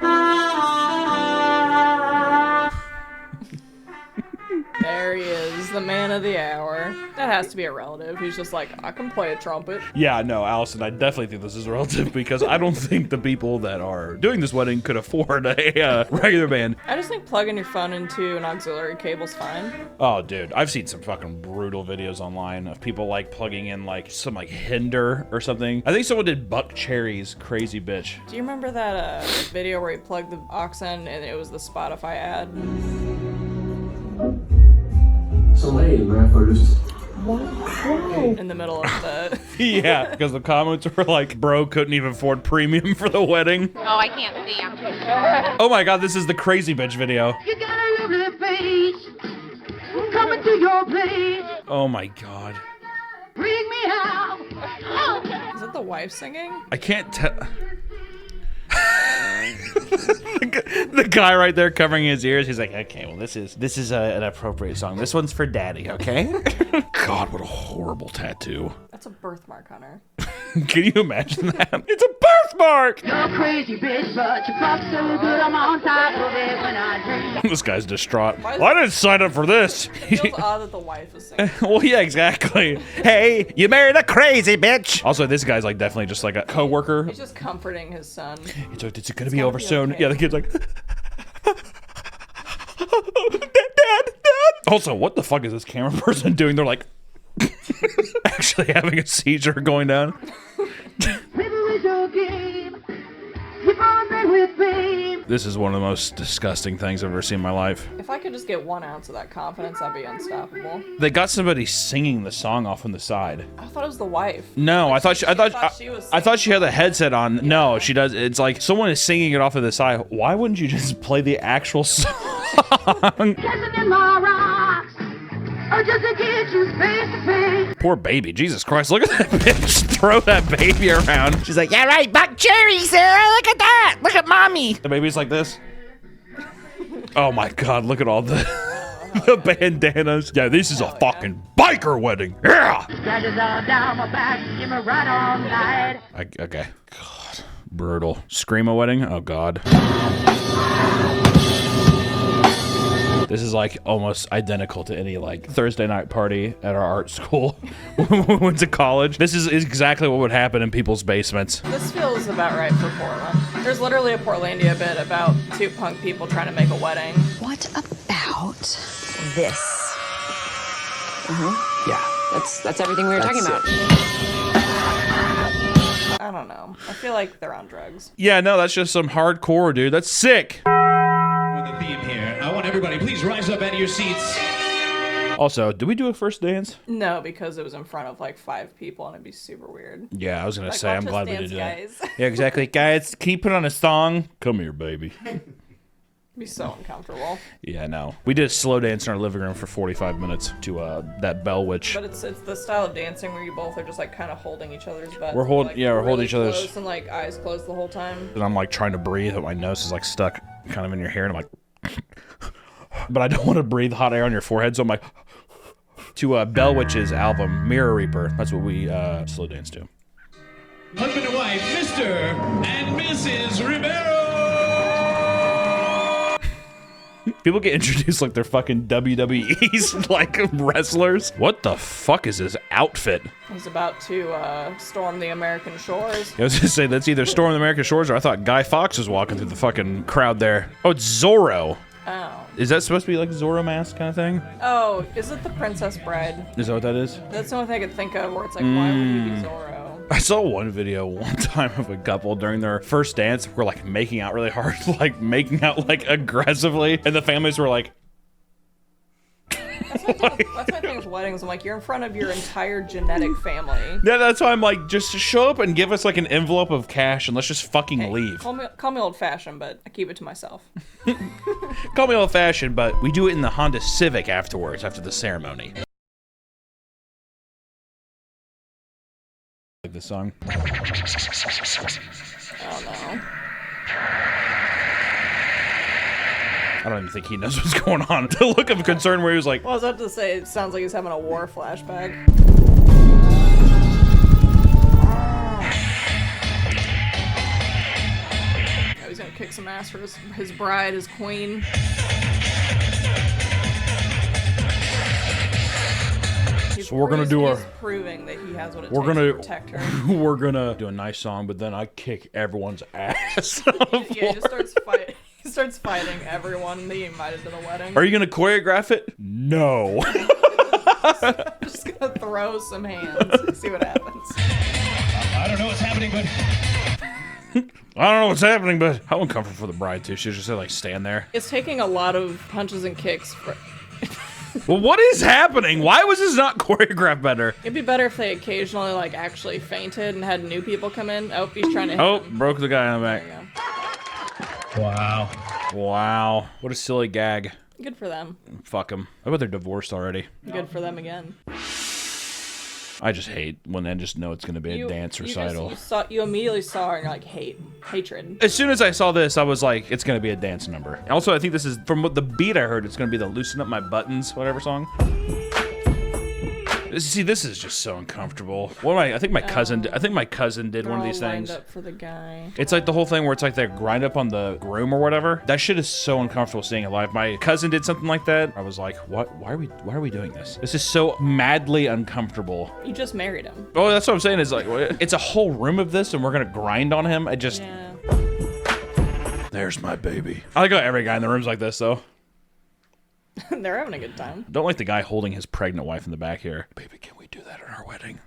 Yeah, There he is, the man of the hour. That has to be a relative. He's just like, I can play a trumpet. Yeah, no, Allison, I definitely think this is a relative because I don't think the people that are doing this wedding could afford a regular band. I just think plugging your phone into an auxiliary cable's fine. Oh, dude, I've seen some fucking brutal videos online of people like plugging in like some like Hinder or something. I think someone did Buck Cherry's Crazy Bitch. Do you remember that video where he plugged the aux in and it was the Spotify ad? So hey, man, first. In the middle of the... Yeah, because the comments were like, bro couldn't even afford premium for the wedding. Oh, I can't see. I'm too short. Oh my god, this is the Crazy Bitch video. You got a lovely face coming to your place. Oh my god. Bring me out. Is it the wife singing? I can't tell. The guy right there covering his ears, he's like, okay, well, this is an appropriate song. This one's for daddy, okay? God, what a horrible tattoo. That's a birthmark, Hunter. Can you imagine that? It's a birthmark! You're a crazy bitch, but you fuck so good I'm on top of it when I drink. This guy's distraught. Well, I didn't sign up for this. It feels odd that the wife is singing. Well, yeah, exactly. Hey, you married a crazy bitch. Also, this guy's like definitely just like a coworker. He's just comforting his son. It's like, is it gonna be over soon? okay. Yeah, the kid's like, Dad. Also, what the fuck is this camera person doing? They're like, actually having a seizure going down. This is one of the most disgusting things I've ever seen in my life. If I could just get 1 ounce of that confidence, I'd be unstoppable. They got somebody singing the song off on the side. I thought it was the wife. No, I thought she had the headset on. Yeah. No, she does. It's like someone is singing it off of the side. Why wouldn't you just play the actual song? Poor baby. Jesus Christ. Look at that bitch throw that baby around. She's like, yeah, right, Buck Cherry, Sarah. Look at that. Look at mommy. The baby's like this. Oh my God. Look at all the bandanas. Yeah, this is a fucking biker wedding. Yeah. Okay. God. Brutal. Screamo wedding? Oh God. This is like almost identical to any like Thursday night party at our art school when we went to college. This is exactly what would happen in people's basements. This feels about right for Portland. There's literally a Portlandia bit about 2 punk people trying to make a wedding. What about this? Yeah, that's everything we were talking about. I don't know. I feel like they're on drugs. Yeah, no, that's just some hardcore, dude. That's sick. With the theme here, I want everybody, please rise up out of your seats. Also, did we do a first dance? No, because it was in front of like 5 people and it'd be super weird. Yeah, I was gonna like, say, I'm watch us glad we dance, did guys. that. Yeah, exactly. Guys, can you put on a song? Come here, baby. It'd be so uncomfortable. Yeah, no. We did a slow dance in our living room for 45 minutes to that Bell Witch. But it's the style of dancing where you both are just like kind of holding each other's butts. We're holding, like, yeah, we're really holding each other's. close and like eyes closed the whole time. And I'm like trying to breathe, but my nose is like stuck kind of in your hair, and I'm like, but I don't want to breathe hot air on your forehead, so I'm like, to Bell Witch's album Mirror Reaper. That's what we slow dance to. Husband and wife, Mr. and Mrs. Rivero. People get introduced like they're fucking WWE's like wrestlers. What the fuck is this outfit? He's about to storm the American shores. I was gonna say that's either Storm the American Shores or I thought Guy Fawkes was walking through the fucking crowd there. Oh, it's Zorro. Oh. Is that supposed to be like Zorro mask kind of thing? Oh, is it the Princess Bride? Is that what that is? That's the only thing I could think of where it's like, why would you be Zorro? I saw one video one time of a couple during their first dance were like making out really hard, like making out like aggressively, and the families were like. That's my thing with weddings. I'm like, you're in front of your entire genetic family. Yeah, that's why I'm like, just show up and give us like an envelope of cash and let's just fucking leave. Call me old-fashioned, but I keep it to myself. Call me old-fashioned, but we do it in the Honda Civic afterwards, after the ceremony. Like this song. Oh no. I don't even think he knows what's going on. The look of concern where he was like, well, I was about to say, it sounds like he's having a war flashback. Oh, he's gonna kick some ass for his bride, his queen. So we're gonna do He's proving that he has what it we're takes gonna to protect her. we're gonna do a nice song, but then I kick everyone's ass. Yeah, he just starts fighting. He starts fighting everyone that he invited to the wedding. Are you gonna choreograph it? No. I'm just gonna throw some hands and see what happens. I don't know what's happening, but I don't know what's happening, but how uncomfortable for the bride too. She just said like stand there. It's taking a lot of punches and kicks. Well, what is happening? Why was this not choreographed better? It'd be better if they occasionally like actually fainted and had new people come in. Oh, he's trying to hit him. Broke the guy on the back. Wow. Wow. What a silly gag. Good for them. Fuck them. I bet they're divorced already. Good for them again. I just hate when I just know it's going to be a dance recital. You immediately saw her and you're like, hatred. As soon as I saw this, I was like, it's going to be a dance number. Also, I think this is, from what the beat I heard, it's going to be the Loosen Up My Buttons, whatever song. See, this is just so uncomfortable. I think my cousin did one of these things. Lined up for the guy. It's like the whole thing where it's like they grind up on the groom or whatever. That shit is so uncomfortable seeing it live. My cousin did something like that. I was like, what? Why are we doing this? This is so madly uncomfortable. You just married him. Oh, that's what I'm saying. Is like, it's a whole room of this, and we're gonna grind on him. Yeah. There's my baby. I like how every guy in the room's like this though. They're having a good time. Don't like the guy holding his pregnant wife in the back here. Baby, can we do that at our wedding?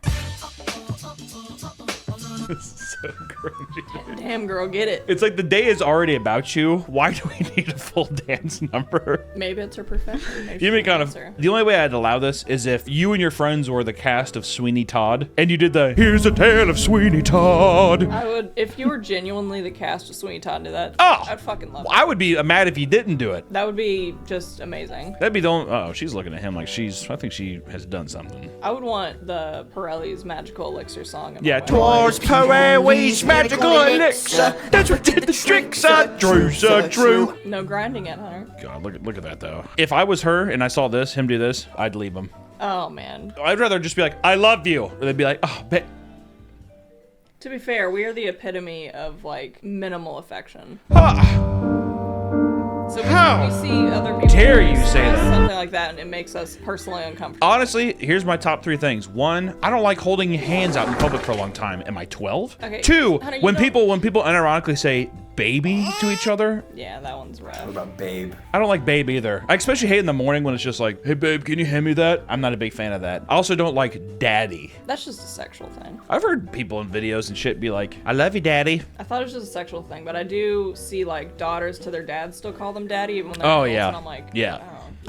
This is so cringy. Damn, girl, get it. It's like the day is already about you. Why do we need a full dance number? Maybe it's her profession. Maybe You mean kind of. The only way I'd allow this is if you and your friends were the cast of Sweeney Todd, and you did the "Here's a tale of Sweeney Todd." I would, if you were genuinely the cast of Sweeney Todd and did that. Oh, I'd fucking love it. I would be mad if you didn't do it. That would be just amazing. That'd be the only. Oh, she's looking at him like I think she has done something. I would want the Pirelli's Magical Elixir song. Yeah, towards Pirelli's magical elixir. That's what did the tricks. Drew. No grinding it, Hunter. God, look at that though. If I was her and I saw him do this, I'd leave him. Oh man. I'd rather just be like, I love you, or they'd be like, oh, bet. To be fair, we are the epitome of like minimal affection. So we see other people dare you say that? Something like that, and it makes us personally uncomfortable. Honestly, here's my top 3 things. 1, I don't like holding hands out in public for a long time. Am I 12? Okay. 2, Hunter, when people unironically say baby to each other. Yeah, that one's rough. What about babe? I don't like babe either. I especially hate in the morning when it's just like, hey babe, can you hand me that? I'm not a big fan of that. I also don't like daddy. That's just a sexual thing. I've heard people in videos and shit be like, I love you, daddy. I thought it was just a sexual thing, but I do see like daughters to their dads still call them daddy even when they're adults, yeah. and I'm like, yeah.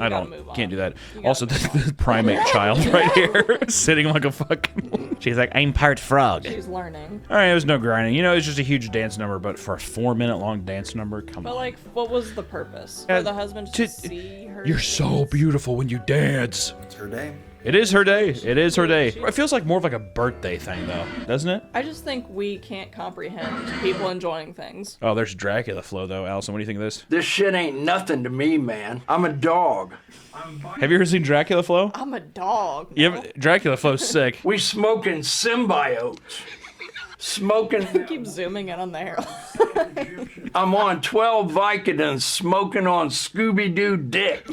oh, I can't do that. Also, the primate child right here, sitting like a fucking. She's like, I'm part frog. She's learning. All right, it was no grinding. You know, it's just a huge dance number, but for a 4-minute long dance number, come on. But like, what was the purpose? For the husband to see her? You're so beautiful when you dance. It's her day. It is her day. It is her day. It feels like more of like a birthday thing, though, doesn't it? I just think we can't comprehend people enjoying things. Oh, there's Dracula flow, though. Allison, what do you think of this? This shit ain't nothing to me, man. I'm a dog. Have you ever seen Dracula flow? I'm a dog. Yeah, Dracula flow's sick. We smoking symbiotes. Smoking. Keep zooming in on the hair. I'm on 12 Vicodins smoking on Scooby-Doo dick.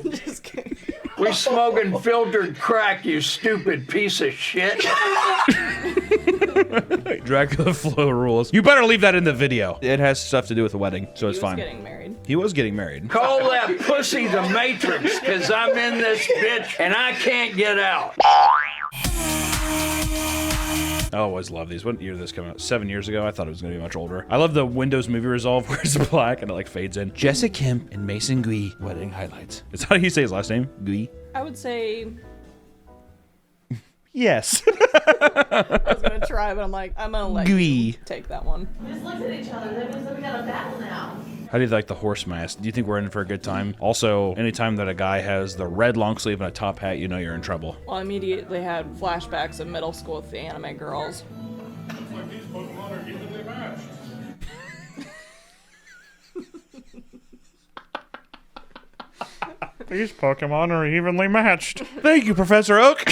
Just kidding. We smoking filtered crack, you stupid piece of shit. Dracula flow rules. You better leave that in the video. It has stuff to do with the wedding, so it's fine. He was getting married. He was getting married. Call that pussy the Matrix, because I'm in this bitch and I can't get out. I always love these. What year did this come out? 7 years ago? I thought it was going to be much older. I love the Windows Movie Resolve where it's black and it like fades in. Jessica Kemp and Mason Gui wedding highlights. Is that how you say his last name? Gui? I would say. Yes. I was going to try, but I'm like, I'm going to let you take that one. We just looked at each other. That means that we got a battle now. How do you like the horse mask? Do you think we're in for a good time? Also, anytime that a guy has the red long sleeve and a top hat, you know you're in trouble. Well, I immediately had flashbacks of middle school with the anime girls. Looks like these Pokemon are evenly matched. These Pokemon are evenly matched. Thank you, Professor Oak.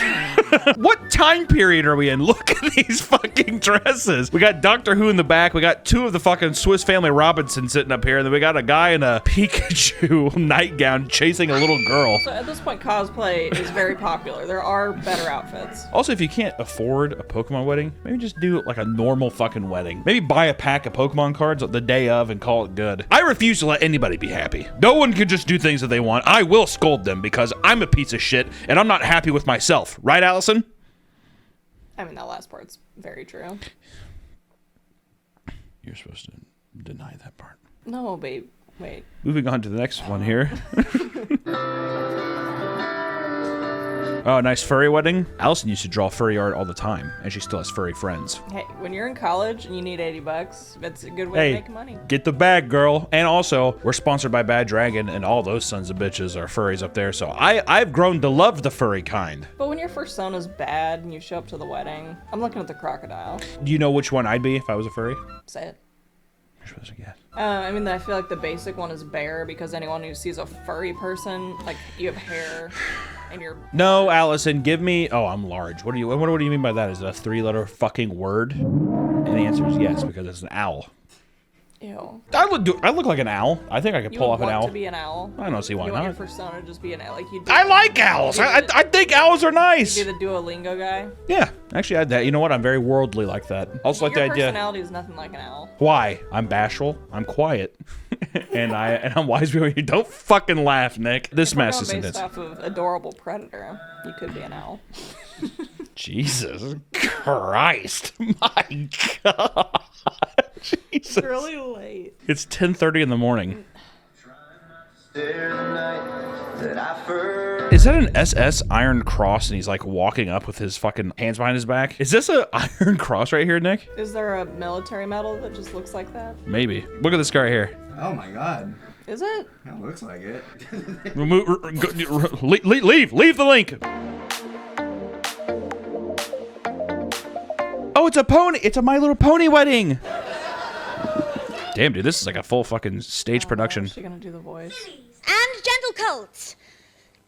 What time period are we in? Look at these fucking dresses. We got Doctor Who in the back. We got two of the fucking Swiss Family Robinson sitting up here. And then we got a guy in a Pikachu nightgown chasing a little girl. So at this point, cosplay is very popular. There are better outfits. Also, if you can't afford a Pokemon wedding, maybe just do like a normal fucking wedding. Maybe buy a pack of Pokemon cards the day of and call it good. I refuse to let anybody be happy. No one can just do things that they want. I will scold them because I'm a piece of shit and I'm not happy with myself. Right, Allison? I mean, that last part's very true. You're supposed to deny that part. No, babe. Wait. Moving on to the next one here. Oh, nice furry wedding. Allison used to draw furry art all the time, and she still has furry friends. Hey, when you're in college and you need $80, that's a good way to make money. Get the bag, girl. And also, we're sponsored by Bad Dragon, and all those sons of bitches are furries up there, so I've grown to love the furry kind. But when your persona's bad and you show up to the wedding, I'm looking at the crocodile. Do you know which one I'd be if I was a furry? Say it. You're supposed to guess. I mean, I feel like the basic one is bear, because anyone who sees a furry person, like, you have hair, and you're... No, Allison, give me... Oh, I'm large. What do you mean by that? Is it a three-letter fucking word? And the answer is yes, because it's an owl. Ew. I look like an owl. I think I could pull off an owl. You want to be an owl? I don't see why you not. want your persona to just be an owl? Like you. I like owls. I think owls are nice. You be the Duolingo guy. Yeah, actually, you know what? I'm very worldly like that. Also, like the idea. Your personality is nothing like an owl. Why? I'm bashful. I'm quiet, and I'm wise. People, you don't fucking laugh, Nick. This mess is intense. Based off of adorable predator, you could be an owl. Jesus Christ! My God. Jesus. It's really late. It's 10:30 in the morning. Is that an SS Iron Cross and he's like walking up with his fucking hands behind his back? Is this a Iron Cross right here, Nick? Is there a military medal that just looks like that? Maybe. Look at this guy right here. Oh my God. Is it? That looks like it. Leave the link. Oh, it's a pony. It's a My Little Pony wedding. Damn, dude, this is like a full fucking stage production. Is she gonna do the voice? And gentlecoats,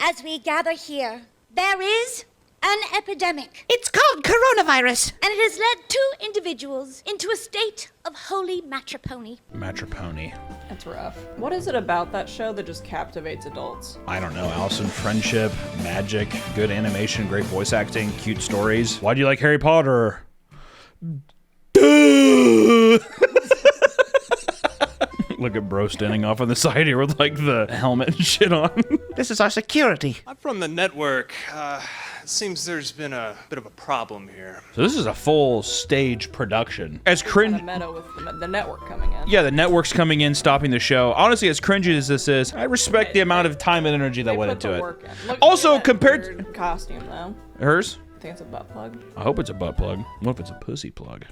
as we gather here, there is an epidemic. It's called coronavirus. And it has led two individuals into a state of holy matrimony. Matrimony. That's rough. What is it about that show that just captivates adults? I don't know, Allison. Friendship, magic, good animation, great voice acting, cute stories. Why do you like Harry Potter? Look at bro standing off on the side here with like the helmet and shit on. This is our security. I'm from the network. It seems there's been a bit of a problem here. So this is a full stage production. As cringe, meta with the network coming in. Yeah, the network's coming in, stopping the show. Honestly, as cringy as this is, I respect the amount of time and energy that went into it. Also, compared to costume though. Hers? I think it's a butt plug. I hope it's a butt plug. What if it's a pussy plug?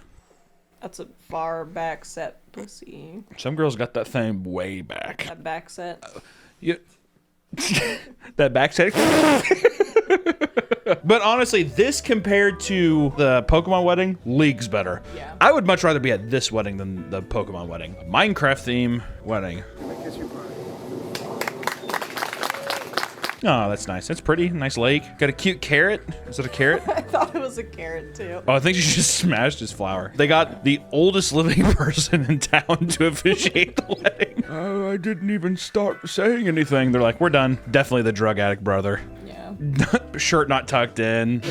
That's a far back set pussy. Some girls got that thing way back. That back set. Yeah. That back set. But honestly, this compared to the Pokemon wedding, leagues better. Yeah. I would much rather be at this wedding than the Pokemon wedding. Minecraft theme wedding. Oh, that's nice. That's pretty. Nice lake. Got a cute carrot. Is it a carrot? I thought it was a carrot too. Oh, I think she just smashed his flower. They got the oldest living person in town to officiate the wedding. Oh, I didn't even start saying anything. They're like, we're done. Definitely the drug addict brother. Yeah. Shirt not tucked in.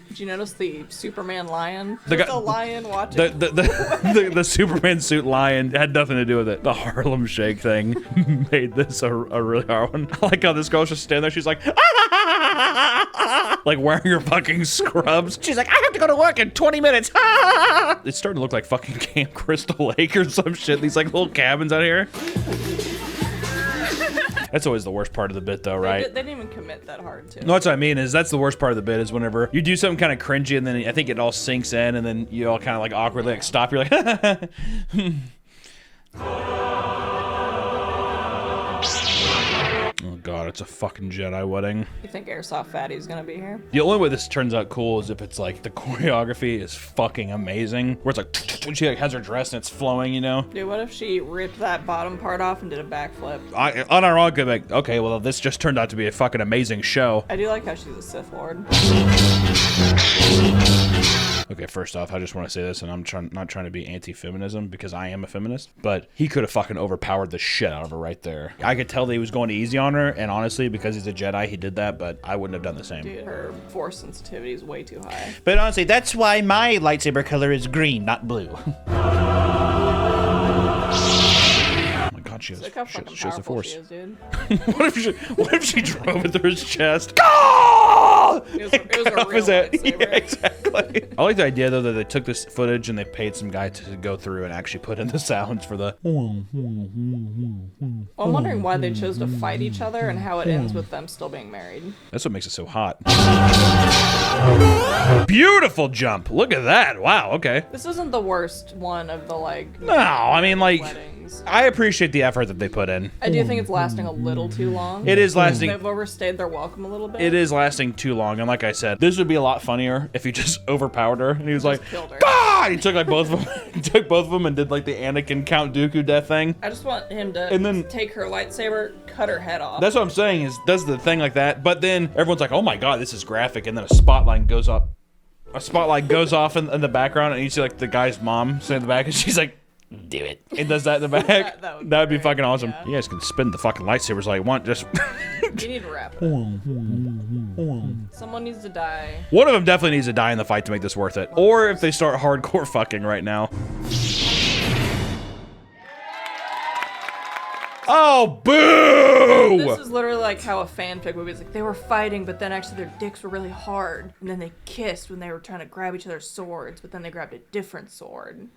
Did you notice the Superman lion? The lion watching. The Superman suit lion had nothing to do with it. The Harlem Shake thing made this a really hard one. I like how this girl's just standing there. She's like, like wearing her fucking scrubs. She's like, I have to go to work in 20 minutes. It's starting to look like fucking Camp Crystal Lake or some shit. These like little cabins out here. That's always the worst part of the bit, though, right? They didn't even commit that hard to it. No, that's what I mean. That's the worst part of the bit is whenever you do something kind of cringy, and then I think it all sinks in, and then you all kind of like awkwardly like stop. You're like, oh god, it's a fucking Jedi wedding. You think Airsoft Fatty's gonna be here? The only way this turns out cool is if it's like the choreography is fucking amazing. Where it's like when she like has her dress and it's flowing, you know? Dude, what if she ripped that bottom part off and did a backflip? I unironically like, okay, well this just turned out to be a fucking amazing show. I do like how she's a Sith Lord. Okay, first off, I just want to say this, and I'm not trying to be anti-feminism because I am a feminist, but he could have fucking overpowered the shit out of her right there. I could tell that he was going easy on her, and honestly, because he's a Jedi, he did that, but I wouldn't have done the same. Dude, her force sensitivity is way too high. But honestly, that's why my lightsaber color is green, not blue. She has, look how fucking she has the force. She is, dude. what if she drove it through his chest? Go! It was a real lightsaber. Yeah, exactly. I like the idea though that they took this footage and they paid some guy to go through and actually put in the sounds for the. Well, I'm wondering why they chose to fight each other and how it ends with them still being married. That's what makes it so hot. Beautiful jump. Look at that. Wow. Okay. This isn't the worst one of the like. No, I mean like. Weddings. I appreciate the effort that they put in. I do think it's lasting a little too long. It is lasting. They've overstayed their welcome a little bit. It is lasting too long, and like I said, this would be a lot funnier if he just overpowered her and he was like, "God!" He took like both of them. He took both of them and did like the Anakin Count Dooku death thing. I just want him to take her lightsaber, cut her head off. That's what I'm saying. Is does the thing like that, but then everyone's like, "Oh my God, this is graphic," and then a spotlight goes up. A spotlight goes off in the background, and you see like the guy's mom sitting in the back, and she's like, "Do it." It does that in the back. that would be fucking awesome. Yeah. You guys can spin the fucking lightsabers like you want. Just. You need to wrap it. Someone needs to die. One of them definitely needs to die in the fight to make this worth it. Or if they start hardcore fucking right now. Oh, boo! This is literally like how a fanfic movie is like, they were fighting, but then actually their dicks were really hard. And then they kissed when they were trying to grab each other's swords, but then they grabbed a different sword.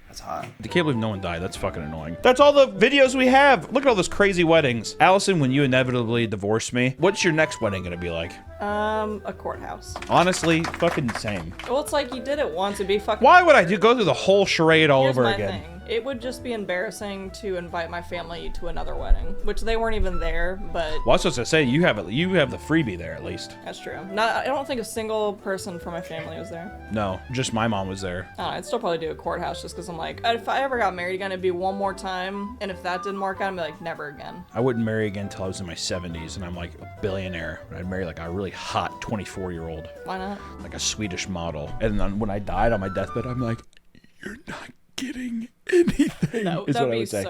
That's hot. I can't believe no one died. That's fucking annoying. That's all the videos we have. Look at all those crazy weddings. Allison, when you inevitably divorce me, what's your next wedding gonna be like? A courthouse. Honestly, fucking same. Well, it's like you did it once. It'd be fucking. Why would I go through the whole charade all over my again? Thing. It would just be embarrassing to invite my family to another wedding, which they weren't even there, but... Well, I was supposed to say, you have the freebie there, at least. That's true. I don't think a single person from my family was there. No, just my mom was there. I'd still probably do a courthouse just because I'm like, if I ever got married again, it'd be one more time, and if that didn't work out, I'd be like, never again. I wouldn't marry again until I was in my 70s, and I'm like a billionaire. I'd marry like a really hot 24-year-old. Why not? Like a Swedish model. And then when I died on my deathbed, I'm like, you're not getting anything. That'd be so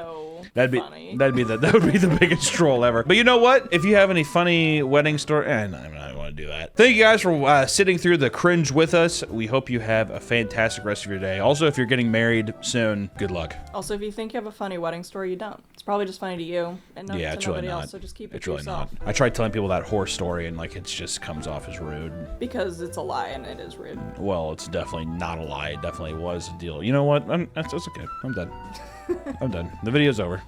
funny. That would be the biggest troll ever. But you know what? If you have any funny wedding story, I don't want to do that. Thank you guys for sitting through the cringe with us. We hope you have a fantastic rest of your day. Also, if you're getting married soon, good luck. Also, if you think you have a funny wedding story, you don't. It's probably just funny to you and yeah, to nobody else. So just keep it to yourself. I tried telling people that horror story, and like it just comes off as rude. Because it's a lie and it is rude. Well, it's definitely not a lie. It definitely was a deal. You know what? That's okay. I'm done. I'm done. The video's over.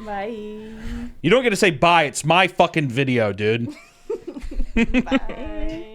Bye. You don't get to say bye. It's my fucking video, dude. Bye.